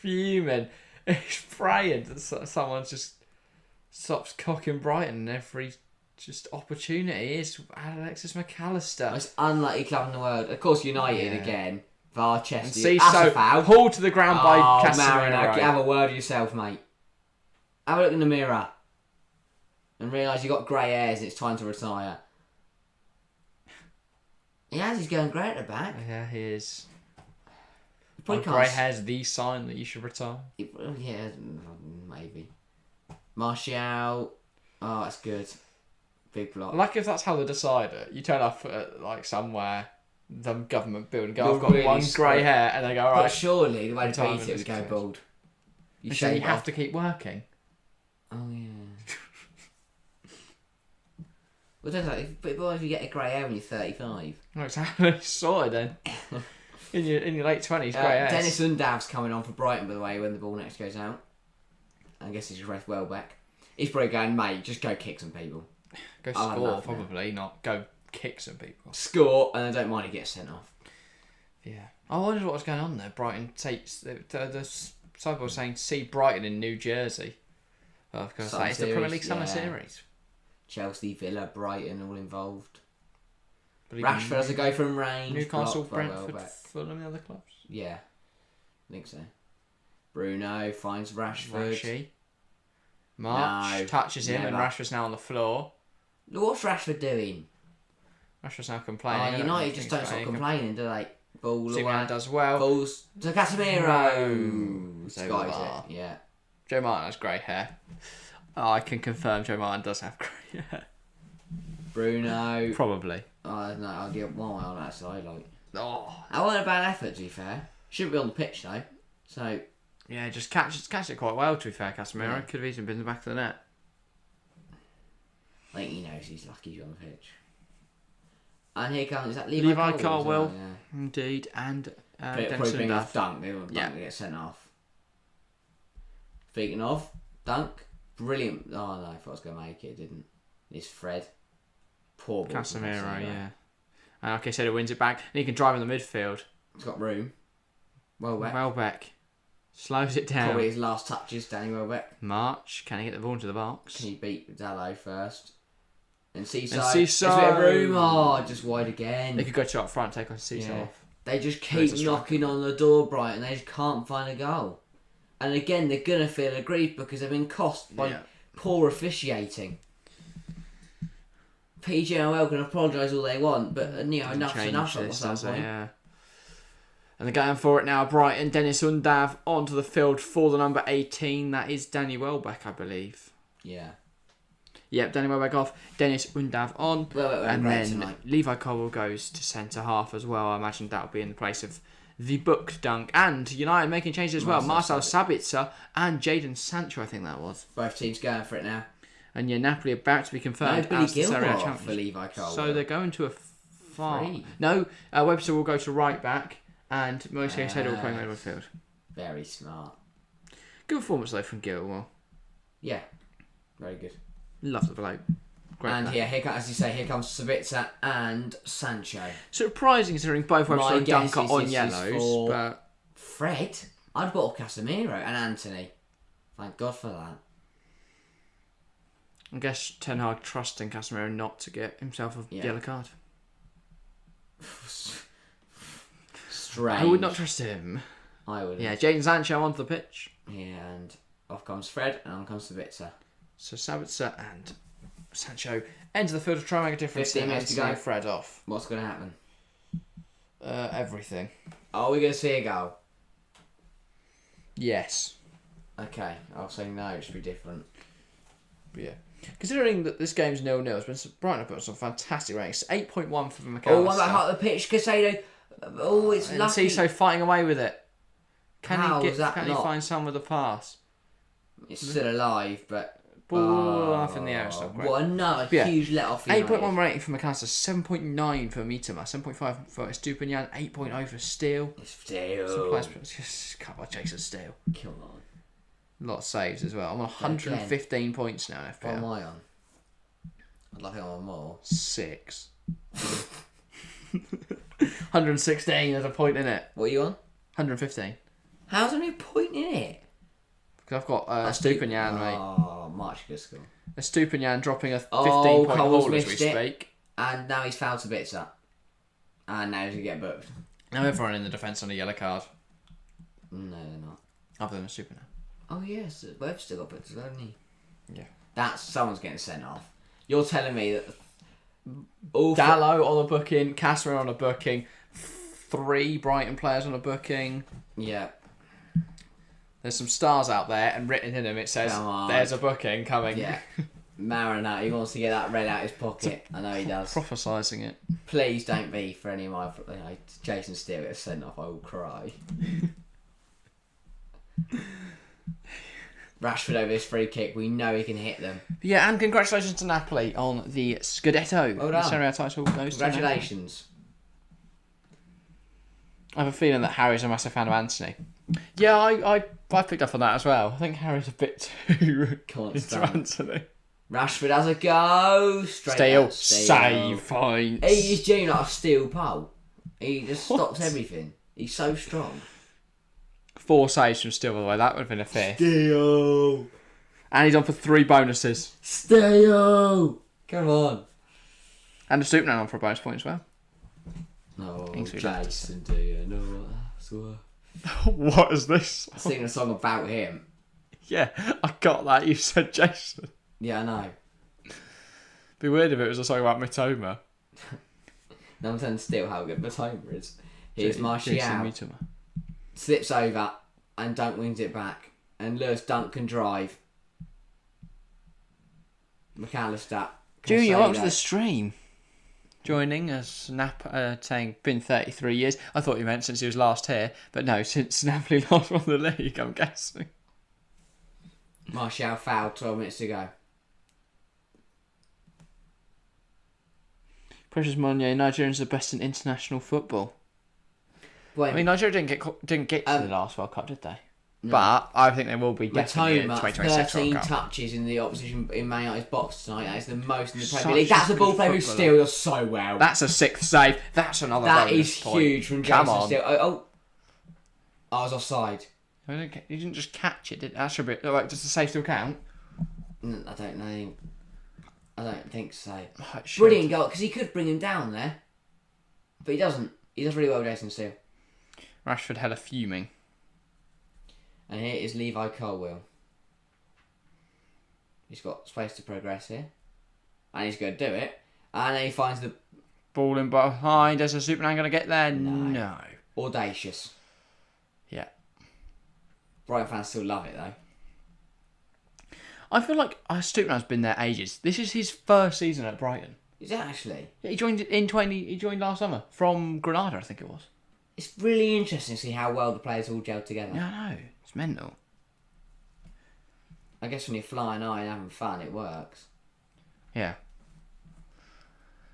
fuming. He's praying that someone just stops cocking Brighton every opportunity. Is Alexis McAllister. Most unlucky club in the world. Of course, United again. Varchester. And see, so pulled to the ground by Casemiro. Marin, have a word of yourself, mate. Have a look in the mirror. And realise you've got grey hairs and it's time to retire. He's going grey at the back. Yeah, he is. Grey hairs the sign that you should retire. Yeah, maybe. Martial. Oh, that's good. Big block. Like if that's how they decide it. You turn up at somewhere, the government building, go, I've got really one grey hair, and they go, alright. But surely the way to beat it was go bald. You have to keep working. Oh yeah. Well, don't know, but what if you get a grey hair when you're 35? No, exactly. Sorted then. in your late 20s, grey hair. Dennis Undav's coming on for Brighton, by the way, when the ball next goes out. I guess he's ref Welbeck. He's probably going, mate, just go kick some people. Go score, probably, not go kick some people. Score, and I don't mind he gets sent off. Yeah. I wondered what was going on there. Brighton takes... The side was saying, see Brighton in New Jersey. Well, of course, it's the Premier League Summer Series. Chelsea, Villa, Brighton, all involved. Rashford has a go from range. Newcastle, Brentford, Fulham, the other clubs. Yeah, I think so. Bruno finds Rashford. Rashi. March touches him, and Rashford's now on the floor. What's Rashford doing? Rashford's now complaining. United just don't stop complaining, do they? Ball Superman away. does well. Balls to Casemiro. Skies it, yeah. Joe Martin has grey hair. Oh, I can confirm Joe Martin does have grey hair. Bruno. Probably. Oh, no, I'll get one on that side. Oh. I wasn't a bad effort, to be fair. Shouldn't be on the pitch, though. So. Yeah, just catch it quite well, to be fair, Casemiro. Yeah. Could have easily been in the back of the net. I think he knows he's lucky to be on the pitch. And here comes, is that Levi Colwill? Colwill, Yeah. Indeed, and probably being off dunk. They want dunk to get sent off. Speaking of, dunk. Brilliant. Oh no, I thought I was going to make it. It didn't. It's Fred. Poor ball. Casemiro, yeah. And like I said, it wins it back. And he can drive in the midfield. He's got room. Welbeck. Slows it down. Probably his last touches, Danny Welbeck. March. Can he get the ball into the box? Can he beat Dallo first? And Seaside. There's a bit of room. Oh, just wide again. They could go to up front, take on Seaside off. They just keep knocking on the door, Brighton. They just can't find a goal. And again, they're going to feel aggrieved because they've been cost by poor officiating. PGMOL can apologise all they want, but enough's enough at some point. Yeah. And they're going for it now, Brighton. Dennis Undav onto the field for the number 18. That is Danny Welbeck, I believe. Yeah. Yep, Danny Welbeck off, Dennis Undav on, and great then tonight. Levi Colwill goes to centre half as well. I imagine that'll be in the place of the booked dunk, and United making changes as well. Marcel Sabitzer and Jadon Sancho, I think that was. Both teams going for it now. And Napoli about to be confirmed Billy as the Serie A Gilmore champions. for Levi Colwill. So they're going to a far. Free. No, Webster will go to right back, and Moise Caicedo will play middle midfield. Very smart. Good performance though from Gilmore. Yeah, very good. Love the bloke. Great And player. here, as you say, here comes Sabitzer and Sancho. Surprising considering both Webster and guess Dunk are is on this is yellows, for- but Fred? I'd bought Casemiro and Anthony. Thank God for that. I guess Ten Hag trusting Casemiro not to get himself a yellow card. Strange. I would not trust him. I would. Yeah, Jadon Sancho onto the pitch. Yeah, and off comes Fred and on comes Sabitzer. So Sabitzer and Sancho enter the field to try and make a difference 15 and minutes to send go. Fred off. What's going to happen? Everything. Are we going to see a goal? Yes. Okay, I'll say no, it should be different. But yeah. Considering that this game's 0-0, Brighton have put some fantastic ratings. 8.1 for McAllister. Oh, what about half the pitch? Casado. Oh, it's and lucky. Ciso fighting away with it. How is that Can he not? find some with the pass? It's still alive, but... Ball off in the air, it's not great. What another huge let off. 8.1 rating for McAllister, 7.9 for Mitoma, 7.5 for Estupinian, 8.0 for Steele. Still. Just cut by Jason Steele. Come on. A lot of saves as well. I'm on 115 points now in What am FPL. I on? I'd like it on more. 6. 116, there's a point in it. What are you on? 115. How's there any point in it? Because I've got Estupinian, mate. Oh, much good score. Estupinian dropping a 15 Oh, point Cole's haul as we missed it. speak. And now he's fouled to bits up. And now he's going to get booked. Now everyone in the defence on a yellow card. No, they're not. Other than Estupinian. Oh, yes. We've still got booked as well, haven't he? Yeah. Someone's getting sent off. You're telling me that... Dallo on a booking, Casemiro on a booking, 3 Brighton players on a booking. Yeah. There's some stars out there, and written in them it says, Come on. "There's a booking coming." Yeah. Marinette, he wants to get that red out his pocket. I know he does. Prophesising it. Please don't be for any of my... Jason Steele gets sent off, I will cry. Rashford over this free kick. We know he can hit them. Yeah, and congratulations to Napoli on the Scudetto. Well The done. Serie A title goes to Napoli. Congratulations. I have a feeling that Harry's a massive fan of Anthony. Yeah, I picked up on that as well. I think Harry's a bit too Can't into stand. Anthony. Rashford has a go. Straight Steal, out, save points. He is genuinely like a steel pole. He just stops everything. He's so strong. 4 saves from Steele, by the way. That would have been a 5th. Steal. And he's on for 3 bonuses. Steal. Come on. And a Superman on for a bonus point as well. No, Thanks for that. Jason, do you know what? What is this? I'm singing a song about him. Yeah, I got that. You said Jason. Yeah, I know. Be weird if it was a song about Mitoma. No one telling Steele how good Matoma is. Here's Martial. Jason Mitoma. Slips over and Dunk wins it back. And Lewis Dunk can drive. McAllister. Junior, welcome to Casado. the stream. Joining us, saying been 33 years. I thought you meant since he was last here, but no, since Napoli last won the league, I'm guessing. Martial fouled 12 minutes to go. Precious Monye, Nigerians are the best in international football. When I mean, Nigeria didn't get to the last World Cup, did they? No. But I think they will be definitely in the Matoma, 2026 World 13 Cup. touches in the opposition in Man United's box tonight. That is the most in the Premier Such League. That's a a ball good player who footballer. steals so well. That's a 6th save. That's another That bonus is point. huge from Come Jason on. Steele. I was offside. He didn't just catch it, did that should be like, does the save still count? I don't know. I don't think so. Oh, it should. Brilliant goal, because he could bring him down there. But he doesn't. He does really well with Jason Steele. Rashford had a fuming. And here is Levi Colwill. He's got space to progress here. And he's going to do it. And then he finds the... Ball in behind. Is a Superman going to get there? No. Audacious. Yeah. Brighton fans still love it, though. I feel like Stupido's been there ages. This is his first season at Brighton. Is it actually? Yeah, he joined He joined last summer from Granada, I think it was. It's really interesting to see how well the players all gel together. Yeah, I know. It's mental. I guess when you're flying high and having fun, it works. Yeah.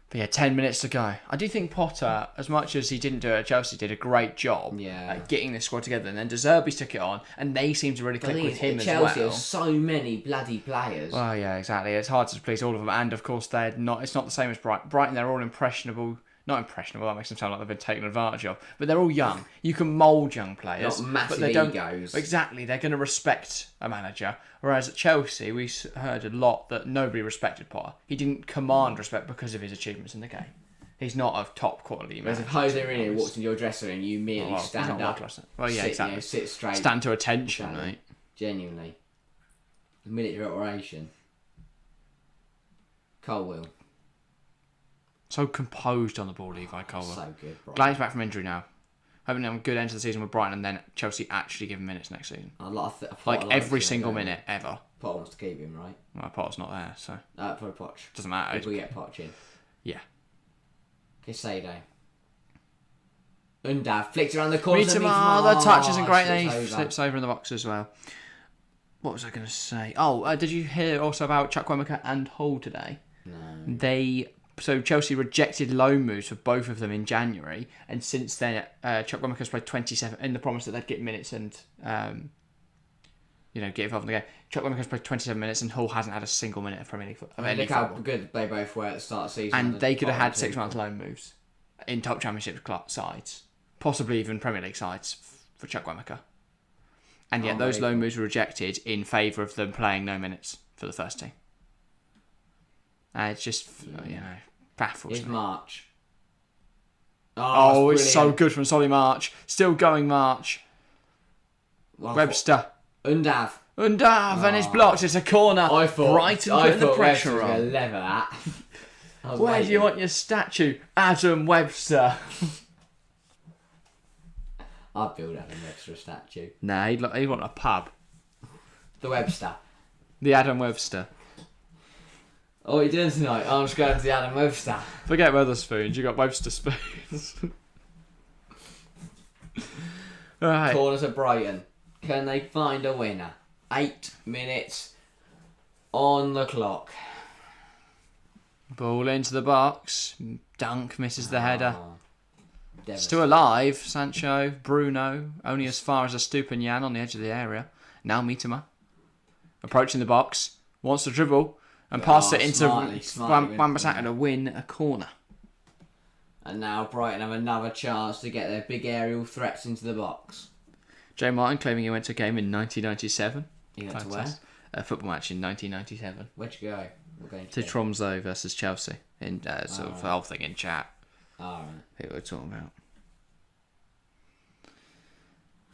But yeah, 10 minutes to go. I do think Potter, as much as he didn't do it at Chelsea, did a great job at getting this squad together. And then Zerbi took it on, and they seem to really click with him as well. Chelsea have so many bloody players. Well, yeah, exactly. It's hard to please all of them. And, of course, it's not the same as Brighton. Brighton, they're all impressionable. Not impressionable, that makes them sound like they've been taken advantage of. But they're all young. You can mould young players. Not massive but they don't, egos. Exactly. They're going to respect a manager. Whereas at Chelsea, we heard a lot that nobody respected Potter. He didn't command respect because of his achievements in the game. He's not a top quality manager. Whereas if Jose Mourinho walks into your dressing room, you immediately stand up. Well, yeah, exactly. Sit straight. Stand to attention, exactly. mate. Genuinely. Military operation. Colwill. So composed on the ball, Levi Colwill. So good, bro. Glad he's back from injury now. Hoping a good end to the season with Brighton, and then Chelsea actually give him minutes next season. Every single minute ever. Potter wants to keep him, right? Well, Potter's not there, so Probably Poch. Doesn't matter. If we get Poch in. Yeah. Casado. Undav flicks around the corner. The touch isn't great. Then he slips over in the box as well. What was I going to say? Oh, did you hear also about Chukwuemeka and Hull today? No. So Chelsea rejected loan moves for both of them in January, and since then, Chukwuemeka's played 27 in the promise that they'd get minutes and get involved in the game. Chukwuemeka's played 27 minutes, and Hull hasn't had a single minute of Premier League football. Look how good they both were at the start of the season. And they could have had 6 months loan moves in top Championship sides, possibly even Premier League sides for Chukwuemeka. And yet those loan moves were rejected in favour of them playing no minutes for the first team. It's just, baffles Here's me. March. Oh, it's so good from Solly March. Still going March. Well, Webster. Undav. And it's blocked. It's a corner. Brighton putting the pressure on. I thought lever that. Where do you want your statue? Adam Webster. I'd build Adam Webster a statue. Nah, he'd want a pub. The Webster. The Adam Webster. Oh, what are you doing tonight? I'm just going to the Adam Webster. Forget Wetherspoons, you got Webster spoons. Right. Corners of Brighton. Can they find a winner? 8 minutes on the clock. Ball into the box. Dunk misses the header. Devastating. Still alive. Sancho, Bruno, only as far as a Stupinian on the edge of the area. Now Mitoma. Approaching the box. Wants to dribble. And pass it into Wan-Bissaka to win a corner. And now Brighton have another chance to get their big aerial threats into the box. Jay Martin claiming he went to a game in 1997. He went to where? A football match in 1997. Where'd you go? To Tromsø versus Chelsea. In sort of the whole thing in chat. Alright. People were talking about.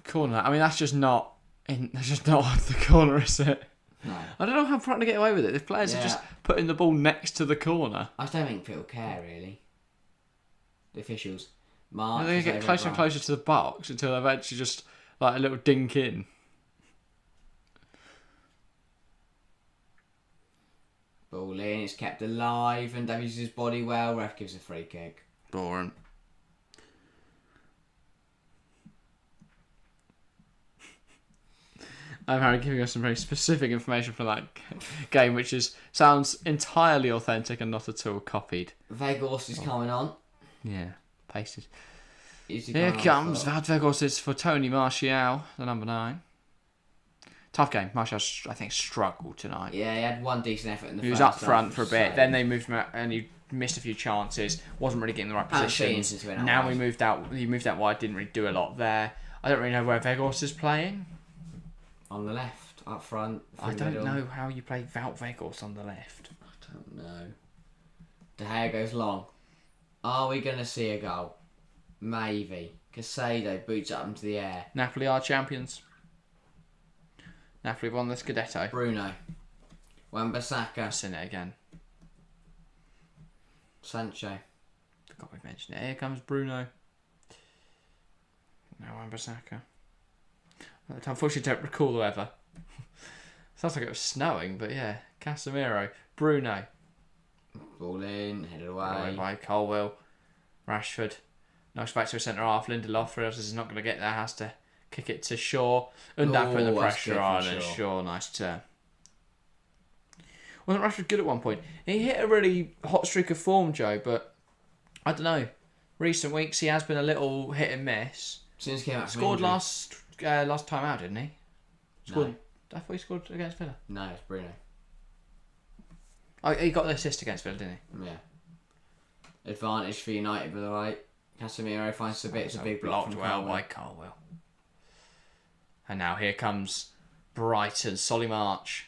Corner. I mean, that's just not the corner, is it? No. I don't know how Brighton get away with it. If players are just putting the ball next to the corner. I don't think people care, really. The officials. Mark. They get closer and closer to the box until they eventually just like a little dink in. Ball in, it's kept alive, and Davies uses his body well. Ref gives a free kick. Boring. I'm Harry giving us some very specific information from that game, which sounds entirely authentic and not at all copied. Vegas is coming on. Yeah, pasted. Here comes Wout Weghorst for Tony Martial, the number 9. Tough game. Martial, I think, struggled tonight. Yeah, he had one decent effort in the first. He was up front for a bit. Then they moved him out and he missed a few chances. Wasn't really getting the right positions. Now he moved out. He moved out wide. Didn't really do a lot there. I don't really know where Weghorst is playing. On the left, up front. I don't know how you play Wout Weghorst on the left. I don't know. De Gea goes long. Are we going to see a goal? Maybe. Casado boots up into the air. Napoli are champions. Napoli won the Scudetto. Bruno. Wan-Bissaka. I've seen it again. Sancho. Forgot we mentioned it. Here comes Bruno. Now Wan-Bissaka. I unfortunately don't recall the weather. Sounds like it was snowing, but yeah. Casemiro, Bruno. Ball in, headed Away away. by Colwill. Rashford. Nice back to a centre half. Lindelof realises he's not going to get there. Has to kick it to Shaw. Undav putting the that's pressure good from on, and Shaw. Shaw, nice turn. Wasn't Rashford good at one point? He hit a really hot streak of form, Joe, but I don't know. Recent weeks he has been a little hit and miss. Since he came out from Scored injury. last time out, didn't he? Scored. I thought he scored against Villa. No, it's Bruno. Oh, he got the assist against Villa, didn't he? Yeah. Advantage for United, by the way. Casemiro finds a bit. It's a big block Blocked from well Colwill. by Colwill. And now here comes Brighton. Solly March.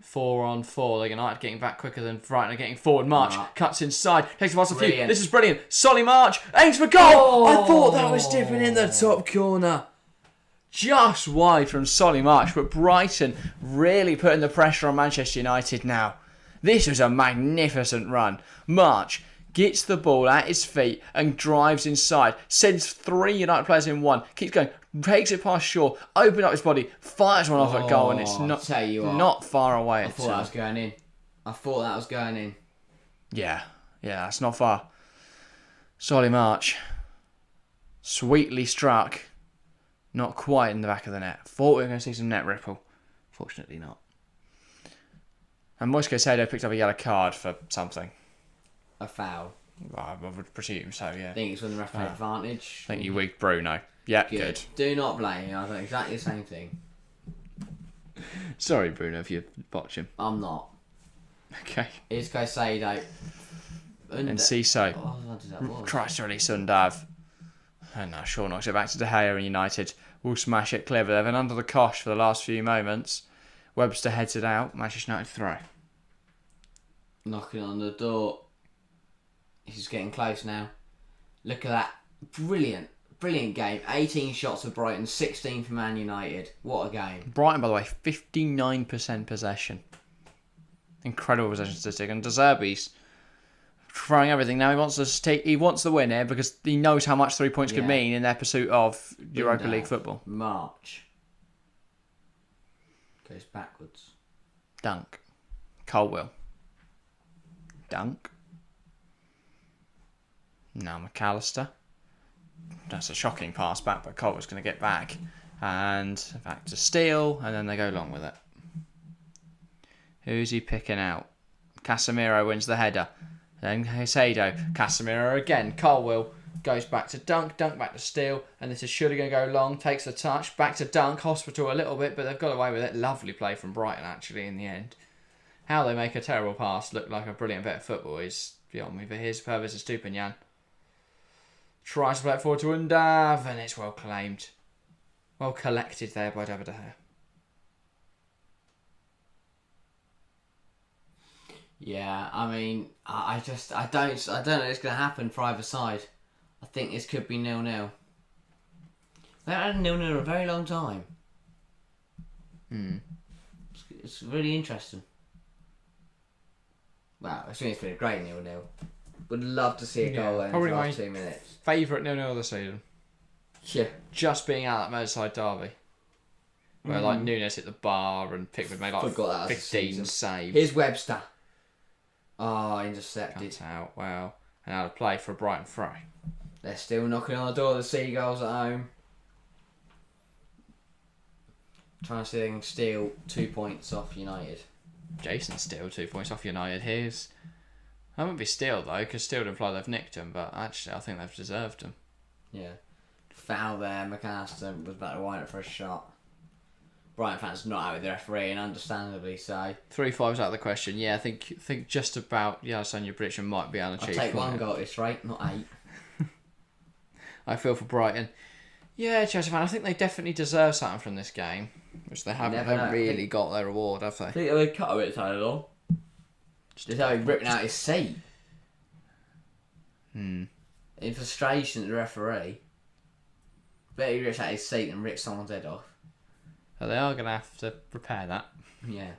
4-on-4. They're United getting back quicker than Brighton are getting forward. March cuts inside. Takes the pass a few. Brilliant. This is brilliant. Solly March aims for goal. I thought that was dipping in the top corner. Just wide from Solly March, but Brighton really putting the pressure on Manchester United now. This was a magnificent run. March gets the ball at his feet and drives inside. Sends 3 United players in one. Keeps going. Takes it past Shaw. Opens up his body. Fires one off at goal, and it's not far away I at thought that all. was going in. I thought that was going in. Yeah, that's not far. Solly March. Sweetly struck. Not quite in the back of the net. Thought we were going to see some net ripple. Fortunately not. And Moise Caicedo picked up a yellow card for something. A foul. Well, I would presume so, yeah. I think it's when the ref had advantage. I think you wigged Bruno. Yeah, good. Do not blame me. I thought exactly the same thing. Sorry, Bruno, if you botch him. I'm not. Okay. It's Caicedo. And Ciso Oh, what did that was? tries to release Undav. And now Shaw knocks it back to De Gea, and United will smash it clear. But they've been under the cosh for the last few moments. Webster heads it out. Manchester United throw. Knocking on the door. He's getting close now. Look at that. Brilliant game. 18 shots for Brighton, 16 for Man United. What a game. Brighton, by the way, 59% possession. Incredible possession statistic. And De Zerbi's throwing everything. Now he wants the win here because he knows how much 3 points could mean in their pursuit of Europa League football. March. Goes backwards. Dunk. Colwill. Dunk. Now McAllister. That's a shocking pass back, but Colwill's going to get back. And back to Steele, and then they go long with it. Who's he picking out? Casemiro wins the header. Then Caicedo. Casemiro again. Colwill goes back to Dunk. Dunk back to Steele. And this is surely going to go long. Takes the touch. Back to Dunk. Hospital a little bit, but they've got away with it. Lovely play from Brighton, actually, in the end. How they make a terrible pass look like a brilliant bit of football is beyond me. But here's Purvis and Stupinian. Tries to play it forward to Undav, and it's well claimed. Well collected there by David De Gea. Yeah, I mean, I don't know what's going to happen for either side. I think this could be 0-0. They haven't had 0-0 in a very long time. It's really interesting. Wow, I think it's been a great 0-0. Would love to see a goal in the last 2 minutes. Favourite 0-0 of the season. Yeah. Just being out that Merseyside derby. Where like Nunes hit the bar and Pickford made like Forgot that was the 15 season. saves. Here's Webster. Oh, intercepted. Cuts out, wow. And out of play for a Brighton throw. They're still knocking on the door of the Seagulls at home. Trying to see if they can steal 2 points off United. Jason Steele, 2 points off United. Here's... That wouldn't be Steele though, because Steele would imply they've nicked him, but actually I think they've deserved him. Yeah. Foul there. McAllister was about to wind up for a shot. Brighton fans not out with the referee, and understandably so. 3-5's out of the question. Yeah, I think just about. Yeah, so your prediction might be unachieved. I'll take one goal at this rate, not 8. I feel for Brighton. Yeah, Chelsea fan, I think they definitely deserve something from this game, which they haven't. They haven't really got their reward, have they? I think they cut a bit tight on. Just how he ripping out his seat. In frustration at the referee. Bet he rips out his seat and rips someone's head off. So they are going to have to repair that. Yeah.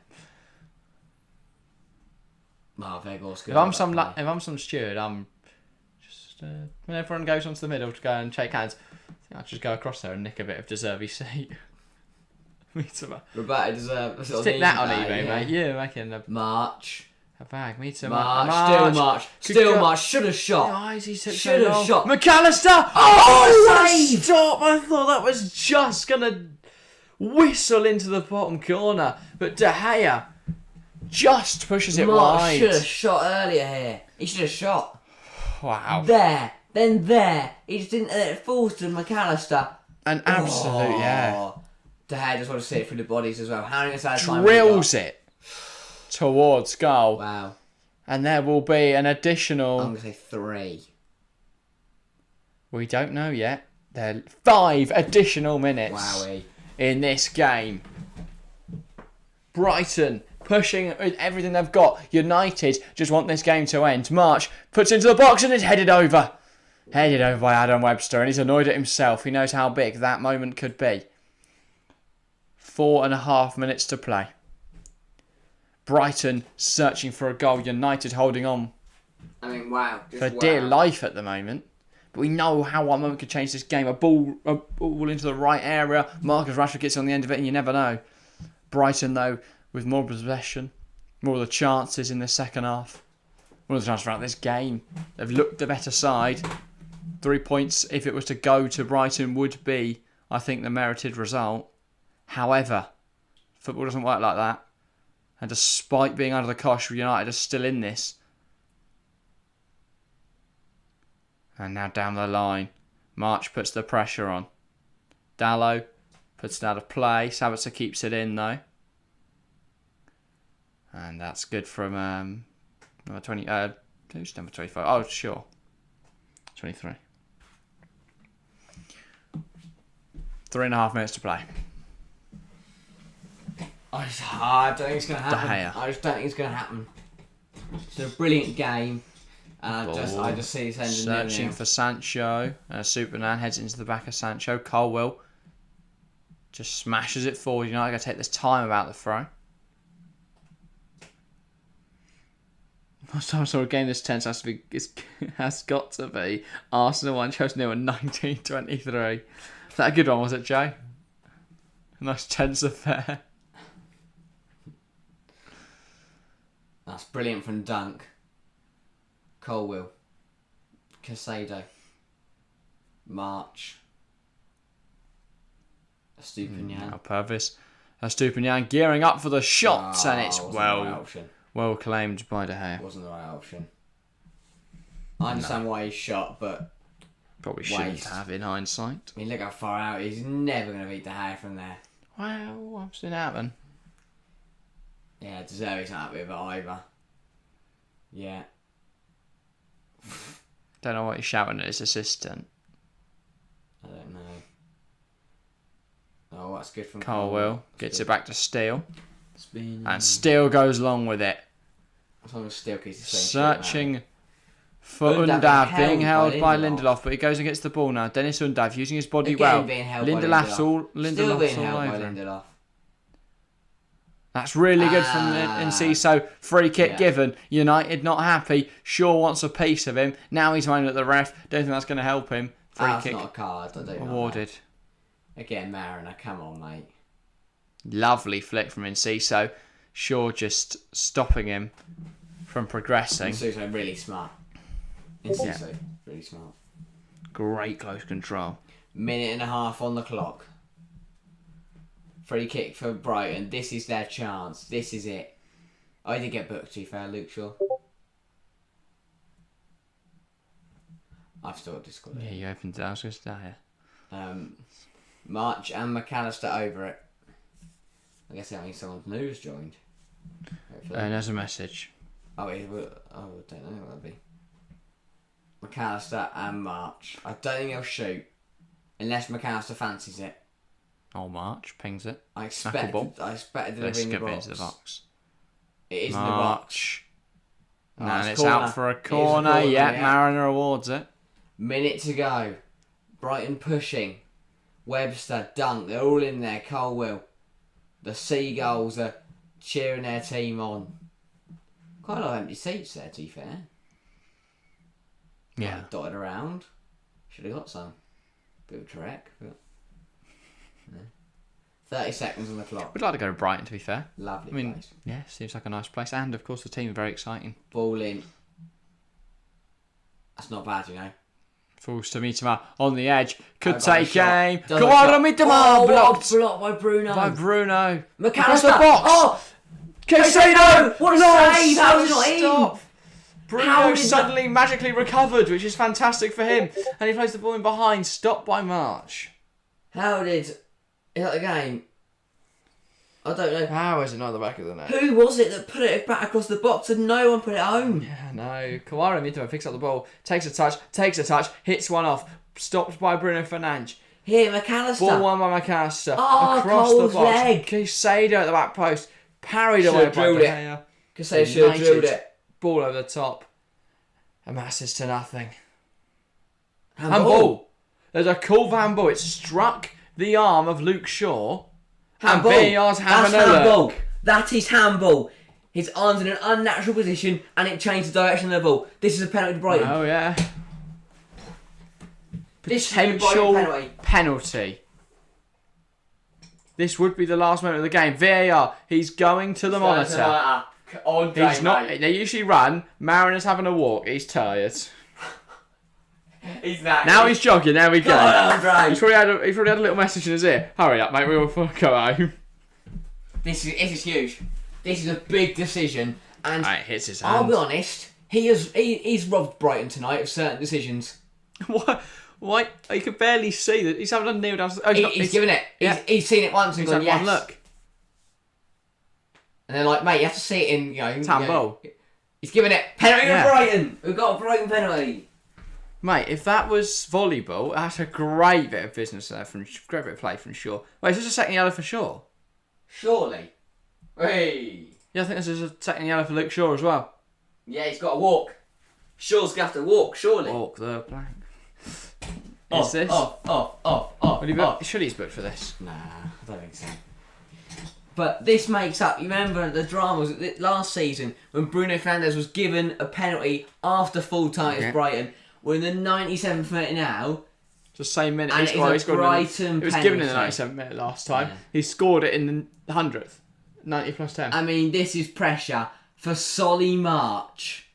Oh, Vegas good. If I'm some steward, I'm just when everyone goes onto the middle to go and shake hands, I think I'll just go across there and nick a bit of De Zerbi's seat. Roberto deserves a sort of Stick that on bag, eBay, yeah. mate. Yeah, making March. a bag. Me too. March. Still March. Should have shot. Why is he so Should have long? shot. McAllister! Oh, save! Stop! I thought that was just going to whistle into the bottom corner. But De Gea just pushes it March wide. should have shot earlier here. He should have shot. Wow. There. Then there. He just didn't let it fall to McAllister. An absolute, yeah. Oh. De Gea just want to see it through the bodies as well. How many time Drills it towards goal. Wow. And there will be an additional... I'm going to say 3. We don't know yet. There are 5 additional minutes Wowie. in this game. Brighton pushing with everything they've got. United just want this game to end. March puts into the box and it's headed over. Headed over by Adam Webster, and he's annoyed at himself. He knows how big that moment could be. 4.5 minutes to play. Brighton searching for a goal. United holding on I mean, wow. Just for dear life at the moment. But we know how one moment could change this game. A ball into the right area. Marcus Rashford gets on the end of it, and you never know. Brighton, though, with more possession, more of the chances in the second half. More of the chances throughout this game. They've looked the better side. 3 points, if it was to go to Brighton, would be, I think, the merited result. However, football doesn't work like that. And despite being under the cosh, United are still in this. And now down the line, March puts the pressure on. Dallo puts it out of play. Sabitzer keeps it in though. And that's good from number 20. Who's number 25? Oh, sure. 23. 3.5 minutes to play. I don't think it's going to happen. De Gea. I just don't think it's going to happen. It's a brilliant game. And I just see it ending Searching for Sancho. Superman heads into the back of Sancho. Colwill just smashes it forward. United got to take this time about the throw. Last time I saw a game this tense has got to be Arsenal 1, Chelsea 0 in 1923. Was that a good one, was it, Joe? A nice tense affair. That's brilliant from Dunk. Colwill. Casado. March. Estupinian. Now Purvis. Estupinian gearing up for the shots, and it's well claimed by De Gea. Wasn't the right option. I understand why he shot, but Probably shouldn't have in hindsight. I mean, look how far out. He's never going to beat De Gea from there. Well, I've seen it happen. Yeah, Zerbi's not happy with it either. Yeah. Don't know what he's shouting at his assistant. I don't know. Oh, that's good from Colwill gets it back to Steele. Spin. And Steele goes along with it. As long as Steele keeps the same Searching for Undav Undav, being being held held by by Lindelof, but he goes and gets the ball now. Dennis Undav using his body Again well. being held by Lindelof's Lindelof. Still being held by over him. Lindelof. That's really good from Enciso. Free kick given. United not happy. Shaw wants a piece of him. Now he's moaning at the ref. Don't think that's going to help him. Free That's kick not a card. I don't know. awarded. Again, Mariner, come on, mate. Lovely flick from Enciso. Shaw just stopping him from progressing. Enciso really smart. Enciso, really smart. Great close control. Minute and a half on the clock. Free kick for Brighton. This is their chance. This is it. I did get booked, to be fair, Luke Shaw. I've still got Discord. Yeah, you opened it. I was going to stay here. March and McAllister over it. I guess that means someone new has joined. Hopefully. There's a message. I don't know what that'd be. McAllister and March. I don't think he'll shoot. Unless McAllister fancies it. Oh, March pings it. I expect Let's delivery in the get box. into the box. It is in the box. No, Oh, and it's corner. out for a It is a corner. corner, Yeah, yeah. Mariner awards it. Minute to go. Brighton pushing. Webster, Dunk, they're all in there. Colwill. The Seagulls are cheering their team on. Quite a lot of empty seats there, to be fair. Yeah. Dotted around. Should have got some. Bit of a trek, but... 30 seconds on the clock. We'd like to go to Brighton, to be fair. Lovely place. Yeah, seems like a nice place. And, of course, the team are very exciting. Ball in. That's not bad, you know. Falls to Mitoma on the edge. Could Got a take shot. aim. Does Come a on, shot. Mitoma! Blocked Blocked by Bruno. by Bruno. McAllister. Across the box. Oh! Caicedo! What a save! How is it not in? Stop! How Bruno did suddenly magically recovered, which is fantastic for him. And he plays the ball in behind. Stopped by March. How did... Is that the game? I don't know. How is it not at the back of the net? Who was it that put it back across the box and no one put it home? Yeah, no. Kawara Mitoma picks up the ball, takes a touch, hits one off, stopped by Bruno Fernandes. Here, McAllister. Ball won by McAllister. Oh, across Cole's the box. leg. Caicedo at the back post. Parried Should've away by drilled it. Gea. Because they should have drilled it. Ball over the top. Amasses to nothing. Handball. There's a call for handball. It struck the arm of Luke Shaw. Handball. And VAR's having That's a handball. look. That is handball. His arm's in an unnatural position and it changed the direction of the ball. This is a penalty to Brighton. Oh, yeah. This is a Brighton Potential penalty. This would be the last moment of the game. VAR. He's going to the monitor. He's not. They usually run. Mariners having a walk. He's tired. He's that. Now he's jogging. There we go. God, He's probably had a little message in his ear. Hurry up, mate. We will go home. This is huge. This is a big decision, and It hits his hand. I'll be honest. He's robbed Brighton tonight of certain decisions. What? Why? You can barely see that he's having a kneel down. Oh, He's given it. Yeah. He's seen it once and He's gone, had yes. one look. And they're like, mate, you have to see it in, Handball. He's given it. Penalty Yeah. to Brighton. We've got a Brighton penalty. Mate, if that was volleyball, that's a great bit of business there great bit of play from Shaw. Wait, is this a second yellow for Shaw? Surely. Hey. Yeah, I think this is a second yellow for Luke Shaw as well. Yeah, he's got to walk. Shaw's going to have to walk, surely. Walk the plank. Off, Is this? Off. Surely he's booked for this. Nah, I don't think so. But this makes up, you remember the dramas last season when Bruno Fernandes was given a penalty after full time against Brighton. We're in the 97th minute now. It's the same minute. And He scored Brighton it was given in the penalty. 97th minute last time. Yeah. He scored it in the 100th. 90 plus 10. I mean, this is pressure for Solly March.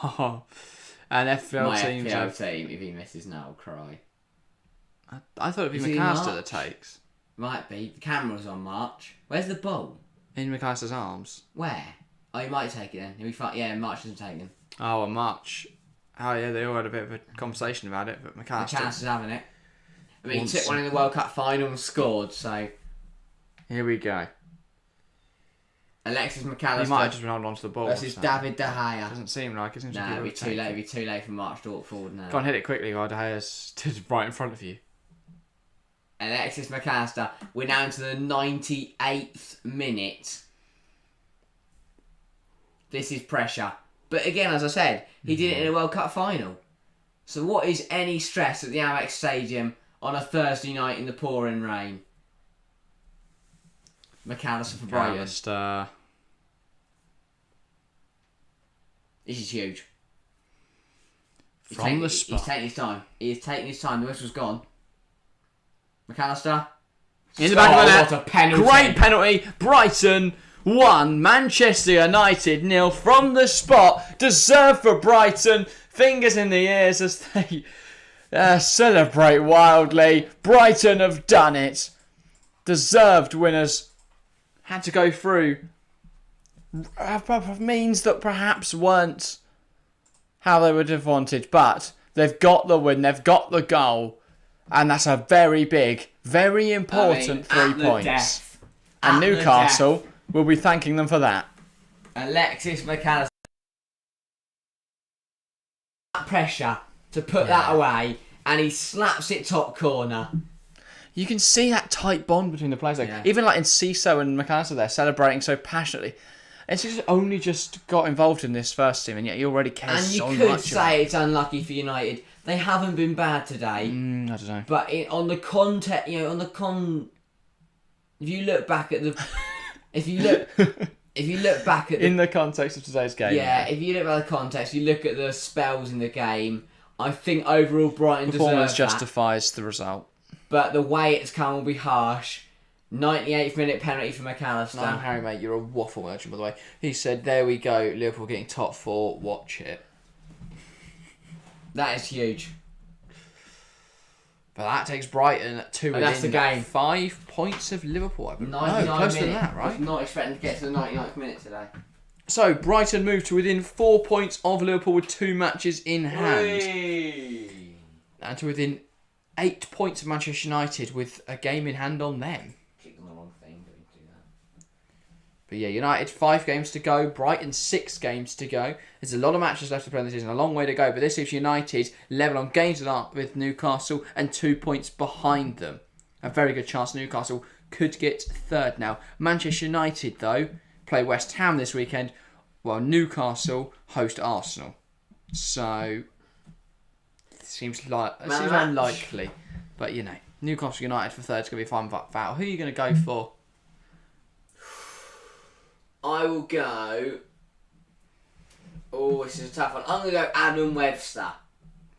And FPL My teams FPL have... team, if he misses now, I'll cry. I thought it'd be Is he McAllister March? that takes. Might be. The camera's on March. Where's the ball? In McAllister's arms. Where? Oh, he might take it then. He'll be fine. Yeah, March doesn't take him. Oh, and March. Oh, yeah, they all had a bit of a conversation about it, but McAllister... McAllister's having it. I mean, Once- he took one in the World Cup final and scored, so... Here we go. Alexis He might McAllister have just been holding on to the ball. versus so- David De Gea. Doesn't seem like it. Seems Nah, like it'll be too late. It'll be too late for March to walk forward now. Go on, hit it quickly while De Gea's right in front of you. Alexis McAllister. We're now into the 98th minute. This is pressure. But again, as I said, he did it in a World Cup final. So what is any stress at the Amex Stadium on a Thursday night in the pouring rain? McAllister for Brighton. McAllister. This is huge. From the spot. He's taking his time. He is taking his time. The whistle's gone. McAllister. In the back of the net. What a penalty. Great penalty. Brighton 1. Manchester United 0 from the spot. Deserved for Brighton. Fingers in the ears as they celebrate wildly. Brighton have done it. Deserved winners. Had to go through means that perhaps weren't how they would have wanted, but they've got the win, they've got the goal, and that's a very big, very important 3 points. And Newcastle will be thanking them for that. Alexis McAllister. Pressure to put that away, and he slaps it top corner. You can see that tight bond between the players. Like, Yeah. even like in Ciso and McAllister, they're celebrating so passionately. And he's only just got involved in this first team, and yet he already cares And you so much. could say it's unlucky for United. They haven't been bad today, I don't know. but on the context, if you look back at the, if you look back at the, In the context of today's game. yeah, if you look at the context, you look at the spells in the game. I think overall Brighton Performance deserves that. justifies the result. But the way it's come will be harsh. 98th minute penalty for No, McAllister. Harry, mate, you're a waffle merchant, by the way. He said, there we go, Liverpool getting top 4, watch it. That is huge. But that takes Brighton to And that's the game. 5 points of Liverpool. I believe. 99 No, close to minute. that, I right? was not expecting to get to the 99th minute today. So, Brighton moved to within 4 points of Liverpool with 2 matches in hand. Whee! And to within 8 points of Manchester United with a game in hand on them. Clicked on the wrong thing, but we can do that. But yeah, United 5 games to go, Brighton 6 games to go. There's a lot of matches left to play this season, a long way to go. But this leaves United level on games with Newcastle and 2 points behind them. A very good chance Newcastle could get third now. Manchester United, though, play West Ham this weekend, while Newcastle host Arsenal. So, it seems unlikely. But, you know, Newcastle United for third is going to be a fun battle. Who are you going to go for? I will go... Oh, this is a tough one. I'm going to go Adam Webster.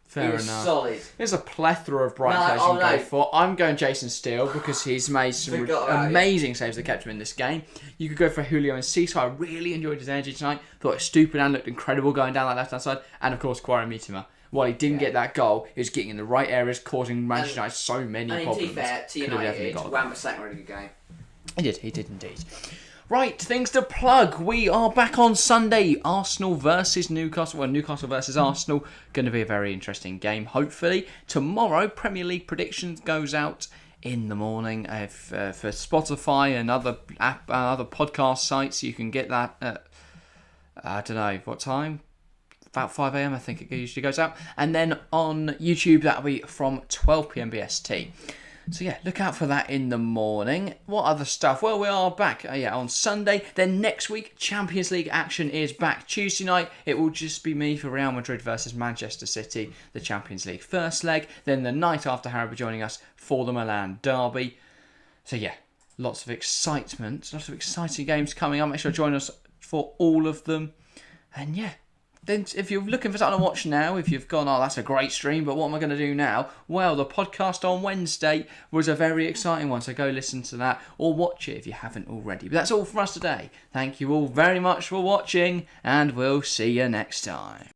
Fair He was enough. solid. There's a plethora of bright players you can go for. I'm going Jason Steele because he's made some amazing saves that kept him in this game. You could go for Julio and Cesar. I really enjoyed his energy tonight. Thought it was stupid and looked incredible going down that left-hand side. And, of course, Kwara Mitoma. While he didn't get that goal, he was getting in the right areas, causing Manchester United so many problems. And to be fair, to United, Wan-Bissaka had a good game. He did indeed. Right, things to plug. We are back on Sunday. Arsenal versus Newcastle. Well, Newcastle versus Arsenal. Going to be a very interesting game, hopefully. Tomorrow, Premier League predictions goes out in the morning. For Spotify and other podcast sites, you can get that at, I don't know, what time? About 5 a.m, I think it usually goes out. And then on YouTube, that'll be from 12 p.m. BST. So yeah, look out for that in the morning. What other stuff? Well, we are back on Sunday. Then next week, Champions League action is back. Tuesday night, it will just be me for Real Madrid versus Manchester City, the Champions League first leg. Then the night after, Harry will be joining us for the Milan derby. So yeah, lots of excitement, lots of exciting games coming up. Make sure to join us for all of them. And yeah. Then if you're looking for something to watch now, if you've gone, oh, that's a great stream, but what am I going to do now? Well, the podcast on Wednesday was a very exciting one, so go listen to that or watch it if you haven't already. But that's all from us today. Thank you all very much for watching, and we'll see you next time.